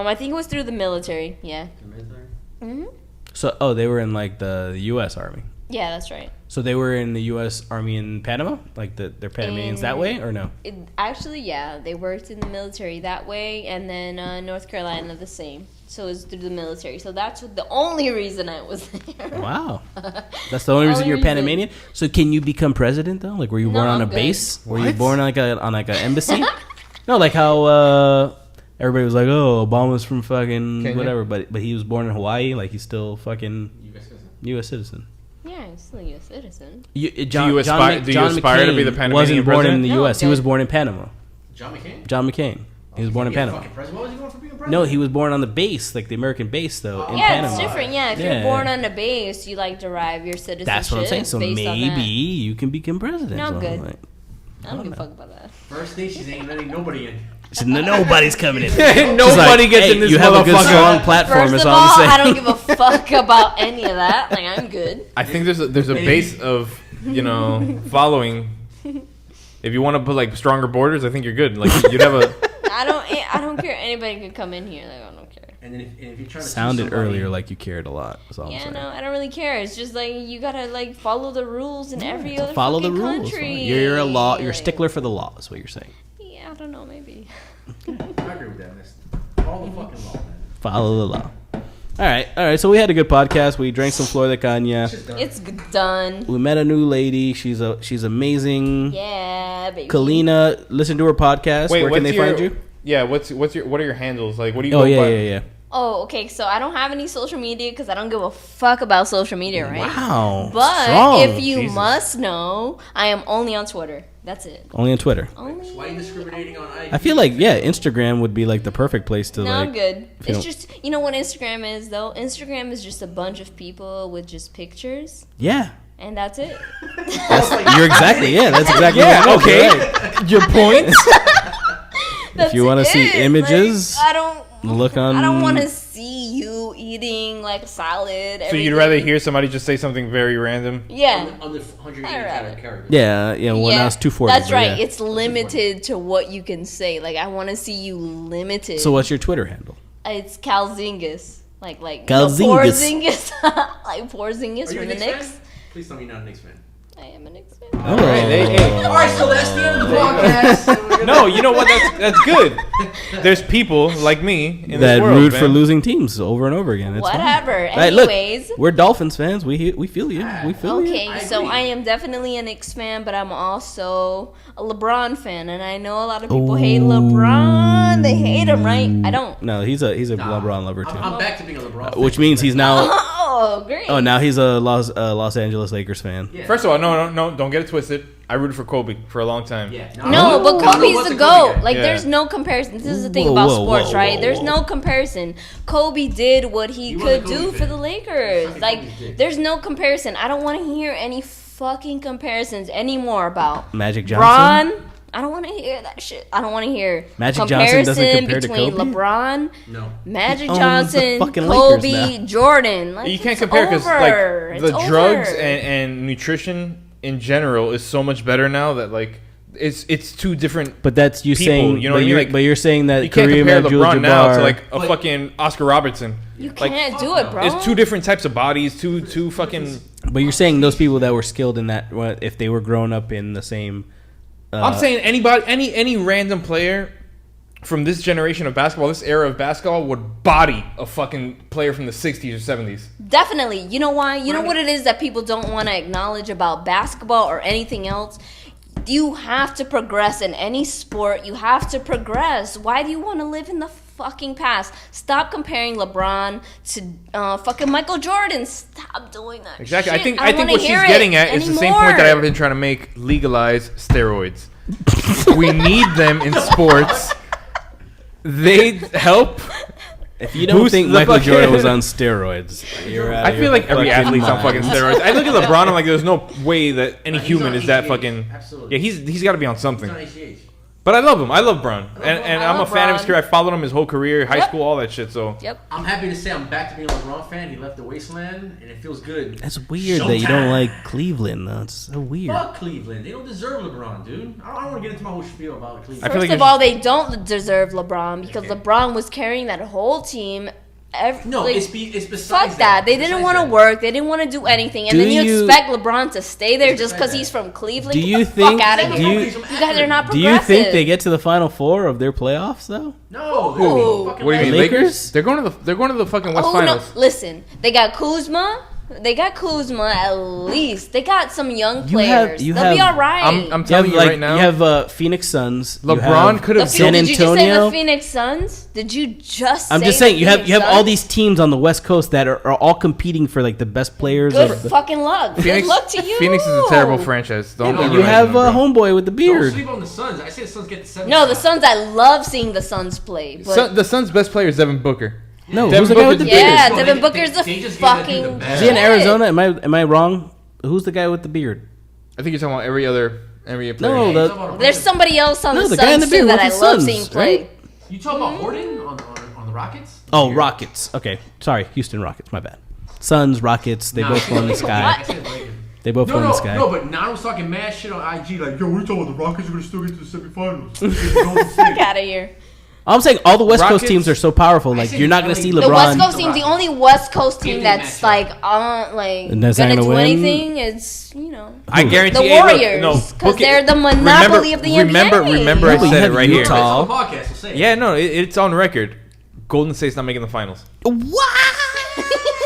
I think it was through the military. Yeah. The military? Mm-hmm. So, they were in like the U.S. Army. Yeah, that's right. So they were in the U.S. Army in Panama? Like they're Panamanians that way, or no? Actually, yeah. They worked in the military that way, and then North Carolina the same. So it was through the military. So that's the only reason I was there. Wow. That's the only reason you're Panamanian? So can you become president, though? Like, were you born on a base? Were you born on an embassy? No, like how everybody was like, oh, Obama's from fucking Kenya? Whatever, but he was born in Hawaii. Like, he's still fucking U.S. citizen. Yeah, he's still a U.S. citizen. Do you aspire to be the Panamanian wasn't born president? in the U.S. He was born in Panama. John McCain? John McCain. He was born in Panama. What was he going for being president? No, he was born on the base, like the American base, though, in Panama. Yeah, it's different. Yeah, if you're born on the base, you like derive your citizenship. That's what I'm saying. So maybe you can become president. No, so good. Like, I don't give a fuck about that. First thing, she ain't letting nobody in. Nobody's coming in. Nobody gets in this you have a good strong platform. First of all, I don't give a fuck about any of that. Like, I'm good. I think there's a base of following. If you want to put like stronger borders, I think you're good. Like you'd have a. I don't care. Anybody can come in here. Like, I don't care. And then if you're trying to sounded earlier like you cared a lot. That's all I'm saying. No, I don't really care. It's just like you gotta like follow the rules in every other follow the rules. Country. You're a law. You're a stickler for the law. Is what you're saying. I don't know, maybe. I agree with that. Follow the fucking law, man. Follow the law. All right. So we had a good podcast. We drank some Flor de Caña. It's done. We met a new lady. She's amazing. Yeah, baby. Kalina, listen to her podcast. Wait, where can they find you? Yeah, what are your handles? Like, what do you? Oh yeah. Oh, okay. So I don't have any social media because I don't give a fuck about social media, right? Wow. But strong. if you must know, I am only on Twitter. That's it. Only on Twitter. Only. Why are you discriminating on IG? I feel like Instagram would be like the perfect place to I'm good. It's just what Instagram is though. Instagram is just a bunch of people with just pictures. Yeah. And that's it. You're exactly. Yeah, that's exactly. Okay. Right. Your point. If you want to see images, I don't look on. I don't want to see you eating like salad. So you'd rather hear somebody just say something very random? Yeah. Under 180 characters. Yeah. Well, now it's 240. That's right. Yeah. It's limited to what you can say. Like I want to see you limited. So what's your Twitter handle? It's Calzingas. Like Calzingas. Like Porzingis from the Knicks. Please tell me you're not a Knicks fan. I am a Knicks fan. All right. All right, so that's the end of the podcast. No, you know what? That's good. There's people like me in that this world, root man. for losing teams over and over again. It's whatever. Right, Anyways, look, we're Dolphins fans. We feel you. We feel you. Okay, so I am definitely a Knicks fan, but I'm also a LeBron fan, and I know a lot of people hate LeBron. They hate him, right? I don't. No, he's a LeBron lover too. I'm back to being a LeBron fan. Which means he's now. Oh, great. Oh, now he's a Los Angeles Lakers fan. Yeah. First of all, no, don't get it twisted. I rooted for Kobe for a long time. Yeah. No, but Kobe's the GOAT. Like, there's no comparison. This is the thing about sports, right? There's no comparison. Kobe did what he could do for the Lakers. Like, there's no comparison. I don't want to hear any fucking comparisons anymore about Magic Johnson. Bron. I don't want to hear that shit. I don't want to hear Magic Johnson doesn't compare between to Kobe? LeBron, Magic Johnson, Lakers Kobe, Jordan. Like, you can't compare because like the drugs over. and nutrition in general is so much better now that like it's two different. But that's you people, saying. You know what I mean? Like, but you're saying that you can't Kareem compare LeBron Abdul-Jabbar now to like a fucking Oscar Robertson. You can't do it, bro. It's two different types of bodies. Two fucking. But you're saying those people that were skilled in that, if they were growing up in the same. I'm saying anybody, any random player from this generation of basketball, this era of basketball, would body a fucking player from the 60s or 70s. Definitely. You know why? You know what it is that people don't want to acknowledge about basketball or anything else? You have to progress in any sport. You have to progress. Why do you want to live in the fucking past? Stop comparing LeBron to fucking Michael Jordan. Stop doing that. Exactly. Shit. I think what she's getting at is the same point that I've been trying to make: legalize steroids. We need them in sports. They help. If you don't think Michael Jordan was on steroids, you're out of I feel like every athlete's on fucking mind. steroids. I look at LeBron, I'm like, there's no way that any human is that fucking. Absolutely. Yeah, he's got to be on something. He's on ACH. But I love him. I love Bron. And I'm a fan of his Bron. career. I followed him his whole career, high school, all that shit. So Yep. I'm happy to say I'm back to being a LeBron fan. He left the wasteland, and it feels good. That's weird that you don't like Cleveland, though. It's so weird. Fuck Cleveland. They don't deserve LeBron, dude. I don't want to get into my whole spiel about Cleveland. I feel First like of all, they don't deserve LeBron because LeBron was carrying that whole team It's besides fuck that. They didn't want to work. They didn't want to do anything. And then you expect LeBron to stay there just because he's from Cleveland? Do you Get the fuck out of here. You guys are not progressive. Do you think they get to the Final Four of their playoffs though? No. What do you mean, Lakers? They're going to the fucking West Finals. No. Listen, they got Kuzma. At least. They got some young players. They'll be all right. I'm telling you right now. You have Phoenix Suns. LeBron could have San Antonio. Did you just say the Phoenix Suns? Did you just I'm just saying you have all these teams on the West Coast that are all competing for like the best players. Good fucking luck. Good luck to you. Phoenix is a terrible franchise. You have a homeboy with the beard. Don't sleep on the Suns. I say the Suns get the 7. No, the Suns. I love seeing the Suns play. But the Suns' best player is Devin Booker. No, who's the guy with the beard? Yeah, Devin Booker's the fucking. Is he in Arizona? Am I wrong? Who's the guy with the beard? I think you're talking about every player. No, there's somebody else on the guy in the Suns beard too that I with the love Suns, seeing play. right? You talking about Harden on the Rockets? Oh, Rockets. Okay, sorry, Houston Rockets. My bad. Suns, Rockets. They both go in the sky. They both go in the sky. No, but now I was talking mad shit on IG. Like, yo, what are you talking about? The Rockets are gonna still get to the semifinals. Fuck out of here. I'm saying all the West Coast teams are so powerful. Like you're not going to see LeBron. The West Coast team, the only West Coast team that's like gonna do anything is I guarantee the Warriors because they're the monopoly of the NBA. Remember, I said it right here. On the podcast, we'll say it. Yeah, no, it's on record. Golden State's not making the finals. What?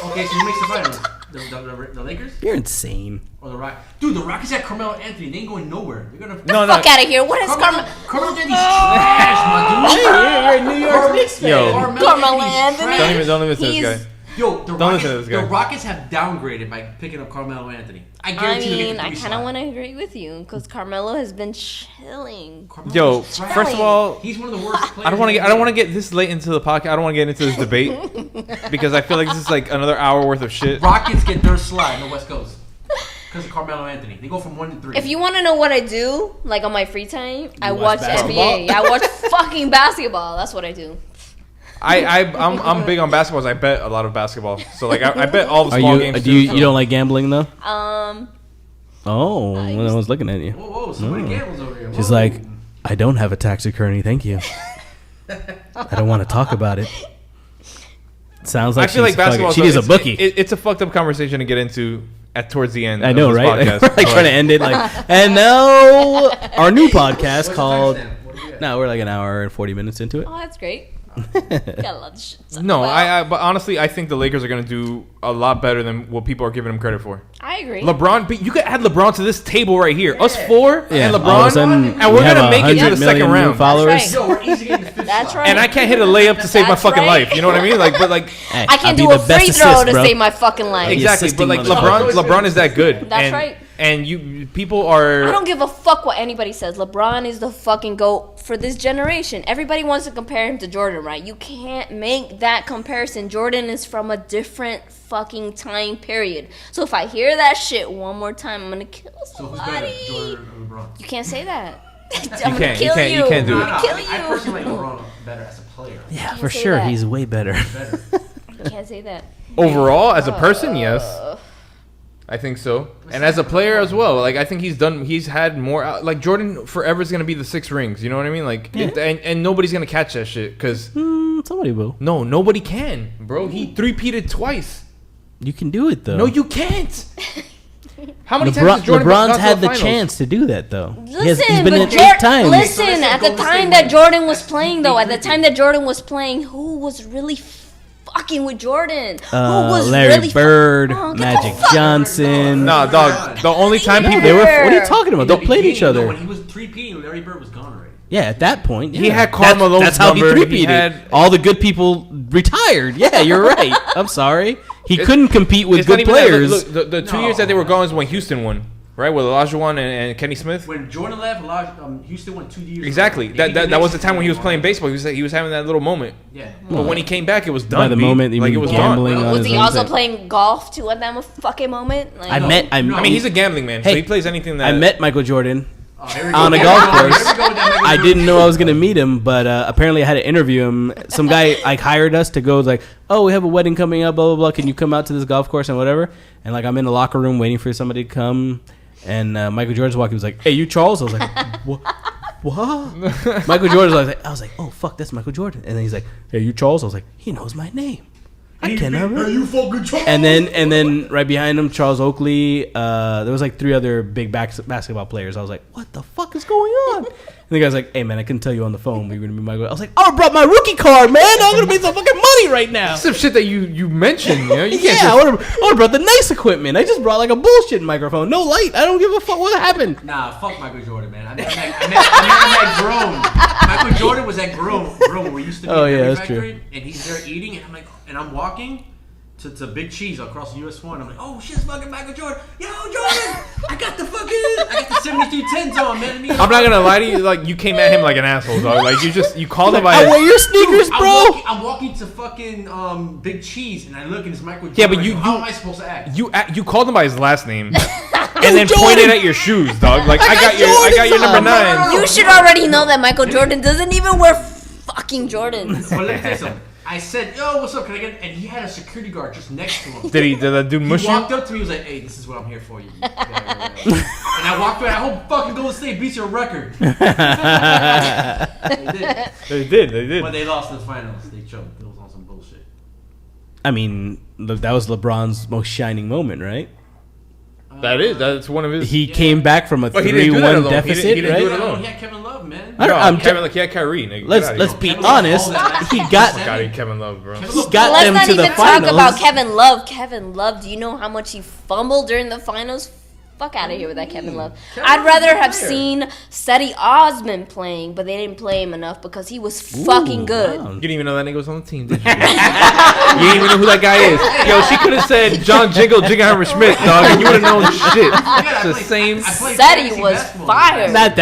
Okay, so who makes the finals? The Lakers? You're insane. Or the Rockets? Dude, the Rockets had Carmelo Anthony. They ain't going nowhere. They're gonna fuck out of here. What is Carmelo? Carmelo Anthony's trash, my dude. You're a New York Knicks fan. Yo, Carmelo Anthony. Don't listen to this guy. Yo, the Rockets have downgraded by picking up Carmelo Anthony. I kind of want to agree with you because Carmelo has been chilling. Yo, first of all, he's one of the worst players. I don't want to get this late into the podcast. I don't want to get into this debate because I feel like this is like another hour worth of shit. Rockets get their slide on the West Coast because of Carmelo Anthony. They go from 1 to 3. If you want to know what I do, like on my free time, I watch basketball? NBA. I watch fucking basketball. That's what I do. I'm big on basketball. I bet a lot of basketball. So like I bet all the small games. You don't like gambling though? I one's looking at you. Whoa, somebody gambles over here. She's like, I don't have a tax attorney. Thank you. I don't want to talk about it. Sounds like I feel like basketball. She needs a bookie. It's a fucked up conversation to get into towards the end. I know, of this right? Podcast. We're like trying to end it and now our new podcast called. No, we're like an hour and 40 minutes into it. Oh, that's great. Got a lot of shit. No, but honestly, I think the Lakers are going to do a lot better than what people are giving them credit for. I agree. LeBron, you could add LeBron to this table right here. Us four and LeBron, and we're going to make it to the second round. Followers. That's right. And I can't hit a layup to save my fucking life. You know what I mean? Hey, I can't do a free throw to save my fucking life. Exactly, but like LeBron is that good. That's right. And people are. I don't give a fuck what anybody says. LeBron is the fucking GOAT for this generation. Everybody wants to compare him to Jordan, right? You can't make that comparison. Jordan is from a different fucking time period. So if I hear that shit one more time, I'm gonna kill somebody. So who's better, Jordan or LeBron? You can't say that. I'm gonna kill you. You can't do it. Kill you. I personally like LeBron better as a player. Yeah, for sure. That. He's way better. You can't say that. Overall, as a person, yes. I think so. And as a player as well. Like, I think he's had more. Like, Jordan forever is going to be the 6 rings. You know what I mean? Like, and nobody's going to catch that shit. Because. Somebody will. No, nobody can, bro. He 3-peated twice. You can do it, though. No, you can't. How many times has Jordan LeBron's had the chance to do that, though. Listen, he's been in 8 times. Listen, at the time that Jordan was playing, who was really fucking with Jordan? Who was Larry really Bird, Magic Johnson. Nah, dog. The only time people what are you talking about? They played each other. When he was 3-peating, Larry Bird was gone already. Yeah, at that point, he had Carmelo's That's how he number. 3-peated. All the good people retired. Yeah, you're right. I'm sorry. He couldn't compete with good players. Look, the 2 years that they were gone is when Houston won. Right, with Olajuwon and Kenny Smith. When Jordan left, Houston won 2 years. Exactly. That was the time when he was playing baseball. He was having that little moment. Yeah. But when he came back, it was done. By the moment, like it was gambling done. on Was his he own also thing. playing golf too at that fucking moment? Like, I mean, he's a gambling man, so he plays anything that. I met Michael Jordan on a golf course. I didn't know I was gonna meet him, but apparently I had to interview him. Some guy like hired us to go. Like, oh, we have a wedding coming up. Blah blah blah. Can you come out to this golf course and whatever? And like, I'm in the locker room waiting for somebody to come. And Michael Jordan's walking. He was like, "Hey, you Charles?" I was like, "What?" Michael Jordan was like, "I was like, oh fuck, that's Michael Jordan." And then he's like, "Hey, you Charles?" I was like, "He knows my name." I cannot. Hey, you fucking Charles. And then right behind him, Charles Oakley. There was like 3 other big basketball players. I was like, what the fuck is going on? And the guy's like, hey man, I couldn't tell you on the phone. We were gonna be my. I was like, I brought my rookie card, man. I'm gonna make some fucking money right now. Some shit that you mentioned. You know? You Yeah, I would have brought the nice equipment. I just brought like a bullshit microphone. No light. I don't give a fuck what happened. Nah, fuck Michael Jordan, man. I met him at Grown. Michael Jordan was at Grown where we used to be at the factory, and he's there eating, and I'm like, and I'm walking to Big Cheese across the US 1. I'm like, oh shit, it's fucking Michael Jordan. Yo, Jordan, I got the 7310s on, man. I'm not gonna lie to you, like you came at him like an asshole, dog. Like you called him by I wear your sneakers, bro. I'm walking to fucking Big Cheese, and I look, and it's Michael Jordan. Yeah, but how am I supposed to act? You called him by his last name. And then pointed at your shoes, dog. Like I got your number 9. You should already know that Michael Jordan doesn't even wear fucking Jordans. Well, let me tell you something. I said, yo, what's up? Can I get? And he had a security guard just next to him. Did that dude mush you? you? He walked up to me. He was like, hey, this is what I'm here for. You. And I walked away. I hope fucking Golden State beats your record. They did. But they lost in the finals. They choked. It was on some bullshit. I mean, that was LeBron's most shining moment, right? That's one of his. He came back from a 3-1 deficit, he didn't right? do it alone. He had Kevin Love, man. He had Kyrie. Nigga. Let's be honest. He got Kevin Love, bro. got Let's them not to the even finals. talk about Kevin Love. Kevin Love, do you know how much he fumbled during the finals? Fuck out of here with that Kevin Love. I'd rather have seen Cedi Osman playing, but they didn't play him enough because he was fucking good. You didn't even know that nigga was on the team, did you? You didn't even know who that guy is. Yo, she could have said John Jingleheimer Schmidt, dog, and you would have known shit. It's the same. Cedi was fire. Not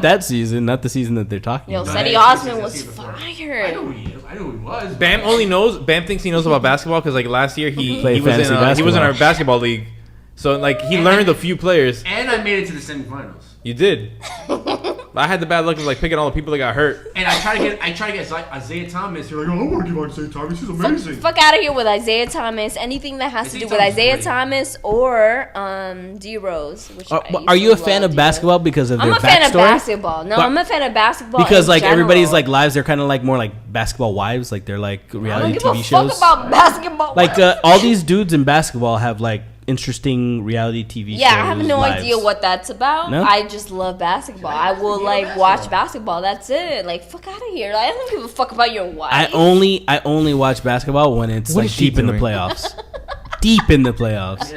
that season. Not the season that they're talking Yo, about. Cedi Osman was fire. I know who he is. I know who he was. Bam thinks he knows about basketball because like last year he Played was fantasy in our basketball league. So like he learned a few players. And I made it to the semifinals. You did. I had the bad luck of like picking all the people that got hurt. And I try to get Isaiah Thomas. You're like, oh, I want to give Isaiah Thomas. He's amazing. Fuck out of here with Isaiah Thomas. Anything that has to do with Isaiah Thomas or D Rose. Which Are you a fan of basketball because of their backstory? I'm a fan of basketball. No, I'm a fan of basketball because like general. everybody's like lives, they're kind of like more like basketball wives. Like they're like reality TV shows. I don't give a fuck about basketball. Like all these dudes in basketball have like interesting reality TV shows. Yeah, I have no idea what that's about. No? I just love basketball. I will like watch basketball. That's it. Like fuck out of here. I don't give a fuck about your wife. I only watch basketball when it's like deep in the playoffs. Deep in the playoffs.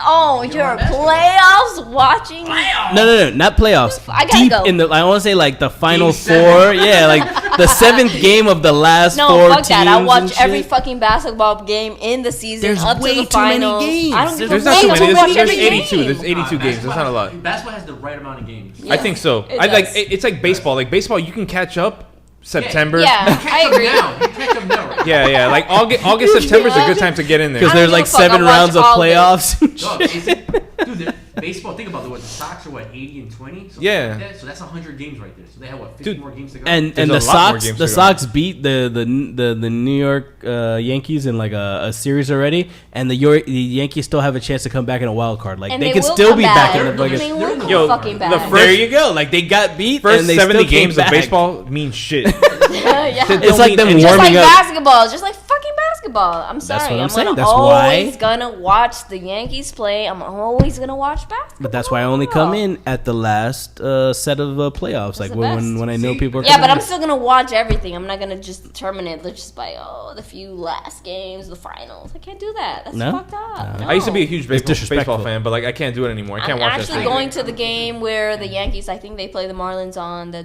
Oh, you're playoffs watching? No, not playoffs. I gotta deep go. in the. I want to say like the final 4. Yeah, like the 7th game of the last 4 fuck teams. that. I watch and every shit. fucking basketball game in the season There's up to way the too many finals. games. I don't give There's a not too fuck many. to watch There's every 82. game. There's 82 games. That's not a lot. Basketball has the right amount of games. I think so. It like does. it's like baseball. Like baseball, you can catch up September. Yeah, I agree. Catch up now. Right? Yeah. Like August, September is a good time to get in there. Because I there's don't like give a fuck. 7 I watch rounds of all playoffs. and Dog, shit. dude, baseball. Think about the Sox are what 80 and 20. Yeah. Like that? So that's 100 games right there. So they have what 50 more games to go. And There's the a lot more Sox games the to go. Sox beat the New York Yankees in like a series already, and the Yankees still have a chance to come back in a wild card. Like And they they can will still come be back. back in the And fucking. they will come Yo, fucking back. the There you go. Like they got beat. First and they 70 still came games of back. baseball mean shit. Yeah. It's like them Just like warming up. basketball, just like fucking basketball. I'm sorry. what I'm saying. That's always why- gonna watch the Yankees play. I'm always gonna watch basketball. But that's why I only come in at the last set of playoffs. Like the when I know See? people are. Yeah, coming but I'm in. still gonna watch everything. I'm not gonna just determine it just by the few last games, the finals. I can't do that. That's No? fucked up. No. No. I used to be a huge baseball disrespectful. fan, but like I can't do it anymore. I can't I'm watch that actually shit. going to the game where the Yankees, I think they play the Marlins on the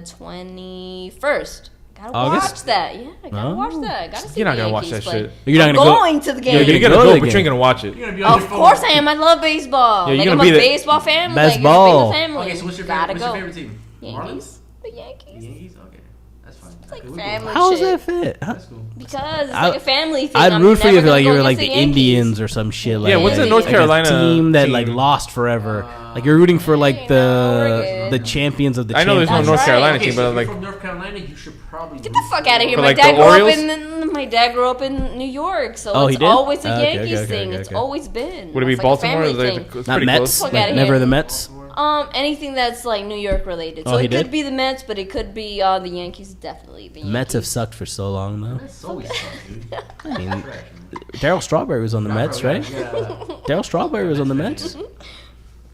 21st. Gotta August? watch that. Yeah, I gotta watch that. Gotta see You're not the gonna watch Yankees that play. shit. You're not I'm gonna go. going to the game. You're You're gonna gonna go go, to but the you ain't game. gonna watch it. You're gonna be on Of your phone. course I am. I love baseball. Yeah, you're like gonna I'm be a the- baseball family. Baseball. Like, it's a big family. Okay, so what's your Gotta favorite go. team? Yankees. Marlins? The The Yankees. Yankees? Okay. That's fine. It's like Okay, we'll go. family How's shit. that fit? Huh? That's cool. Because it's I- like a family thing. I'd I'm root for you never if gonna like you go were like against the Yankees. Indians or some shit. Like Yeah, what's the like North a Carolina team that team? like lost forever? Like you're rooting for like Hey, the champions of the. I know there's no That's North right. Carolina Okay, team, so but if like you're from North Carolina, you should probably Get the fuck out of here. For, My like, dad the grew up Orioles? in my dad grew up in New York, so Oh, he it's did? always a Okay, Yankees okay, thing. okay, It's okay. always been. would it be It's like a Baltimore? family Is thing. it- it's Not pretty Mets. close. Fuck Like, outta never here. the Mets. Anything that's like New York related. So it could be the Mets, but it could be the Yankees. Definitely the Yankees. Mets have sucked for so long, though. That's always suck, dude. I mean, Darryl Strawberry was on the Mets, right? Darryl Strawberry was on the Mets.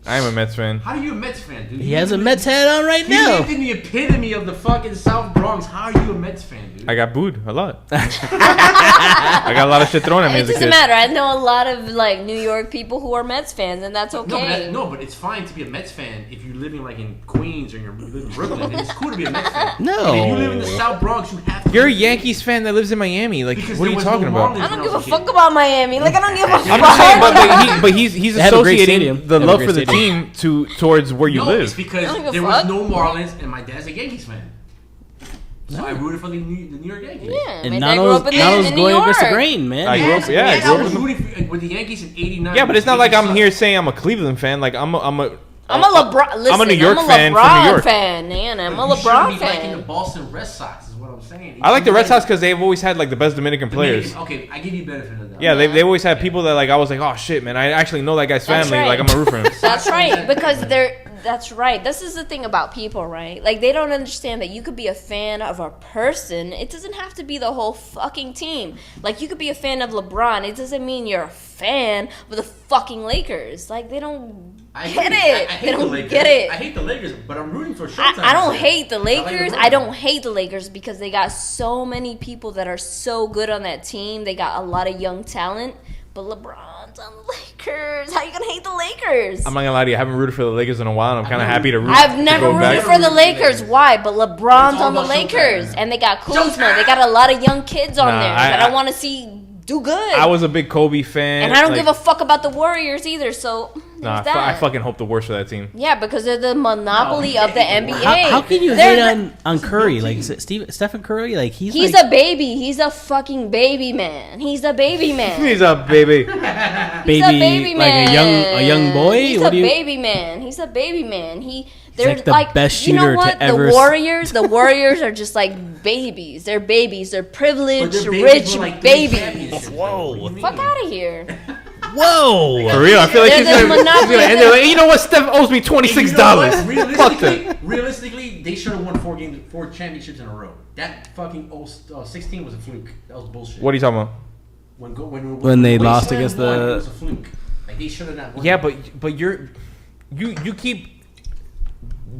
I am a Mets fan. How are you a Mets fan, dude? He has a Mets hat on right now. He lived in the epitome of the fucking South Bronx. How are you a Mets fan, dude? I got booed a lot. I got a lot of shit thrown at me as a kid. It doesn't matter. I know a lot of like New York people who are Mets fans, and that's okay. No, but it's fine to be a Mets fan if you're living like in Queens or you live in Brooklyn. It's cool to be a Mets fan. No. And if you live in the South Bronx, you have to. You're a Yankees fan that lives in Miami. Like, Because what are you talking about? I don't give a fuck about Miami. Like, I don't give a fuck. I'm just saying, but he's They have a great associating stadium. the They have a love great for the stadium. team towards where you No, live. it's because I don't give a there fuck. was no Marlins and my dad's a Yankees fan. So I rooted for the New York Yankees. Yeah, And my dad grew up in Nano's New going York. against the grain, man. I grew up- yeah, I And grew I up was in the- rooting with the Yankees in '89. Yeah, but it's not like I'm Yankees here sucked. saying I'm a Cleveland fan. Like I'm a I'm a LeBron. Listen, I'm a New York fan from LeBron New York. fan, man. I'm a You shouldn't LeBron be liking the fan. Boston Red Sox is what I'm saying. I like the Red Sox because they've always had like the best Dominican players. Okay, I give you benefit of that. Yeah, they always had people that like I was like, oh shit, man, I actually know that guy's That's family. right. Like I'm a root for him. That's right, because that's right. This is the thing about people, right? Like, they don't understand that you could be a fan of a person. It doesn't have to be the whole fucking team. Like, you could be a fan of LeBron. It doesn't mean you're a fan of the fucking Lakers. Like, they don't get it. I They hate the don't Lakers. get it. I hate the Lakers, but I'm rooting for Showtime. I don't hate the like Lakers. LeBron. I don't hate the Lakers because they got so many people that are so good on that team. They got a lot of young talent. But LeBron's on the Lakers. How you gonna hate the Lakers? I'm not gonna lie to you, I haven't rooted for the Lakers in a while, and I'm kind of happy to root. I've to never go rooted back. for the Lakers. Why? But LeBron's It's all on the about Lakers, Showtime. and they got Kuzma. Showtime. They got a lot of young kids on Nah, there that I want to see do good. I was a big Kobe fan, and I don't like, give a fuck about the Warriors either. So Nah, there's that. I fucking hope the worst for that team. Yeah, because they're the monopoly of the NBA. How can you They're hate on Curry? Like Stephen Curry, like he's a baby. He's a fucking baby man. He's a baby man. He's a baby. He's a baby man. like a young boy. He's What a do you- baby man. He's a baby man. They're like the best you know shooter to what? ever The s- Warriors. The Warriors are just like babies. They're babies. They're But privileged, their babies rich won, like, 3 babies. championships. Whoa. What do you mean? Fuck out of here. Whoa! For real, I feel like They're he's the gonna monopoly end it. Like, you know what? Steph owes me $26. And you know what? Fuck that. Realistically, they should have won 4 championships in a row. That fucking 16 was a fluke. That was bullshit. What are you talking about? When they Wasteland lost against won, the- it was a fluke. Like they should have not won. Yeah, but you keep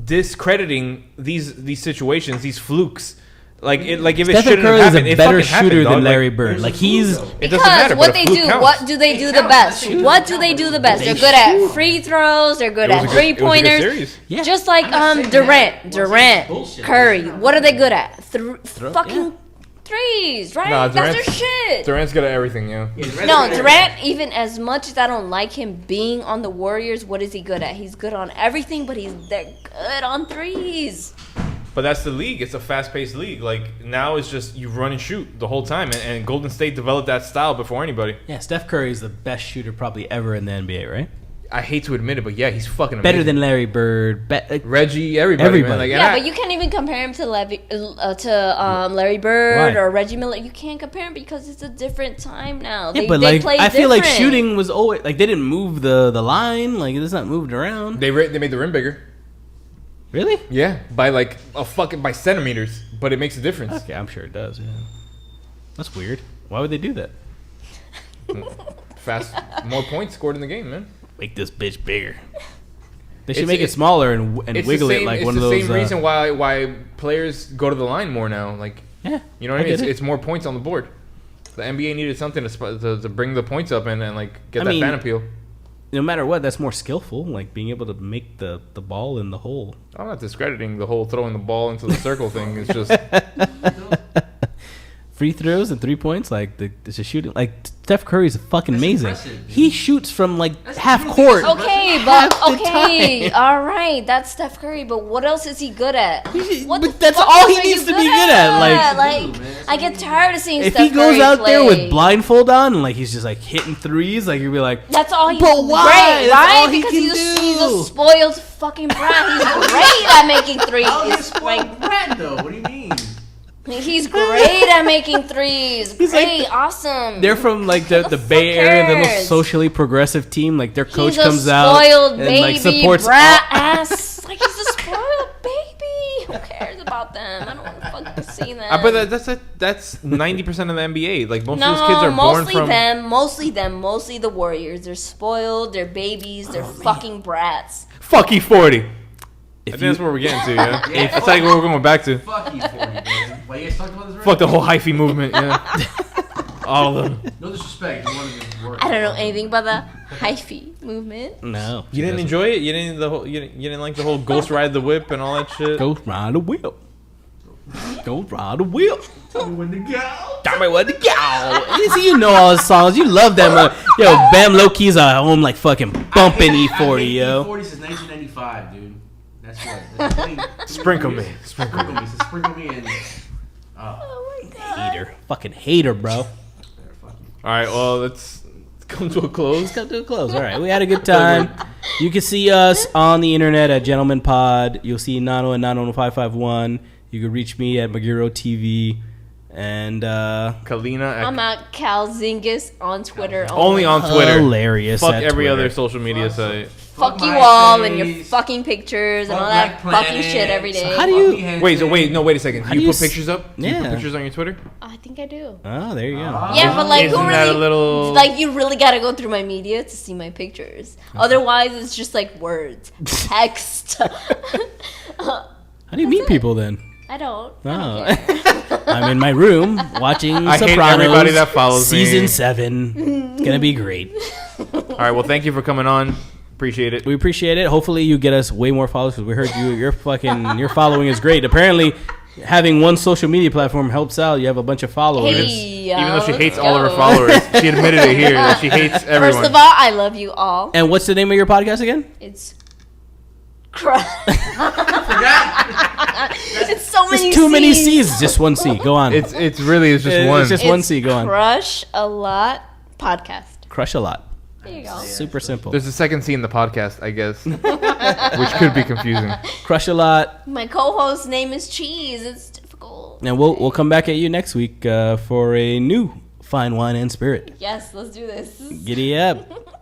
discrediting these situations, these flukes. Like if it Stephen shouldn't Curry have is happened, a it better fucking happened, shooter dog. than Larry There's Bird. a Like fluke, he's though. It doesn't Because matter. what but a they fluke do, counts. what do they do the best? What do they do the best? They're good at free throws. They're good It was at a good- it was a good 3-pointers. series. Yeah. Just like I'm not saying that. Durant, Bullshit. Curry. What are they good at? Throw- Fucking threes, right? Nah, That's their Durant's- shit. Durant's good at everything, yeah. No, Durant, even as much as I don't like him being on the Warriors, what is he good at? He's good on everything, but they're good on threes. But that's the league. It's a fast-paced league. Like now, it's just you run and shoot the whole time, and Golden State developed that style before anybody. Yeah, Steph Curry is the best shooter probably ever in the NBA, right? I hate to admit it, but yeah, he's fucking amazing. Better than Larry Bird. Reggie, everybody. Man. Like, Yeah, but you can't even compare him to Larry Bird Why? or Reggie Miller. You can't compare him because it's a different time now. Yeah, They but like play I feel like different. shooting was always like they didn't move the line. Like it's not moved around. they made the rim bigger. Really? Yeah, by like by centimeters, but it makes a difference. Okay, I'm sure it does. Yeah. That's weird. Why would they do that? Fast, more points scored in the game, man. Make this bitch bigger. They should It's- make it smaller and It's wiggle the same, it like it's one of the those. same reason why players go to the line more now. Like, Yeah, you know what I mean? get it. It's more points on the board. The NBA needed something to bring the points up and like get that fan appeal. No matter what, that's more skillful. Like being able to make the ball in the hole. I'm not discrediting the whole throwing the ball into the circle thing. It's just Free throws and 3 points, like the shooting. Like Steph Curry's fucking That's amazing. impressive, dude. He shoots from like That's- half you don't court. think it's Okay, Half but the okay, time. all right, that's Steph Curry. But what else is he good at? What but the that's fuck all else he are needs you to be good at, like- Dude, man, I get tired of seeing If Steph he goes Curry out there play. with blindfold on and like he's just like hitting threes, like you'd be like, That's all he's But why? great, That's right? all he Because can he's do. a spoiled fucking brat. He's great at making threes. How is It's spoiled like brat though? What do you mean? He's great at making threes. Great, awesome. They're from like the Bay Area, the most socially progressive team. Like their coach comes out and baby, like supports brat ass. Like he's a spoiled baby. Who cares about them? I don't want to fucking see them. But that's 90% of the NBA. Like most of those kids are born from mostly the Warriors. They're spoiled. They're babies. They're fucking brats. Fuck E40. I think that's where we're getting to, yeah. That's like what we're going back to. Fuck E40, man. Why you guys talking about this right? Fuck the whole hyphy movement, yeah. All of them. No disrespect. You wanted to work. I don't know anything about the hyphy movement. No. You didn't enjoy it? You didn't like the whole Ghost Ride the Whip and all that shit? Ghost Ride the Whip. Ghost Ride the Whip. Tell me when to go. Tell me when to go. You see, you know all the songs. You love them. Yo, Bam low-key's at home like fucking bumping E40, yo. E40 since 1995, dude. That's what. Sprinkle me. Sprinkle me and. Oh my god. Hater. Fucking hater, bro. All right, well, let's come to a close. Let's come to a close. All right, we had a good time. You can see us on the internet at Gentleman Pod. You'll see Nano and Nano551. You can reach me at Magiro TV. And Kalina. I'm at Cal Zingas on Twitter. Only on Twitter. Hilarious. Fuck every Twitter. other social media site. Fuck you all and your fucking pictures and all that fucking shit every day. So how do you... Wait a second. Do you put pictures up? Do you Yeah. put pictures on your Twitter? I think I do. Oh, there you go. Yeah, but like, Isn't who that really? a little... Like, you really gotta go through my media to see my pictures. Otherwise, it's just like words, text. How do you meet people then? I don't. Oh. I'm in my room watching I Sopranos. hate everybody that follows me. Season 7. It's gonna be great. All right, well, thank you for coming on. Appreciate it. We appreciate it. Hopefully, you get us way more followers because we heard you. Your following is great. Apparently, having one social media platform helps out. You have a bunch of followers. Hey, Even though she hates all of her followers, she admitted it here that she hates everyone. First of all, I love you all. And what's the name of your podcast again? It's it's so many. It's too many C's. Just one C. Go on. It's just one. It's just one C. Go on. Crush a Lot podcast. Crush a Lot. There you go. Super simple. There's a second C in the podcast, I guess, which could be confusing. Crush a Lot. My co-host's name is Cheese. It's difficult. And we'll come back at you next week for a new Fine Wine and Spirit. Yes, let's do this. Giddy up.